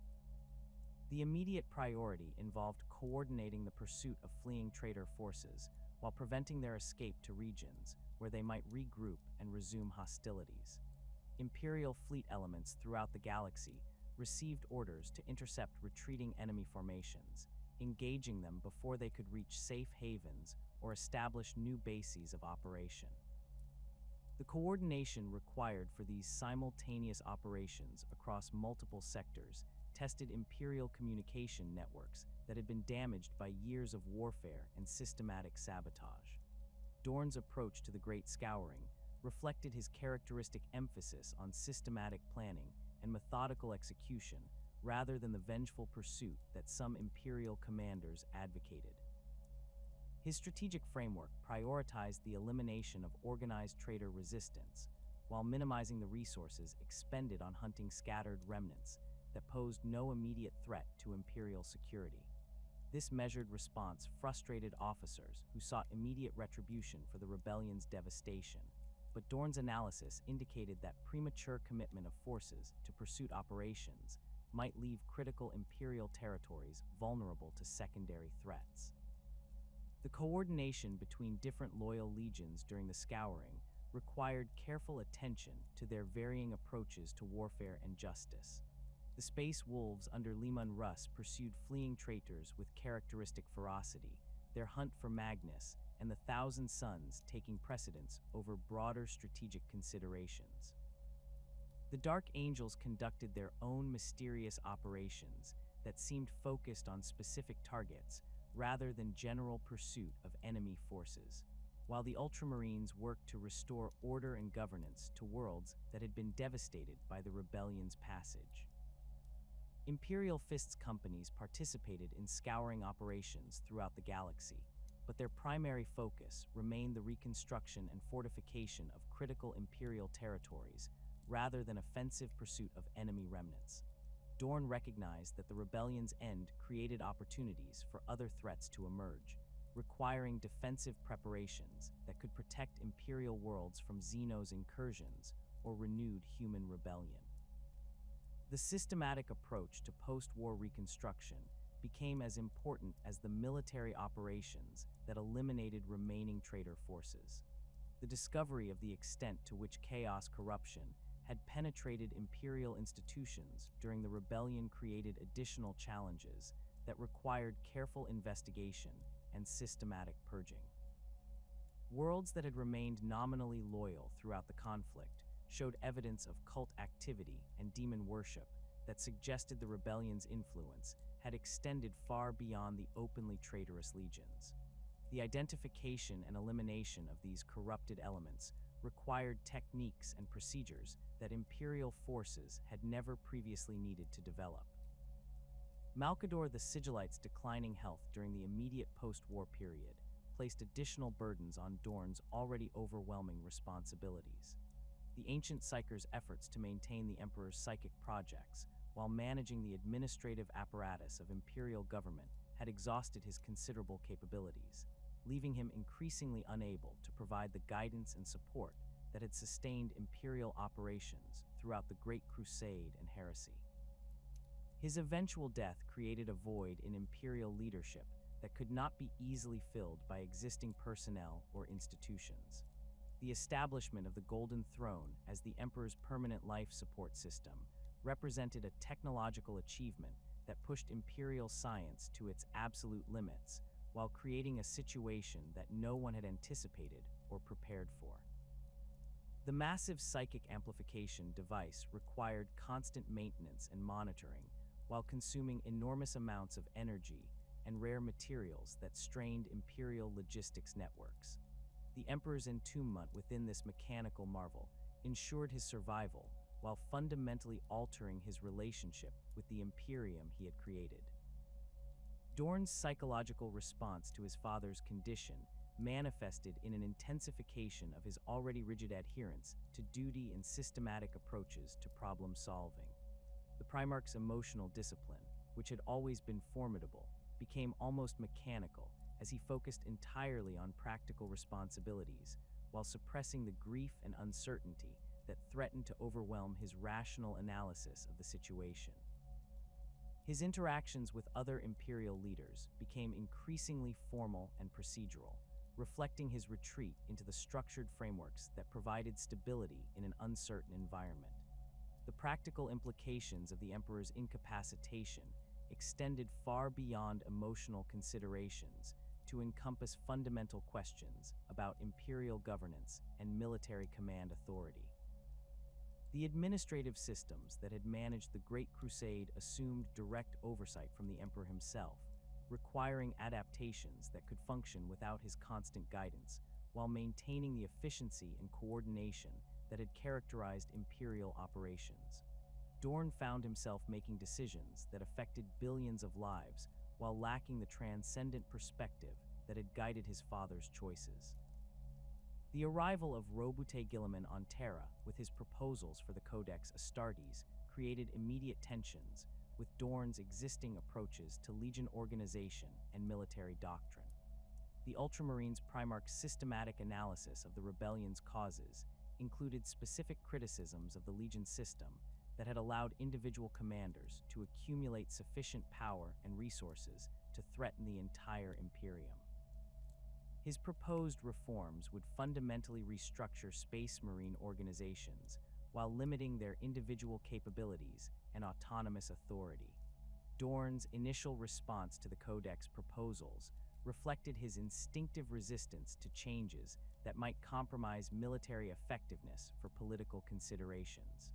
The immediate priority involved coordinating the pursuit of fleeing traitor forces while preventing their escape to regions where they might regroup and resume hostilities. Imperial fleet elements throughout the galaxy received orders to intercept retreating enemy formations, engaging them before they could reach safe havens or establish new bases of operation. The coordination required for these simultaneous operations across multiple sectors tested Imperial communication networks that had been damaged by years of warfare and systematic sabotage. Dorn's approach to the Great Scouring reflected his characteristic emphasis on systematic planning and methodical execution rather than the vengeful pursuit that some Imperial commanders advocated. His strategic framework prioritized the elimination of organized traitor resistance, while minimizing the resources expended on hunting scattered remnants that posed no immediate threat to Imperial security. This measured response frustrated officers who sought immediate retribution for the rebellion's devastation, but Dorn's analysis indicated that premature commitment of forces to pursuit operations might leave critical Imperial territories vulnerable to secondary threats. The coordination between different loyal legions during the Scouring required careful attention to their varying approaches to warfare and justice. The Space Wolves under Leman Russ pursued fleeing traitors with characteristic ferocity, their hunt for Magnus and the Thousand Suns taking precedence over broader strategic considerations. The Dark Angels conducted their own mysterious operations that seemed focused on specific targets rather than general pursuit of enemy forces, while the Ultramarines worked to restore order and governance to worlds that had been devastated by the rebellion's passage. Imperial Fists companies participated in scouring operations throughout the galaxy, but their primary focus remained the reconstruction and fortification of critical Imperial territories rather than offensive pursuit of enemy remnants. Dorn recognized that the rebellion's end created opportunities for other threats to emerge, requiring defensive preparations that could protect Imperial worlds from Xeno's incursions or renewed human rebellion. The systematic approach to post-war reconstruction became as important as the military operations that eliminated remaining traitor forces. The discovery of the extent to which chaos corruption had penetrated Imperial institutions during the rebellion created additional challenges that required careful investigation and systematic purging. Worlds that had remained nominally loyal throughout the conflict showed evidence of cult activity and demon worship that suggested the rebellion's influence had extended far beyond the openly traitorous legions. The identification and elimination of these corrupted elements required techniques and procedures that Imperial forces had never previously needed to develop. Malcador the Sigillite's declining health during the immediate post-war period placed additional burdens on Dorn's already overwhelming responsibilities. The ancient psyker's efforts to maintain the Emperor's psychic projects while managing the administrative apparatus of imperial government had exhausted his considerable capabilities, leaving him increasingly unable to provide the guidance and support that had sustained imperial operations throughout the Great Crusade and Heresy. His eventual death created a void in imperial leadership that could not be easily filled by existing personnel or institutions. The establishment of the Golden Throne as the Emperor's permanent life support system represented a technological achievement that pushed imperial science to its absolute limits while creating a situation that no one had anticipated or prepared for. The massive psychic amplification device required constant maintenance and monitoring while consuming enormous amounts of energy and rare materials that strained imperial logistics networks. The Emperor's entombment within this mechanical marvel ensured his survival while fundamentally altering his relationship with the Imperium he had created. Dorn's psychological response to his father's condition manifested in an intensification of his already rigid adherence to duty and systematic approaches to problem solving. The Primarch's emotional discipline, which had always been formidable, became almost mechanical as he focused entirely on practical responsibilities while suppressing the grief and uncertainty that threatened to overwhelm his rational analysis of the situation. His interactions with other imperial leaders became increasingly formal and procedural, reflecting his retreat into the structured frameworks that provided stability in an uncertain environment. The practical implications of the Emperor's incapacitation extended far beyond emotional considerations to encompass fundamental questions about imperial governance and military command authority. The administrative systems that had managed the Great Crusade assumed direct oversight from the Emperor himself, requiring adaptations that could function without his constant guidance, while maintaining the efficiency and coordination that had characterized imperial operations. Dorn found himself making decisions that affected billions of lives while lacking the transcendent perspective that had guided his father's choices. The arrival of Roboute Guilliman on Terra with his proposals for the Codex Astartes created immediate tensions with Dorn's existing approaches to legion organization and military doctrine. The Ultramarines' Primarch's systematic analysis of the rebellion's causes included specific criticisms of the legion system that had allowed individual commanders to accumulate sufficient power and resources to threaten the entire Imperium. His proposed reforms would fundamentally restructure Space Marine organizations while limiting their individual capabilities and autonomous authority. Dorn's initial response to the Codex proposals reflected his instinctive resistance to changes that might compromise military effectiveness for political considerations.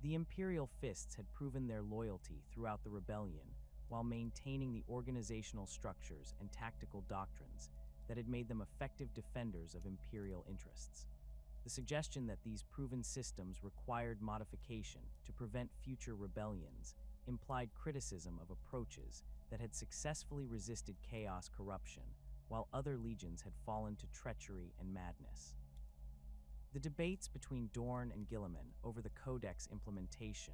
The Imperial Fists had proven their loyalty throughout the rebellion while maintaining the organizational structures and tactical doctrines that had made them effective defenders of imperial interests. The suggestion that these proven systems required modification to prevent future rebellions implied criticism of approaches that had successfully resisted chaos corruption, while other legions had fallen to treachery and madness. The debates between Dorn and Guilliman over the Codex implementation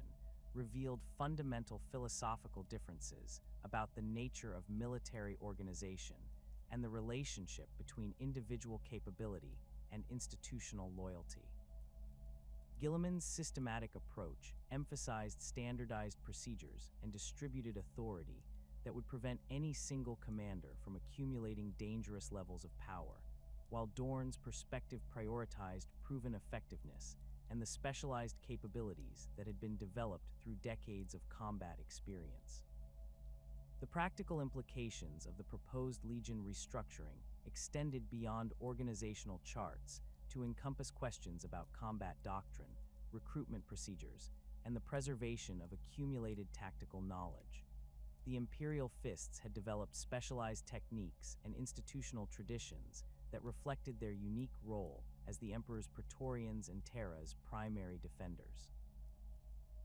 revealed fundamental philosophical differences about the nature of military organization and the relationship between individual capability and institutional loyalty. Guilliman's systematic approach emphasized standardized procedures and distributed authority that would prevent any single commander from accumulating dangerous levels of power, while Dorn's perspective prioritized proven effectiveness and the specialized capabilities that had been developed through decades of combat experience. The practical implications of the proposed Legion restructuring extended beyond organizational charts to encompass questions about combat doctrine, recruitment procedures, and the preservation of accumulated tactical knowledge. The Imperial Fists had developed specialized techniques and institutional traditions that reflected their unique role as the Emperor's Praetorians and Terra's primary defenders.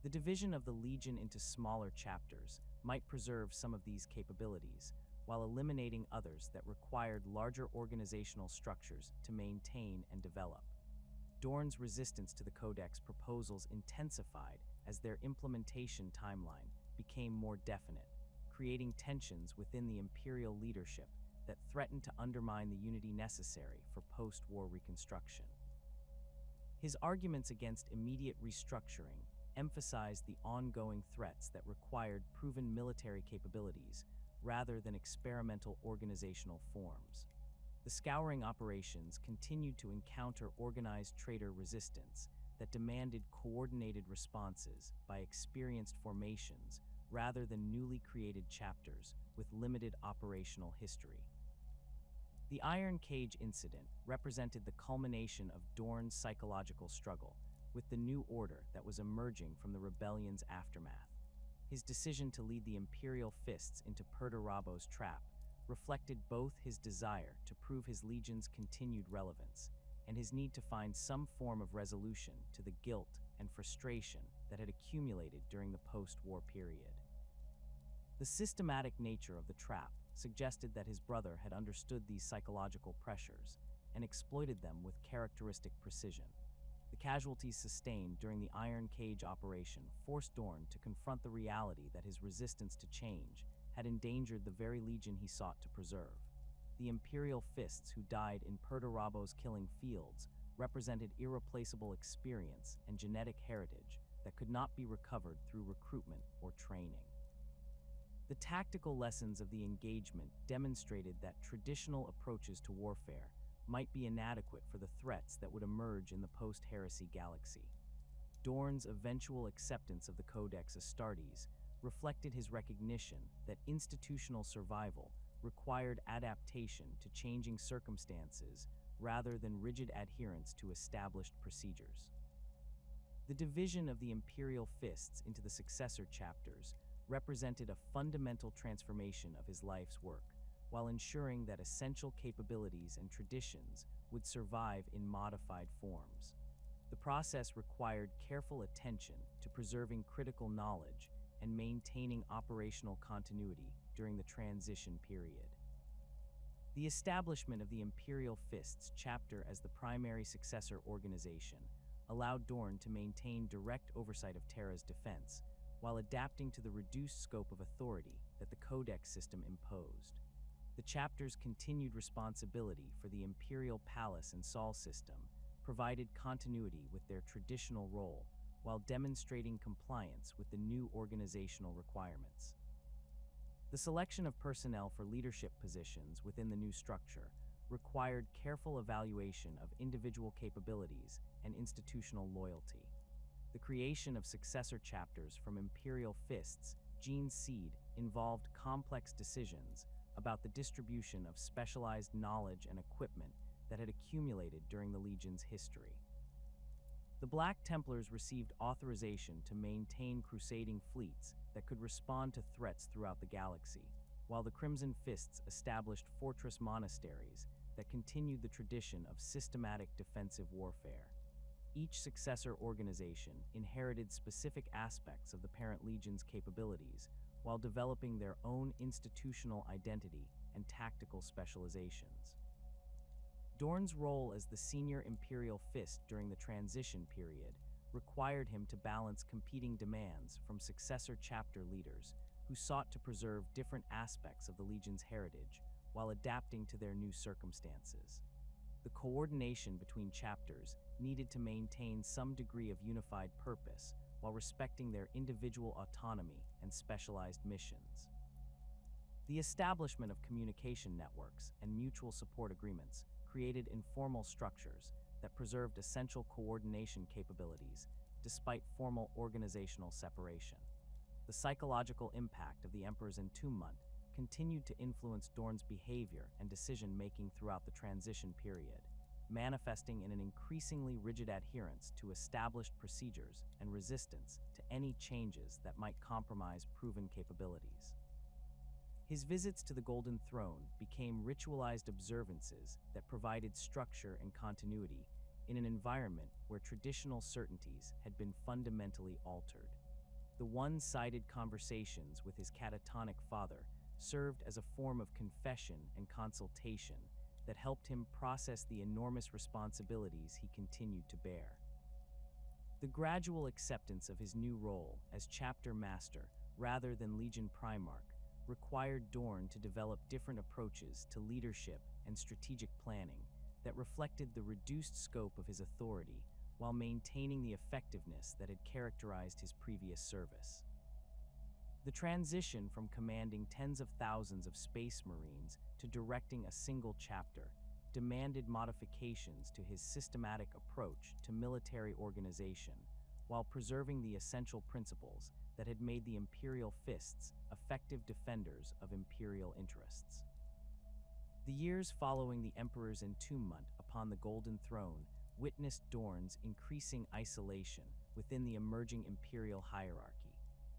The division of the Legion into smaller chapters might preserve some of these capabilities, while eliminating others that required larger organizational structures to maintain and develop. Dorn's resistance to the Codex proposals intensified as their implementation timeline became more definite, creating tensions within the imperial leadership that threatened to undermine the unity necessary for post-war reconstruction. His arguments against immediate restructuring emphasized the ongoing threats that required proven military capabilities rather than experimental organizational forms. The scouring operations continued to encounter organized traitor resistance that demanded coordinated responses by experienced formations rather than newly created chapters with limited operational history. The Iron Cage incident represented the culmination of Dorn's psychological struggle with the new order that was emerging from the rebellion's aftermath. His decision to lead the Imperial Fists into Perdurabo's trap reflected both his desire to prove his legion's continued relevance and his need to find some form of resolution to the guilt and frustration that had accumulated during the post-war period. The systematic nature of the trap suggested that his brother had understood these psychological pressures and exploited them with characteristic precision. The casualties sustained during the Iron Cage operation forced Dorn to confront the reality that his resistance to change had endangered the very legion he sought to preserve. The Imperial Fists who died in Perdurabo's killing fields represented irreplaceable experience and genetic heritage that could not be recovered through recruitment or training. The tactical lessons of the engagement demonstrated that traditional approaches to warfare might be inadequate for the threats that would emerge in the post-Heresy galaxy. Dorn's eventual acceptance of the Codex Astartes reflected his recognition that institutional survival required adaptation to changing circumstances rather than rigid adherence to established procedures. The division of the Imperial Fists into the successor chapters represented a fundamental transformation of his life's work, while ensuring that essential capabilities and traditions would survive in modified forms. The process required careful attention to preserving critical knowledge and maintaining operational continuity during the transition period. The establishment of the Imperial Fists chapter as the primary successor organization allowed Dorn to maintain direct oversight of Terra's defense, while adapting to the reduced scope of authority that the Codex system imposed. The chapter's continued responsibility for the Imperial Palace and Sol system provided continuity with their traditional role while demonstrating compliance with the new organizational requirements. The selection of personnel for leadership positions within the new structure required careful evaluation of individual capabilities and institutional loyalty. The creation of successor chapters from Imperial Fists, Gene's Seed, involved complex decisions about the distribution of specialized knowledge and equipment that had accumulated during the Legion's history. The Black Templars received authorization to maintain crusading fleets that could respond to threats throughout the galaxy, while the Crimson Fists established fortress monasteries that continued the tradition of systematic defensive warfare. Each successor organization inherited specific aspects of the parent legion's capabilities while developing their own institutional identity and tactical specializations. Dorn's role as the senior Imperial Fist during the transition period required him to balance competing demands from successor chapter leaders who sought to preserve different aspects of the Legion's heritage while adapting to their new circumstances. The coordination between chapters needed to maintain some degree of unified purpose while respecting their individual autonomy and specialized missions. The establishment of communication networks and mutual support agreements created informal structures that preserved essential coordination capabilities despite formal organizational separation. The psychological impact of the Emperor's entombment continued to influence Dorn's behavior and decision-making throughout the transition period, manifesting in an increasingly rigid adherence to established procedures and resistance to any changes that might compromise proven capabilities. His visits to the Golden Throne became ritualized observances that provided structure and continuity in an environment where traditional certainties had been fundamentally altered. The one-sided conversations with his catatonic father served as a form of confession and consultation that helped him process the enormous responsibilities he continued to bear. The gradual acceptance of his new role as chapter master rather than Legion Primarch required Dorn to develop different approaches to leadership and strategic planning that reflected the reduced scope of his authority while maintaining the effectiveness that had characterized his previous service. The transition from commanding tens of thousands of Space Marines to directing a single chapter demanded modifications to his systematic approach to military organization while preserving the essential principles that had made the Imperial Fists effective defenders of Imperial interests. The years following the Emperor's entombment upon the Golden Throne witnessed Dorn's increasing isolation within the emerging Imperial hierarchy,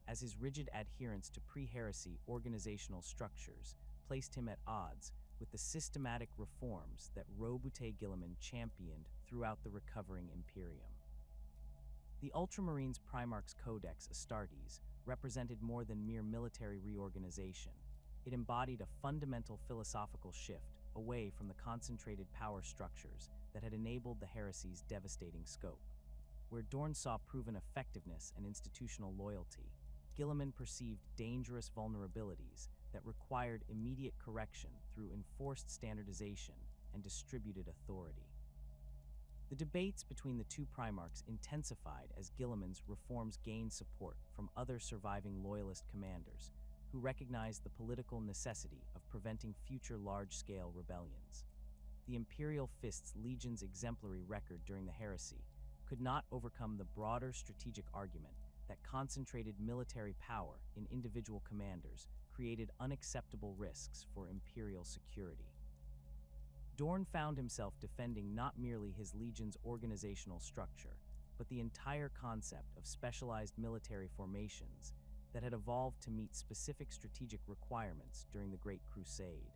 as his rigid adherence to pre-heresy organizational structures placed him at odds with the systematic reforms that Robute Guilliman championed throughout the recovering Imperium. The Ultramarines Primarch's Codex Astartes represented more than mere military reorganization. It embodied a fundamental philosophical shift away from the concentrated power structures that had enabled the heresy's devastating scope. Where Dorn saw proven effectiveness and institutional loyalty, Guilliman perceived dangerous vulnerabilities that required immediate correction through enforced standardization and distributed authority. The debates between the two Primarchs intensified as Guilliman's reforms gained support from other surviving loyalist commanders who recognized the political necessity of preventing future large-scale rebellions. The Imperial Fists' Legion's exemplary record during the heresy could not overcome the broader strategic argument that concentrated military power in individual commanders created unacceptable risks for Imperial security. Dorn found himself defending not merely his Legion's organizational structure, but the entire concept of specialized military formations that had evolved to meet specific strategic requirements during the Great Crusade.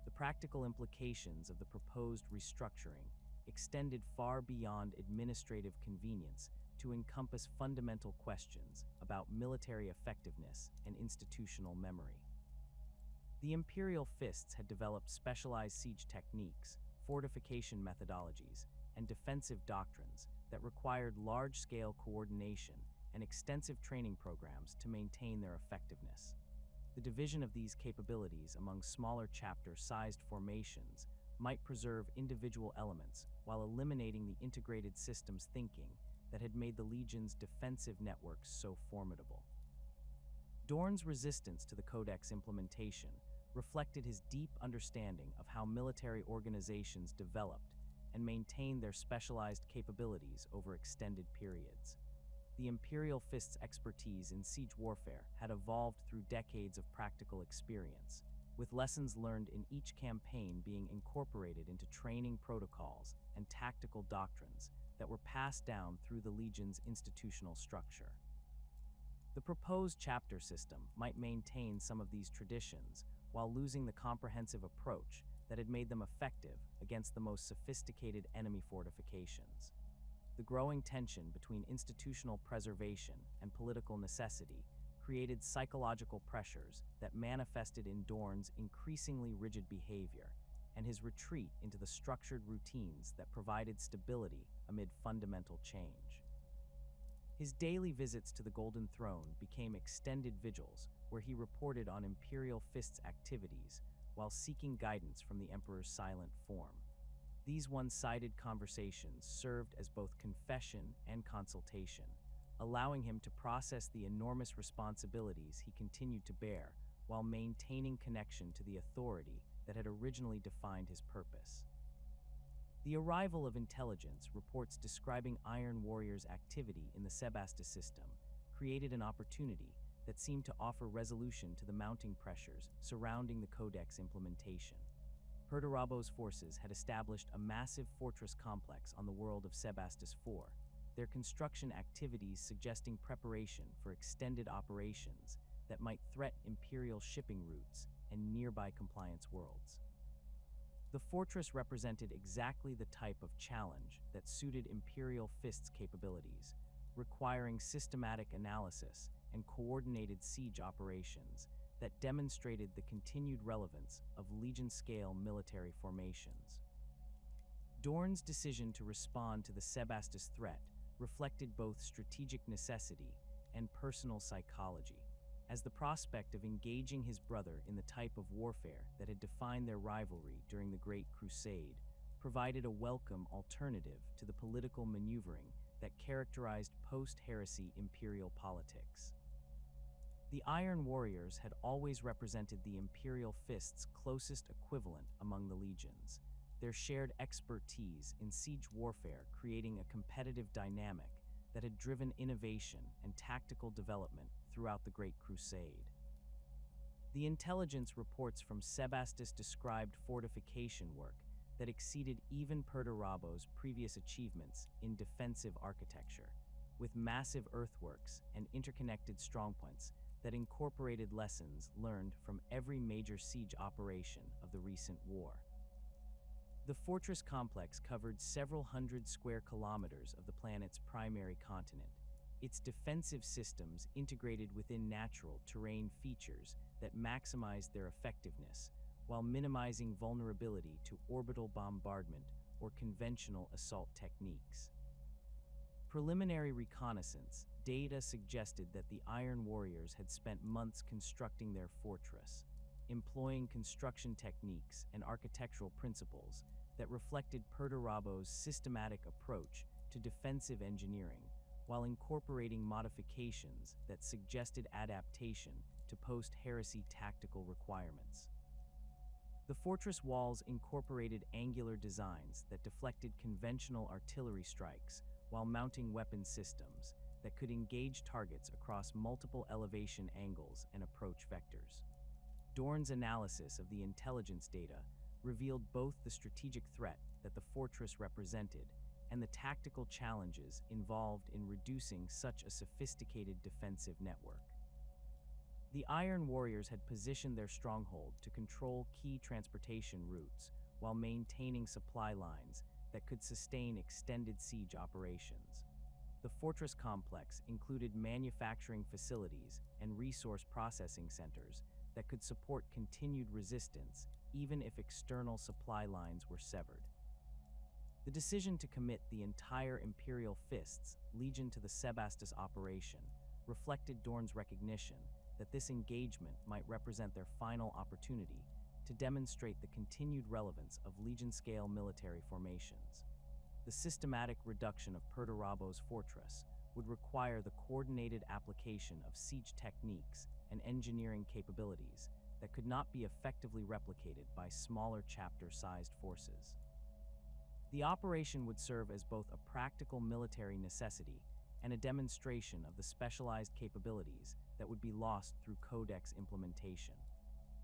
The practical implications of the proposed restructuring extended far beyond administrative convenience to encompass fundamental questions about military effectiveness and institutional memory. The Imperial Fists had developed specialized siege techniques, fortification methodologies, and defensive doctrines that required large-scale coordination and extensive training programs to maintain their effectiveness. The division of these capabilities among smaller chapter-sized formations might preserve individual elements while eliminating the integrated systems thinking that had made the Legion's defensive networks so formidable. Dorn's resistance to the Codex implementation reflected his deep understanding of how military organizations developed and maintained their specialized capabilities over extended periods. The Imperial Fists' expertise in siege warfare had evolved through decades of practical experience, with lessons learned in each campaign being incorporated into training protocols and tactical doctrines that were passed down through the Legion's institutional structure. The proposed chapter system might maintain some of these traditions while losing the comprehensive approach that had made them effective against the most sophisticated enemy fortifications. The growing tension between institutional preservation and political necessity created psychological pressures that manifested in Dorn's increasingly rigid behavior and his retreat into the structured routines that provided stability amid fundamental change. His daily visits to the Golden Throne became extended vigils where he reported on Imperial Fists' activities while seeking guidance from the Emperor's silent form. These one-sided conversations served as both confession and consultation, allowing him to process the enormous responsibilities he continued to bear while maintaining connection to the authority that had originally defined his purpose. The arrival of intelligence reports describing Iron Warrior's activity in the Sebastus system created an opportunity that seemed to offer resolution to the mounting pressures surrounding the Codex implementation. Perturabo's forces had established a massive fortress complex on the world of Sebastus IV, their construction activities suggesting preparation for extended operations that might threaten Imperial shipping routes and nearby compliance worlds. The fortress represented exactly the type of challenge that suited Imperial Fists' capabilities, requiring systematic analysis and coordinated siege operations that demonstrated the continued relevance of legion-scale military formations. Dorn's decision to respond to the Sebastus threat reflected both strategic necessity and personal psychology, as the prospect of engaging his brother in the type of warfare that had defined their rivalry during the Great Crusade provided a welcome alternative to the political maneuvering that characterized post-heresy imperial politics. The Iron Warriors had always represented the Imperial Fists' closest equivalent among the legions, their shared expertise in siege warfare creating a competitive dynamic that had driven innovation and tactical development throughout the Great Crusade. The intelligence reports from Sebastus described fortification work that exceeded even Perdurabo's previous achievements in defensive architecture, with massive earthworks and interconnected strongpoints that incorporated lessons learned from every major siege operation of the recent war. The fortress complex covered several hundred square kilometers of the planet's primary continent, its defensive systems integrated within natural terrain features that maximized their effectiveness, while minimizing vulnerability to orbital bombardment or conventional assault techniques. Preliminary reconnaissance data suggested that the Iron Warriors had spent months constructing their fortress, employing construction techniques and architectural principles that reflected Perdurabo's systematic approach to defensive engineering, while incorporating modifications that suggested adaptation to post-heresy tactical requirements. The fortress walls incorporated angular designs that deflected conventional artillery strikes while mounting weapon systems that could engage targets across multiple elevation angles and approach vectors. Dorn's analysis of the intelligence data revealed both the strategic threat that the fortress represented and the tactical challenges involved in reducing such a sophisticated defensive network. The Iron Warriors had positioned their stronghold to control key transportation routes while maintaining supply lines that could sustain extended siege operations. The fortress complex included manufacturing facilities and resource processing centers that could support continued resistance even if external supply lines were severed. The decision to commit the entire Imperial Fists Legion to the Sebastus operation reflected Dorn's recognition that this engagement might represent their final opportunity to demonstrate the continued relevance of Legion-scale military formations. The systematic reduction of Perdurabo's fortress would require the coordinated application of siege techniques and engineering capabilities that could not be effectively replicated by smaller chapter-sized forces. The operation would serve as both a practical military necessity and a demonstration of the specialized capabilities that would be lost through Codex implementation.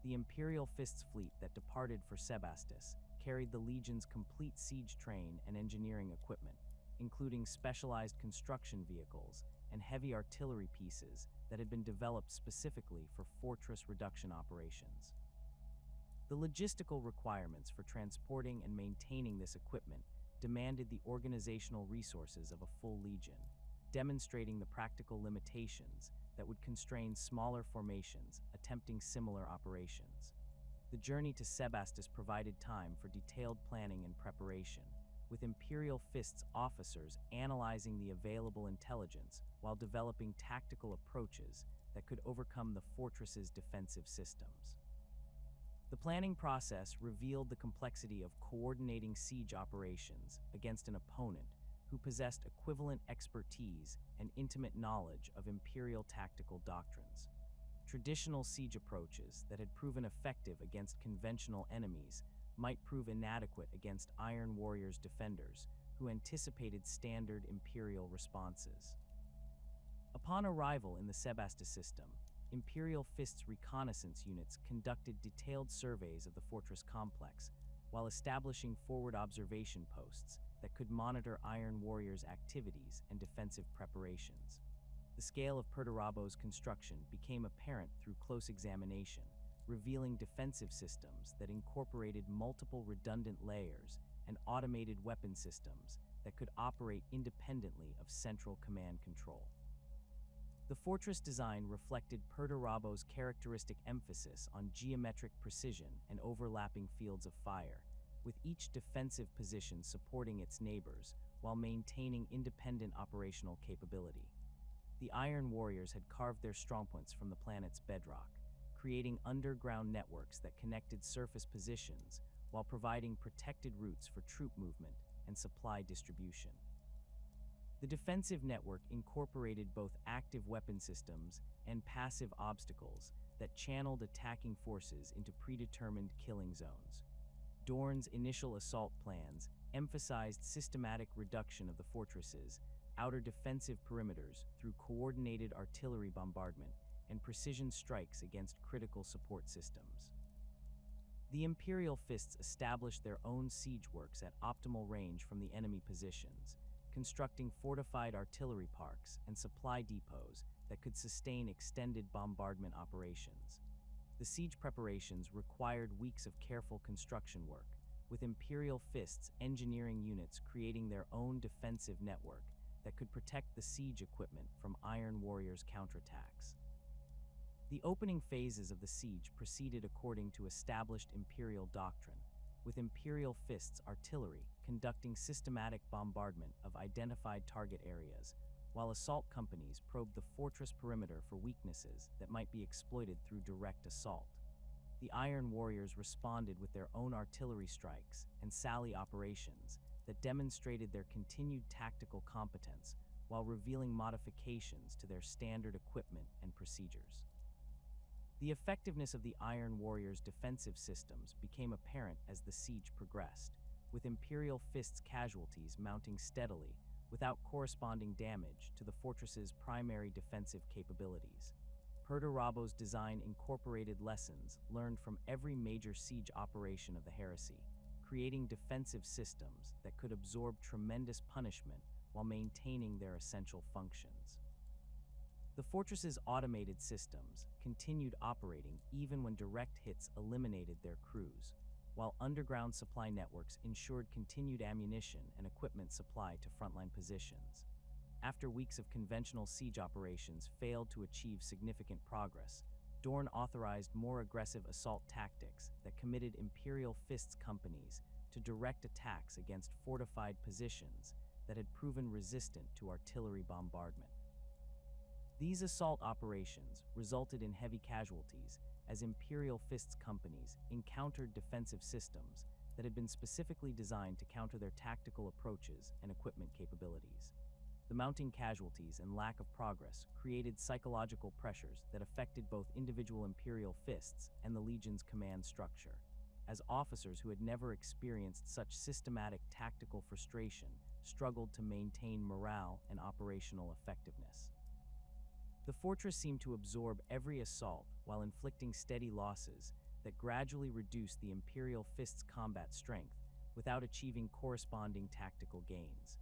The Imperial Fists fleet that departed for Sebastus carried the Legion's complete siege train and engineering equipment, including specialized construction vehicles and heavy artillery pieces that had been developed specifically for fortress reduction operations. The logistical requirements for transporting and maintaining this equipment demanded the organizational resources of a full legion, demonstrating the practical limitations that would constrain smaller formations attempting similar operations. The journey to Sebastus provided time for detailed planning and preparation, with Imperial Fists officers analyzing the available intelligence while developing tactical approaches that could overcome the fortress's defensive systems. The planning process revealed the complexity of coordinating siege operations against an opponent who possessed equivalent expertise and intimate knowledge of Imperial tactical doctrines. Traditional siege approaches that had proven effective against conventional enemies might prove inadequate against Iron Warriors defenders who anticipated standard Imperial responses. Upon arrival in the Sebastus system, Imperial Fists reconnaissance units conducted detailed surveys of the fortress complex while establishing forward observation posts that could monitor Iron Warriors' activities and defensive preparations. The scale of Perdurabo's construction became apparent through close examination, revealing defensive systems that incorporated multiple redundant layers and automated weapon systems that could operate independently of central command control. The fortress design reflected Perdurabo's characteristic emphasis on geometric precision and overlapping fields of fire, with each defensive position supporting its neighbors while maintaining independent operational capability. The Iron Warriors had carved their strongpoints from the planet's bedrock, creating underground networks that connected surface positions while providing protected routes for troop movement and supply distribution. The defensive network incorporated both active weapon systems and passive obstacles that channeled attacking forces into predetermined killing zones. Dorn's initial assault plans emphasized systematic reduction of the fortress's outer defensive perimeters through coordinated artillery bombardment and precision strikes against critical support systems. The Imperial Fists established their own siege works at optimal range from the enemy positions, constructing fortified artillery parks and supply depots that could sustain extended bombardment operations. The siege preparations required weeks of careful construction work, with Imperial Fists engineering units creating their own defensive network that could protect the siege equipment from Iron Warriors' counterattacks. The opening phases of the siege proceeded according to established Imperial doctrine, with Imperial Fists artillery conducting systematic bombardment of identified target areas, while assault companies probed the fortress perimeter for weaknesses that might be exploited through direct assault. The Iron Warriors responded with their own artillery strikes and sally operations that demonstrated their continued tactical competence while revealing modifications to their standard equipment and procedures. The effectiveness of the Iron Warriors' defensive systems became apparent as the siege progressed, with Imperial Fists casualties mounting steadily without corresponding damage to the fortress's primary defensive capabilities. Perdurabo's design incorporated lessons learned from every major siege operation of the heresy, creating defensive systems that could absorb tremendous punishment while maintaining their essential functions. The fortress's automated systems continued operating even when direct hits eliminated their crews, while underground supply networks ensured continued ammunition and equipment supply to frontline positions. After weeks of conventional siege operations failed to achieve significant progress, Dorn authorized more aggressive assault tactics that committed Imperial Fists companies to direct attacks against fortified positions that had proven resistant to artillery bombardment. These assault operations resulted in heavy casualties as Imperial Fists companies encountered defensive systems that had been specifically designed to counter their tactical approaches and equipment capabilities. The mounting casualties and lack of progress created psychological pressures that affected both individual Imperial Fists and the Legion's command structure, as officers who had never experienced such systematic tactical frustration struggled to maintain morale and operational effectiveness. The fortress seemed to absorb every assault while inflicting steady losses that gradually reduced the Imperial Fists' combat strength without achieving corresponding tactical gains.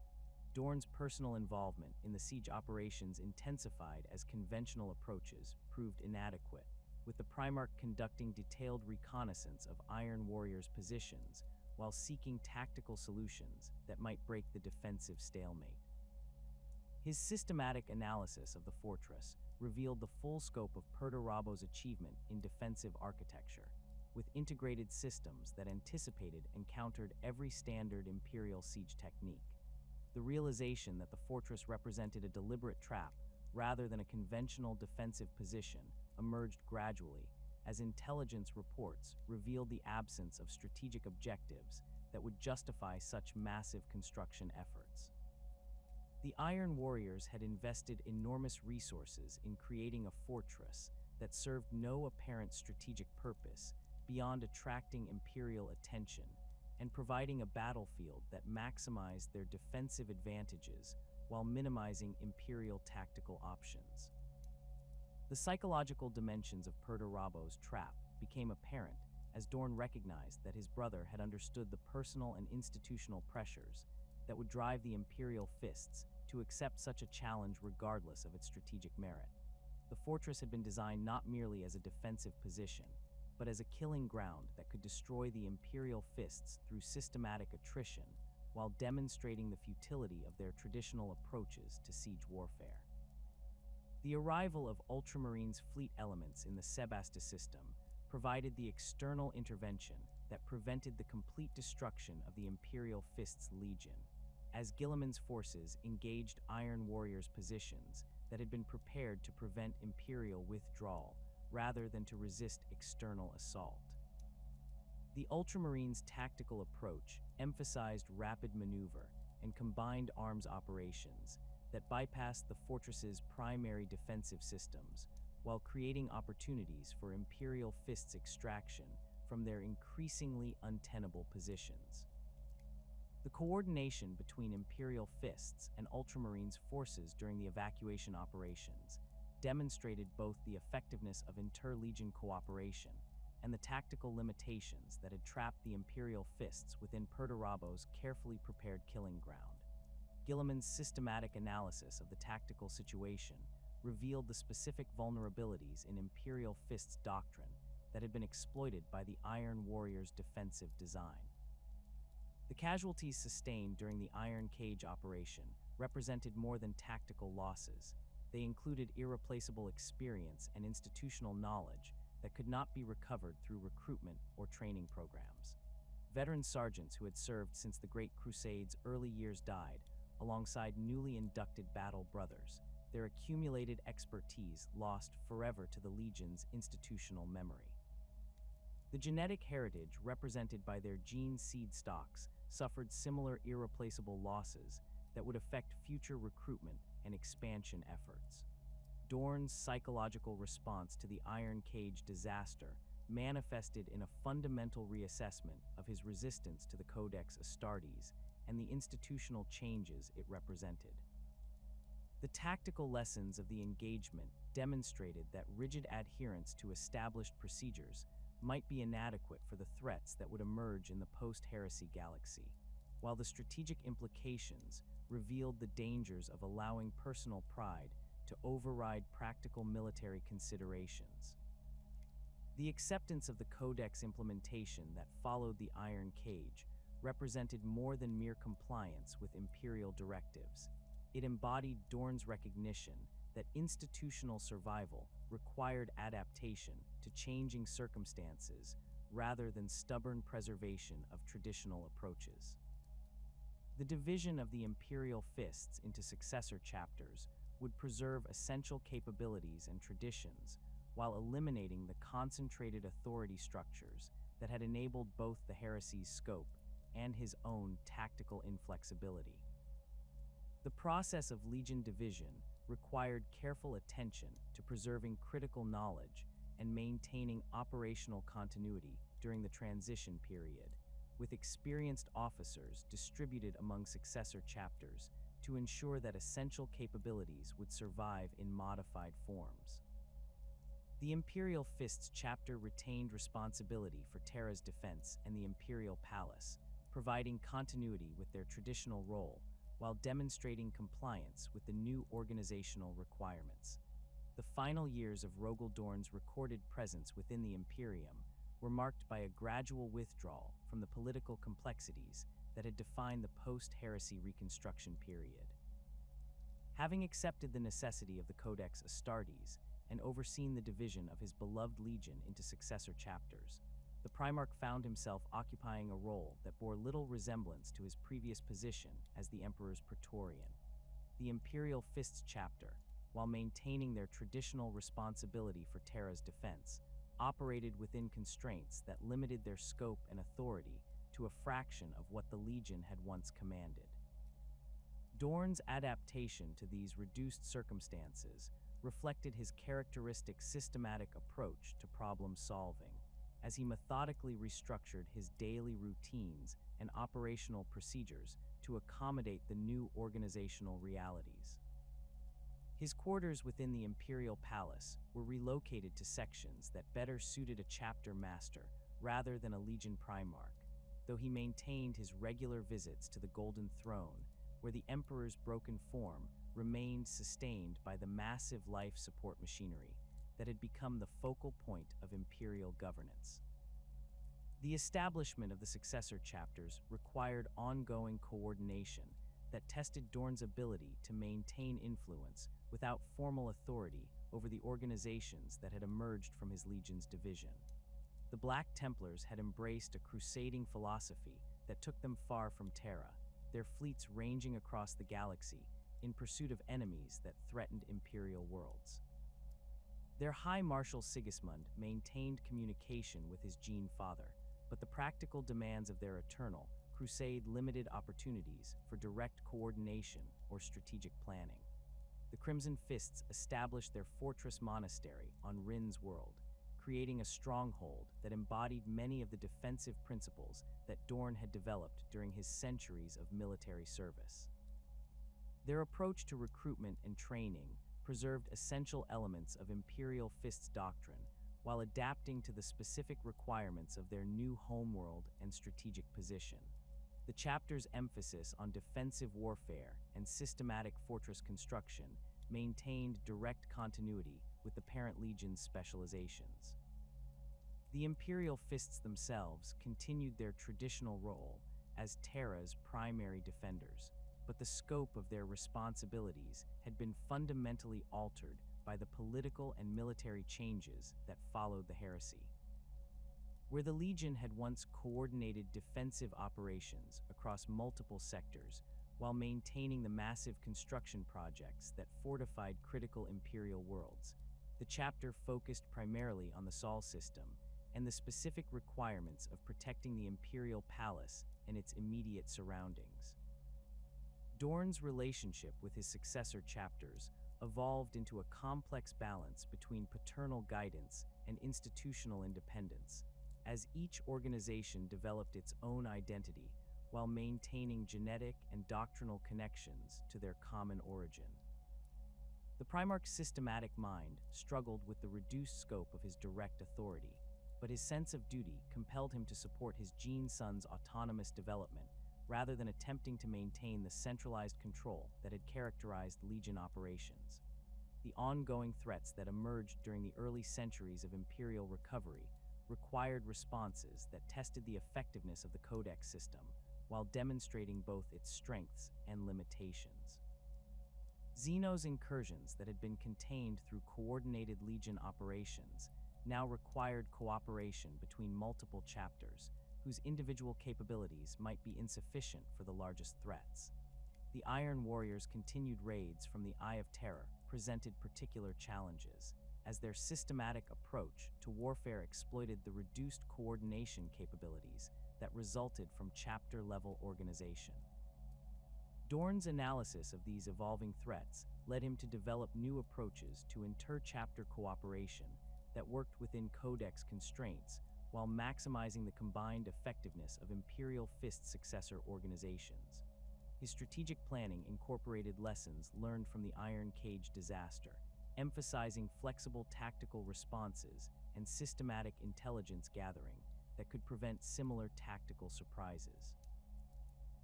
Dorn's personal involvement in the siege operations intensified as conventional approaches proved inadequate, with the Primarch conducting detailed reconnaissance of Iron Warriors' positions while seeking tactical solutions that might break the defensive stalemate. His systematic analysis of the fortress revealed the full scope of Perdurabo's achievement in defensive architecture, with integrated systems that anticipated and countered every standard Imperial siege technique. The realization that the fortress represented a deliberate trap rather than a conventional defensive position emerged gradually, as intelligence reports revealed the absence of strategic objectives that would justify such massive construction efforts. The Iron Warriors had invested enormous resources in creating a fortress that served no apparent strategic purpose beyond attracting Imperial attention and providing a battlefield that maximized their defensive advantages while minimizing Imperial tactical options. The psychological dimensions of Perdurabo's trap became apparent as Dorn recognized that his brother had understood the personal and institutional pressures that would drive the Imperial Fists to accept such a challenge regardless of its strategic merit. The fortress had been designed not merely as a defensive position, but as a killing ground that could destroy the Imperial Fists through systematic attrition while demonstrating the futility of their traditional approaches to siege warfare. The arrival of Ultramarines' fleet elements in the Sebastus system provided the external intervention that prevented the complete destruction of the Imperial Fists Legion, as Guilliman's forces engaged Iron Warriors' positions that had been prepared to prevent Imperial withdrawal rather than to resist external assault. The Ultramarines' tactical approach emphasized rapid maneuver and combined arms operations that bypassed the fortress's primary defensive systems while creating opportunities for Imperial Fists extraction from their increasingly untenable positions. The coordination between Imperial Fists and Ultramarines' forces during the evacuation operations demonstrated both the effectiveness of inter-legion cooperation and the tactical limitations that had trapped the Imperial Fists within Perturabo's carefully prepared killing ground. Guilliman's systematic analysis of the tactical situation revealed the specific vulnerabilities in Imperial Fists' doctrine that had been exploited by the Iron Warriors' defensive design. The casualties sustained during the Iron Cage operation represented more than tactical losses. They included irreplaceable experience and institutional knowledge that could not be recovered through recruitment or training programs. Veteran sergeants who had served since the Great Crusade's early years died, alongside newly inducted battle brothers, their accumulated expertise lost forever to the Legion's institutional memory. The genetic heritage represented by their gene seed stocks suffered similar irreplaceable losses that would affect future recruitment and expansion efforts. Dorn's psychological response to the Iron Cage disaster manifested in a fundamental reassessment of his resistance to the Codex Astartes and the institutional changes it represented. The tactical lessons of the engagement demonstrated that rigid adherence to established procedures might be inadequate for the threats that would emerge in the post-heresy galaxy, while the strategic implications revealed the dangers of allowing personal pride to override practical military considerations. The acceptance of the Codex implementation that followed the Iron Cage represented more than mere compliance with Imperial directives. It embodied Dorn's recognition that institutional survival required adaptation to changing circumstances rather than stubborn preservation of traditional approaches. The division of the Imperial Fists into successor chapters would preserve essential capabilities and traditions while eliminating the concentrated authority structures that had enabled both the heresy's scope and his own tactical inflexibility. The process of Legion division required careful attention to preserving critical knowledge and maintaining operational continuity during the transition period, with experienced officers distributed among successor chapters to ensure that essential capabilities would survive in modified forms. The Imperial Fists chapter retained responsibility for Terra's defense and the Imperial Palace, providing continuity with their traditional role while demonstrating compliance with the new organizational requirements. The final years of Rogal Dorn's recorded presence within the Imperium were marked by a gradual withdrawal from the political complexities that had defined the post-heresy reconstruction period. Having accepted the necessity of the Codex Astartes and overseen the division of his beloved legion into successor chapters, the Primarch found himself occupying a role that bore little resemblance to his previous position as the Emperor's Praetorian. The Imperial Fists chapter, while maintaining their traditional responsibility for Terra's defense, operated within constraints that limited their scope and authority to a fraction of what the Legion had once commanded. Dorn's adaptation to these reduced circumstances reflected his characteristic systematic approach to problem solving, as he methodically restructured his daily routines and operational procedures to accommodate the new organizational realities. His quarters within the Imperial Palace were relocated to sections that better suited a chapter master rather than a Legion Primarch, though he maintained his regular visits to the Golden Throne, where the Emperor's broken form remained sustained by the massive life support machinery that had become the focal point of Imperial governance. The establishment of the successor chapters required ongoing coordination that tested Dorn's ability to maintain influence without formal authority over the organizations that had emerged from his legion's division. The Black Templars had embraced a crusading philosophy that took them far from Terra, their fleets ranging across the galaxy in pursuit of enemies that threatened imperial worlds. Their High Marshal Sigismund maintained communication with his Gene Father, but the practical demands of their eternal crusade limited opportunities for direct coordination or strategic planning. The Crimson Fists established their fortress monastery on Rin's world, creating a stronghold that embodied many of the defensive principles that Dorn had developed during his centuries of military service. Their approach to recruitment and training preserved essential elements of Imperial Fists doctrine while adapting to the specific requirements of their new homeworld and strategic position. The chapter's emphasis on defensive warfare and systematic fortress construction maintained direct continuity with the parent legion's specializations. The Imperial Fists themselves continued their traditional role as Terra's primary defenders, but the scope of their responsibilities had been fundamentally altered by the political and military changes that followed the heresy. Where the Legion had once coordinated defensive operations across multiple sectors while maintaining the massive construction projects that fortified critical Imperial worlds, the chapter focused primarily on the Sol system and the specific requirements of protecting the Imperial Palace and its immediate surroundings. Dorn's relationship with his successor chapters evolved into a complex balance between paternal guidance and institutional independence, as each organization developed its own identity while maintaining genetic and doctrinal connections to their common origin. The Primarch's systematic mind struggled with the reduced scope of his direct authority, but his sense of duty compelled him to support his Gene Son's autonomous development rather than attempting to maintain the centralized control that had characterized Legion operations. The ongoing threats that emerged during the early centuries of Imperial recovery required responses that tested the effectiveness of the Codex system while demonstrating both its strengths and limitations. Xeno's incursions that had been contained through coordinated Legion operations now required cooperation between multiple chapters, whose individual capabilities might be insufficient for the largest threats. The Iron Warriors' continued raids from the Eye of Terror presented particular challenges, as their systematic approach to warfare exploited the reduced coordination capabilities that resulted from chapter-level organization. Dorn's analysis of these evolving threats led him to develop new approaches to inter-chapter cooperation that worked within Codex constraints while maximizing the combined effectiveness of Imperial Fist successor organizations. His strategic planning incorporated lessons learned from the Iron Cage disaster, emphasizing flexible tactical responses and systematic intelligence gathering that could prevent similar tactical surprises.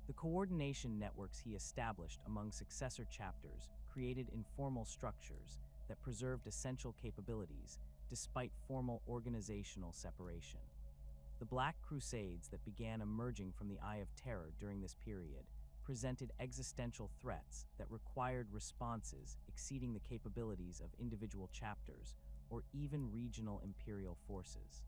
The coordination networks he established among successor chapters created informal structures that preserved essential capabilities despite formal organizational separation. The Black Crusades that began emerging from the Eye of Terror during this period presented existential threats that required responses exceeding the capabilities of individual chapters or even regional Imperial forces.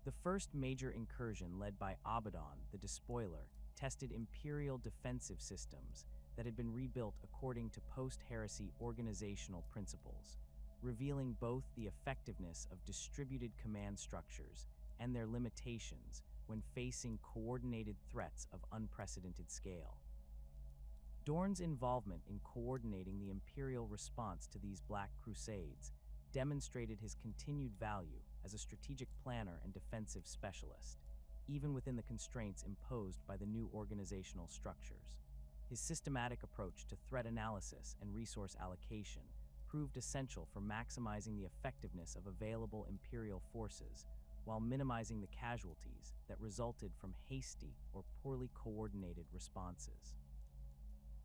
The first major incursion led by Abaddon, the Despoiler, tested Imperial defensive systems that had been rebuilt according to post-heresy organizational principles, revealing both the effectiveness of distributed command structures and their limitations when facing coordinated threats of unprecedented scale. Dorn's involvement in coordinating the Imperial response to these Black Crusades demonstrated his continued value as a strategic planner and defensive specialist, even within the constraints imposed by the new organizational structures. His systematic approach to threat analysis and resource allocation proved essential for maximizing the effectiveness of available Imperial forces while minimizing the casualties that resulted from hasty or poorly coordinated responses.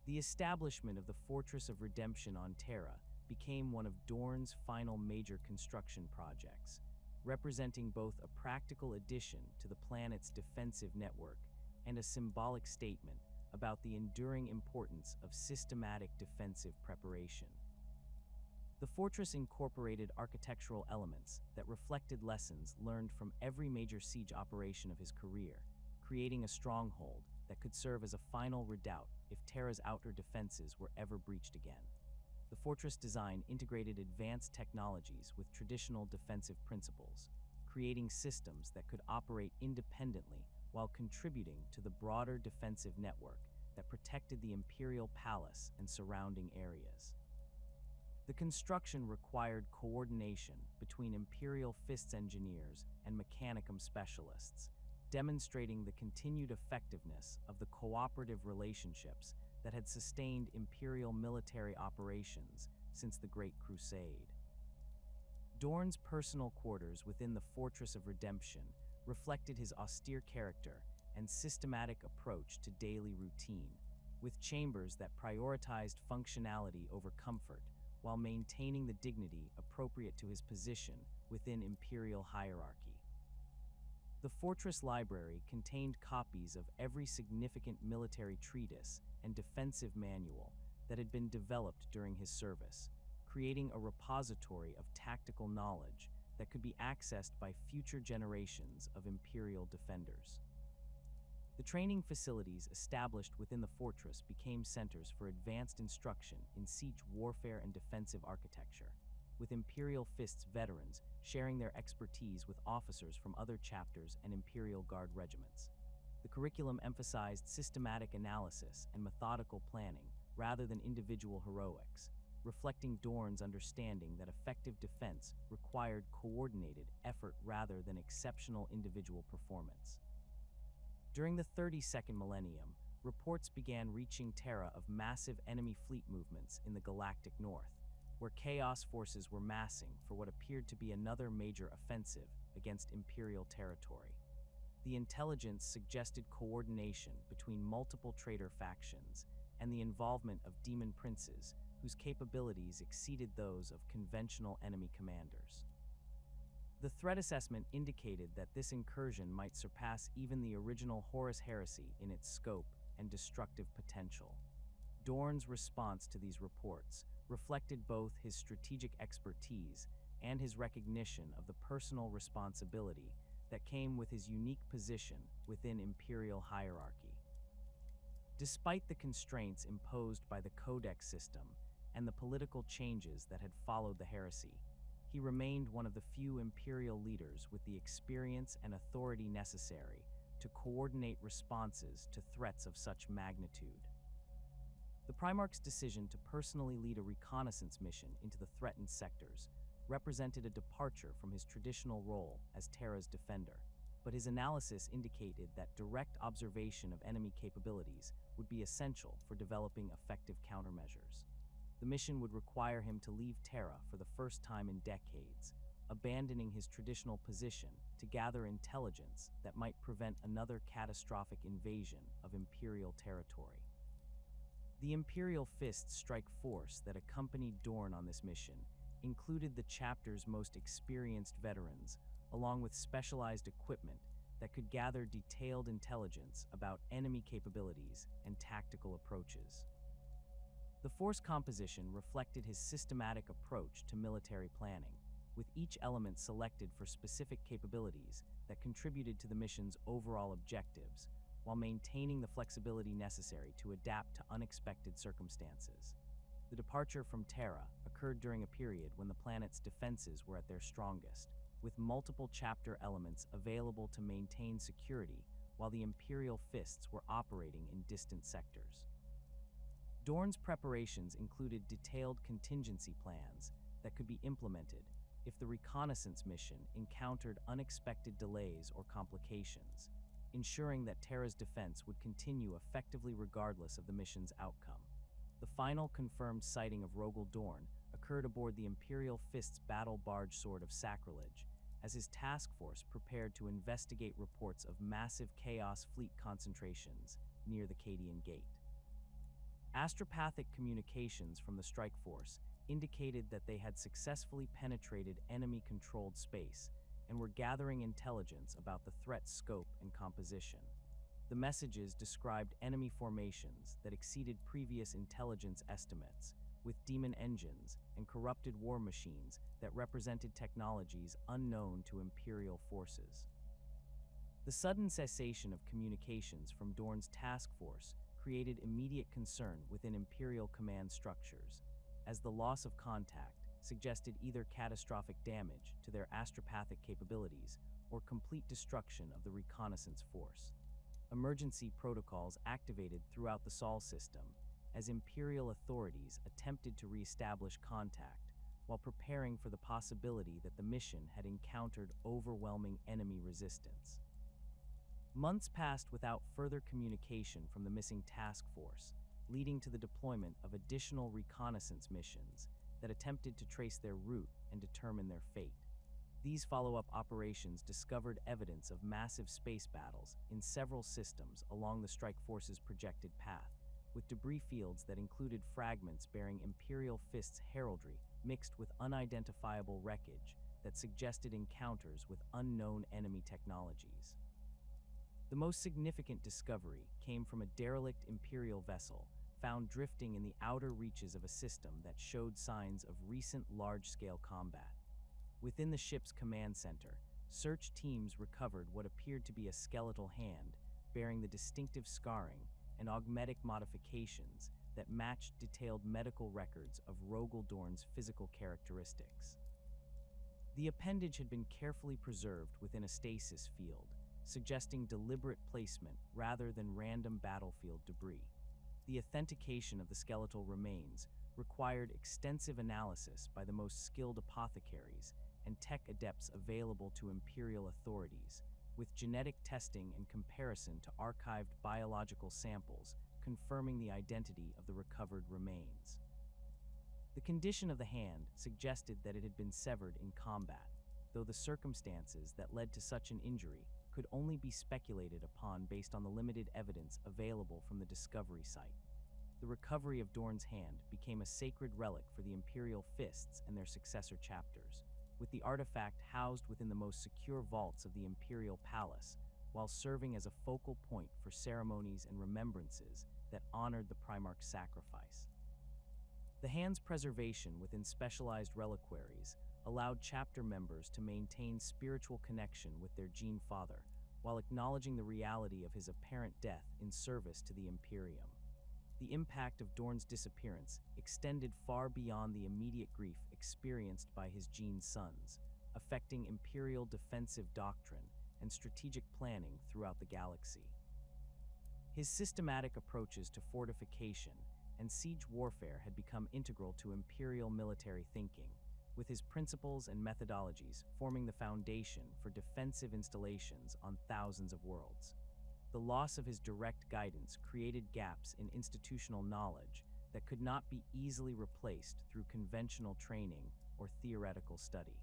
The establishment of the Fortress of Redemption on Terra became one of Dorn's final major construction projects, representing both a practical addition to the planet's defensive network and a symbolic statement about the enduring importance of systematic defensive preparation. The fortress incorporated architectural elements that reflected lessons learned from every major siege operation of his career, creating a stronghold that could serve as a final redoubt if Terra's outer defenses were ever breached again. The fortress design integrated advanced technologies with traditional defensive principles, creating systems that could operate independently while contributing to the broader defensive network that protected the Imperial Palace and surrounding areas. The construction required coordination between Imperial Fists engineers and Mechanicum specialists, demonstrating the continued effectiveness of the cooperative relationships that had sustained Imperial military operations since the Great Crusade. Dorn's personal quarters within the Fortress of Redemption reflected his austere character and systematic approach to daily routine, with chambers that prioritized functionality over comfort while maintaining the dignity appropriate to his position within Imperial hierarchy. The fortress library contained copies of every significant military treatise and defensive manual that had been developed during his service, creating a repository of tactical knowledge that could be accessed by future generations of Imperial defenders. The training facilities established within the fortress became centers for advanced instruction in siege warfare and defensive architecture, with Imperial Fists veterans sharing their expertise with officers from other chapters and Imperial Guard regiments. The curriculum emphasized systematic analysis and methodical planning rather than individual heroics, reflecting Dorn's understanding that effective defense required coordinated effort rather than exceptional individual performance. During the 32nd millennium, reports began reaching Terra of massive enemy fleet movements in the galactic north, where Chaos forces were massing for what appeared to be another major offensive against Imperial territory. The intelligence suggested coordination between multiple traitor factions and the involvement of demon princes whose capabilities exceeded those of conventional enemy commanders. The threat assessment indicated that this incursion might surpass even the original Horus Heresy in its scope and destructive potential. Dorn's response to these reports reflected both his strategic expertise and his recognition of the personal responsibility that came with his unique position within Imperial hierarchy. Despite the constraints imposed by the Codex system and the political changes that had followed the heresy, he remained one of the few Imperial leaders with the experience and authority necessary to coordinate responses to threats of such magnitude. The Primarch's decision to personally lead a reconnaissance mission into the threatened sectors represented a departure from his traditional role as Terra's defender, but his analysis indicated that direct observation of enemy capabilities would be essential for developing effective countermeasures. The mission would require him to leave Terra for the first time in decades, abandoning his traditional position to gather intelligence that might prevent another catastrophic invasion of Imperial territory. The Imperial Fists strike force that accompanied Dorn on this mission included the chapter's most experienced veterans, along with specialized equipment that could gather detailed intelligence about enemy capabilities and tactical approaches. The force composition reflected his systematic approach to military planning, with each element selected for specific capabilities that contributed to the mission's overall objectives, while maintaining the flexibility necessary to adapt to unexpected circumstances. The departure from Terra occurred during a period when the planet's defenses were at their strongest, with multiple chapter elements available to maintain security while the Imperial Fists were operating in distant sectors. Dorn's preparations included detailed contingency plans that could be implemented if the reconnaissance mission encountered unexpected delays or complications, ensuring that Terra's defense would continue effectively regardless of the mission's outcome. The final confirmed sighting of Rogal Dorn occurred aboard the Imperial Fists battle barge Sword of Sacrilege, as his task force prepared to investigate reports of massive Chaos fleet concentrations near the Cadian Gate. Astropathic communications from the strike force indicated that they had successfully penetrated enemy-controlled space and were gathering intelligence about the threat's scope and composition. The messages described enemy formations that exceeded previous intelligence estimates, with demon engines and corrupted war machines that represented technologies unknown to Imperial forces. The sudden cessation of communications from Dorn's task force created immediate concern within Imperial command structures, as the loss of contact suggested either catastrophic damage to their astropathic capabilities or complete destruction of the reconnaissance force. Emergency protocols activated throughout the Sol system as Imperial authorities attempted to re-establish contact while preparing for the possibility that the mission had encountered overwhelming enemy resistance. Months passed without further communication from the missing task force, leading to the deployment of additional reconnaissance missions that attempted to trace their route and determine their fate. These follow-up operations discovered evidence of massive space battles in several systems along the strike force's projected path, with debris fields that included fragments bearing Imperial Fists heraldry mixed with unidentifiable wreckage that suggested encounters with unknown enemy technologies. The most significant discovery came from a derelict Imperial vessel found drifting in the outer reaches of a system that showed signs of recent large-scale combat. Within the ship's command center, search teams recovered what appeared to be a skeletal hand, bearing the distinctive scarring and augmetic modifications that matched detailed medical records of Rogal Dorn's physical characteristics. The appendage had been carefully preserved within a stasis field, suggesting deliberate placement rather than random battlefield debris. The authentication of the skeletal remains required extensive analysis by the most skilled apothecaries and tech adepts available to Imperial authorities, with genetic testing and comparison to archived biological samples confirming the identity of the recovered remains. The condition of the hand suggested that it had been severed in combat, though the circumstances that led to such an injury could only be speculated upon based on the limited evidence available from the discovery site. The recovery of Dorn's hand became a sacred relic for the Imperial Fists and their successor chapters, with the artifact housed within the most secure vaults of the Imperial Palace, while serving as a focal point for ceremonies and remembrances that honored the Primarch's sacrifice. The hand's preservation within specialized reliquaries allowed chapter members to maintain spiritual connection with their Gene Father, while acknowledging the reality of his apparent death in service to the Imperium. The impact of Dorn's disappearance extended far beyond the immediate grief experienced by his Gene sons, affecting Imperial defensive doctrine and strategic planning throughout the galaxy. His systematic approaches to fortification and siege warfare had become integral to Imperial military thinking, with his principles and methodologies forming the foundation for defensive installations on thousands of worlds. The loss of his direct guidance created gaps in institutional knowledge that could not be easily replaced through conventional training or theoretical study.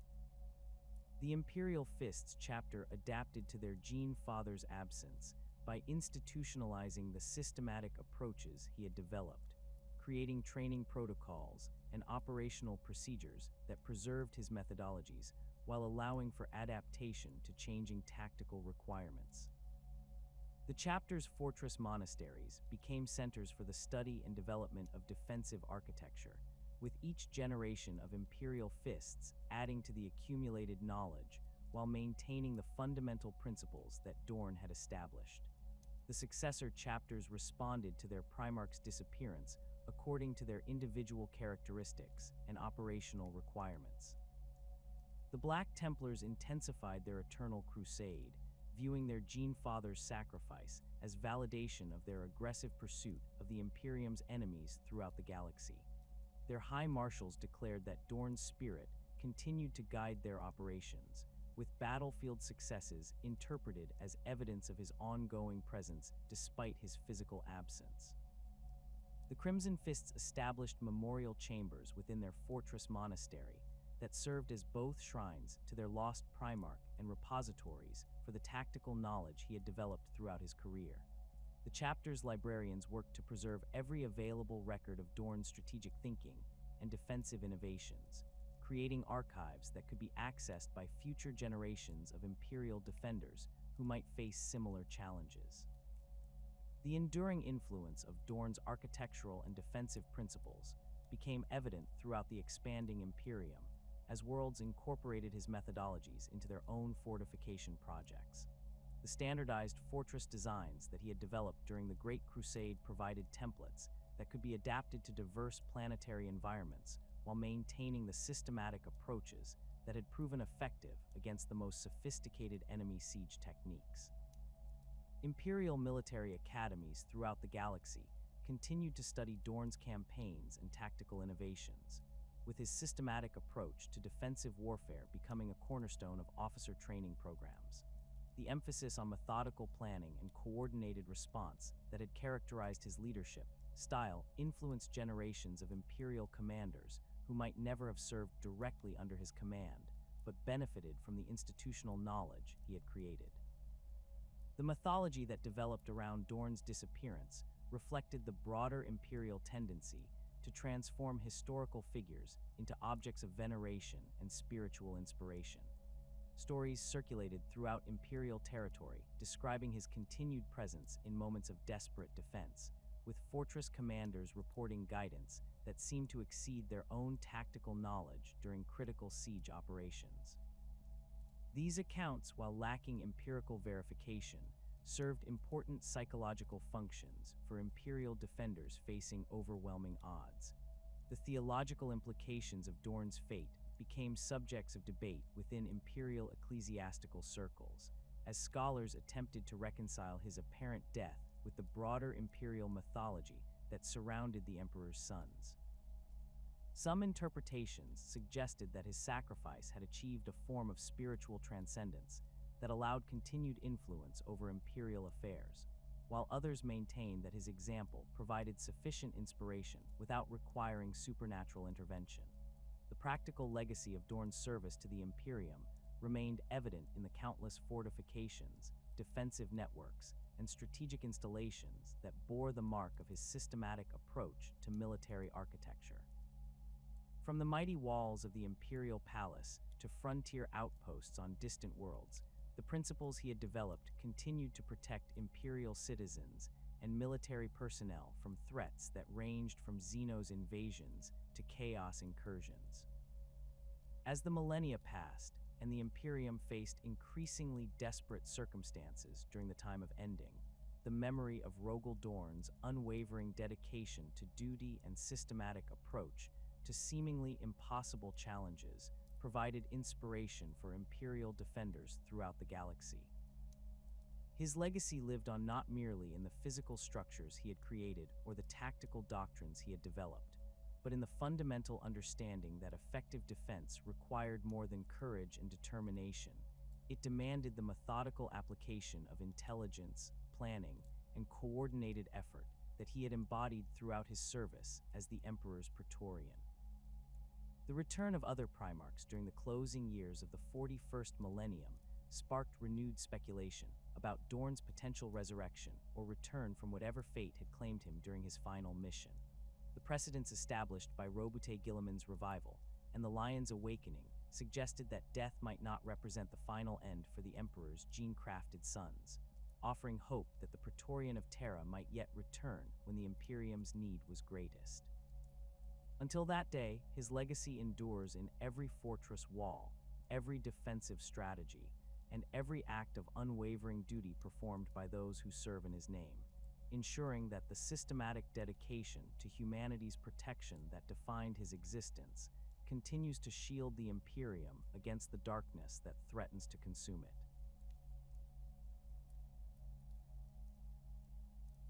The Imperial Fists chapter adapted to their Gene Father's absence by institutionalizing the systematic approaches he had developed, creating training protocols and operational procedures that preserved his methodologies while allowing for adaptation to changing tactical requirements. The chapter's fortress monasteries became centers for the study and development of defensive architecture, with each generation of Imperial Fists adding to the accumulated knowledge while maintaining the fundamental principles that Dorn had established. The successor chapters responded to their Primarch's disappearance according to their individual characteristics and operational requirements. The Black Templars intensified their eternal crusade, viewing their Gene Father's sacrifice as validation of their aggressive pursuit of the Imperium's enemies throughout the galaxy. Their High Marshals declared that Dorn's spirit continued to guide their operations, with battlefield successes interpreted as evidence of his ongoing presence despite his physical absence. The Crimson Fists established memorial chambers within their fortress monastery that served as both shrines to their lost Primarch and repositories for the tactical knowledge he had developed throughout his career. The chapter's librarians worked to preserve every available record of Dorn's strategic thinking and defensive innovations, creating archives that could be accessed by future generations of Imperial defenders who might face similar challenges. The enduring influence of Dorn's architectural and defensive principles became evident throughout the expanding Imperium, as worlds incorporated his methodologies into their own fortification projects. The standardized fortress designs that he had developed during the Great Crusade provided templates that could be adapted to diverse planetary environments while maintaining the systematic approaches that had proven effective against the most sophisticated enemy siege techniques. Imperial military academies throughout the galaxy continued to study Dorn's campaigns and tactical innovations, with his systematic approach to defensive warfare becoming a cornerstone of officer training programs. The emphasis on methodical planning and coordinated response that had characterized his leadership style influenced generations of Imperial commanders who might never have served directly under his command, but benefited from the institutional knowledge he had created. The mythology that developed around Dorn's disappearance reflected the broader Imperial tendency to transform historical figures into objects of veneration and spiritual inspiration. Stories circulated throughout Imperial territory describing his continued presence in moments of desperate defense, with fortress commanders reporting guidance that seemed to exceed their own tactical knowledge during critical siege operations. These accounts, while lacking empirical verification, served important psychological functions for Imperial defenders facing overwhelming odds. The theological implications of Dorn's fate became subjects of debate within Imperial ecclesiastical circles, as scholars attempted to reconcile his apparent death with the broader Imperial mythology that surrounded the Emperor's sons. Some interpretations suggested that his sacrifice had achieved a form of spiritual transcendence that allowed continued influence over Imperial affairs, while others maintained that his example provided sufficient inspiration without requiring supernatural intervention. The practical legacy of Dorn's service to the Imperium remained evident in the countless fortifications, defensive networks, and strategic installations that bore the mark of his systematic approach to military architecture. From the mighty walls of the Imperial Palace to frontier outposts on distant worlds, the principles he had developed continued to protect Imperial citizens and military personnel from threats that ranged from Xeno's invasions to chaos incursions. As the millennia passed and the Imperium faced increasingly desperate circumstances during the time of ending, the memory of Rogal Dorn's unwavering dedication to duty and systematic approach to seemingly impossible challenges provided inspiration for Imperial defenders throughout the galaxy. His legacy lived on not merely in the physical structures he had created or the tactical doctrines he had developed, but in the fundamental understanding that effective defense required more than courage and determination. It demanded the methodical application of intelligence, planning, and coordinated effort that he had embodied throughout his service as the Emperor's Praetorian. The return of other Primarchs during the closing years of the 41st millennium sparked renewed speculation about Dorn's potential resurrection or return from whatever fate had claimed him during his final mission. The precedents established by Robute Guilliman's revival and the Lion's awakening suggested that death might not represent the final end for the Emperor's gene-crafted sons, offering hope that the Praetorian of Terra might yet return when the Imperium's need was greatest. Until that day, his legacy endures in every fortress wall, every defensive strategy, and every act of unwavering duty performed by those who serve in his name, ensuring that the systematic dedication to humanity's protection that defined his existence continues to shield the Imperium against the darkness that threatens to consume it.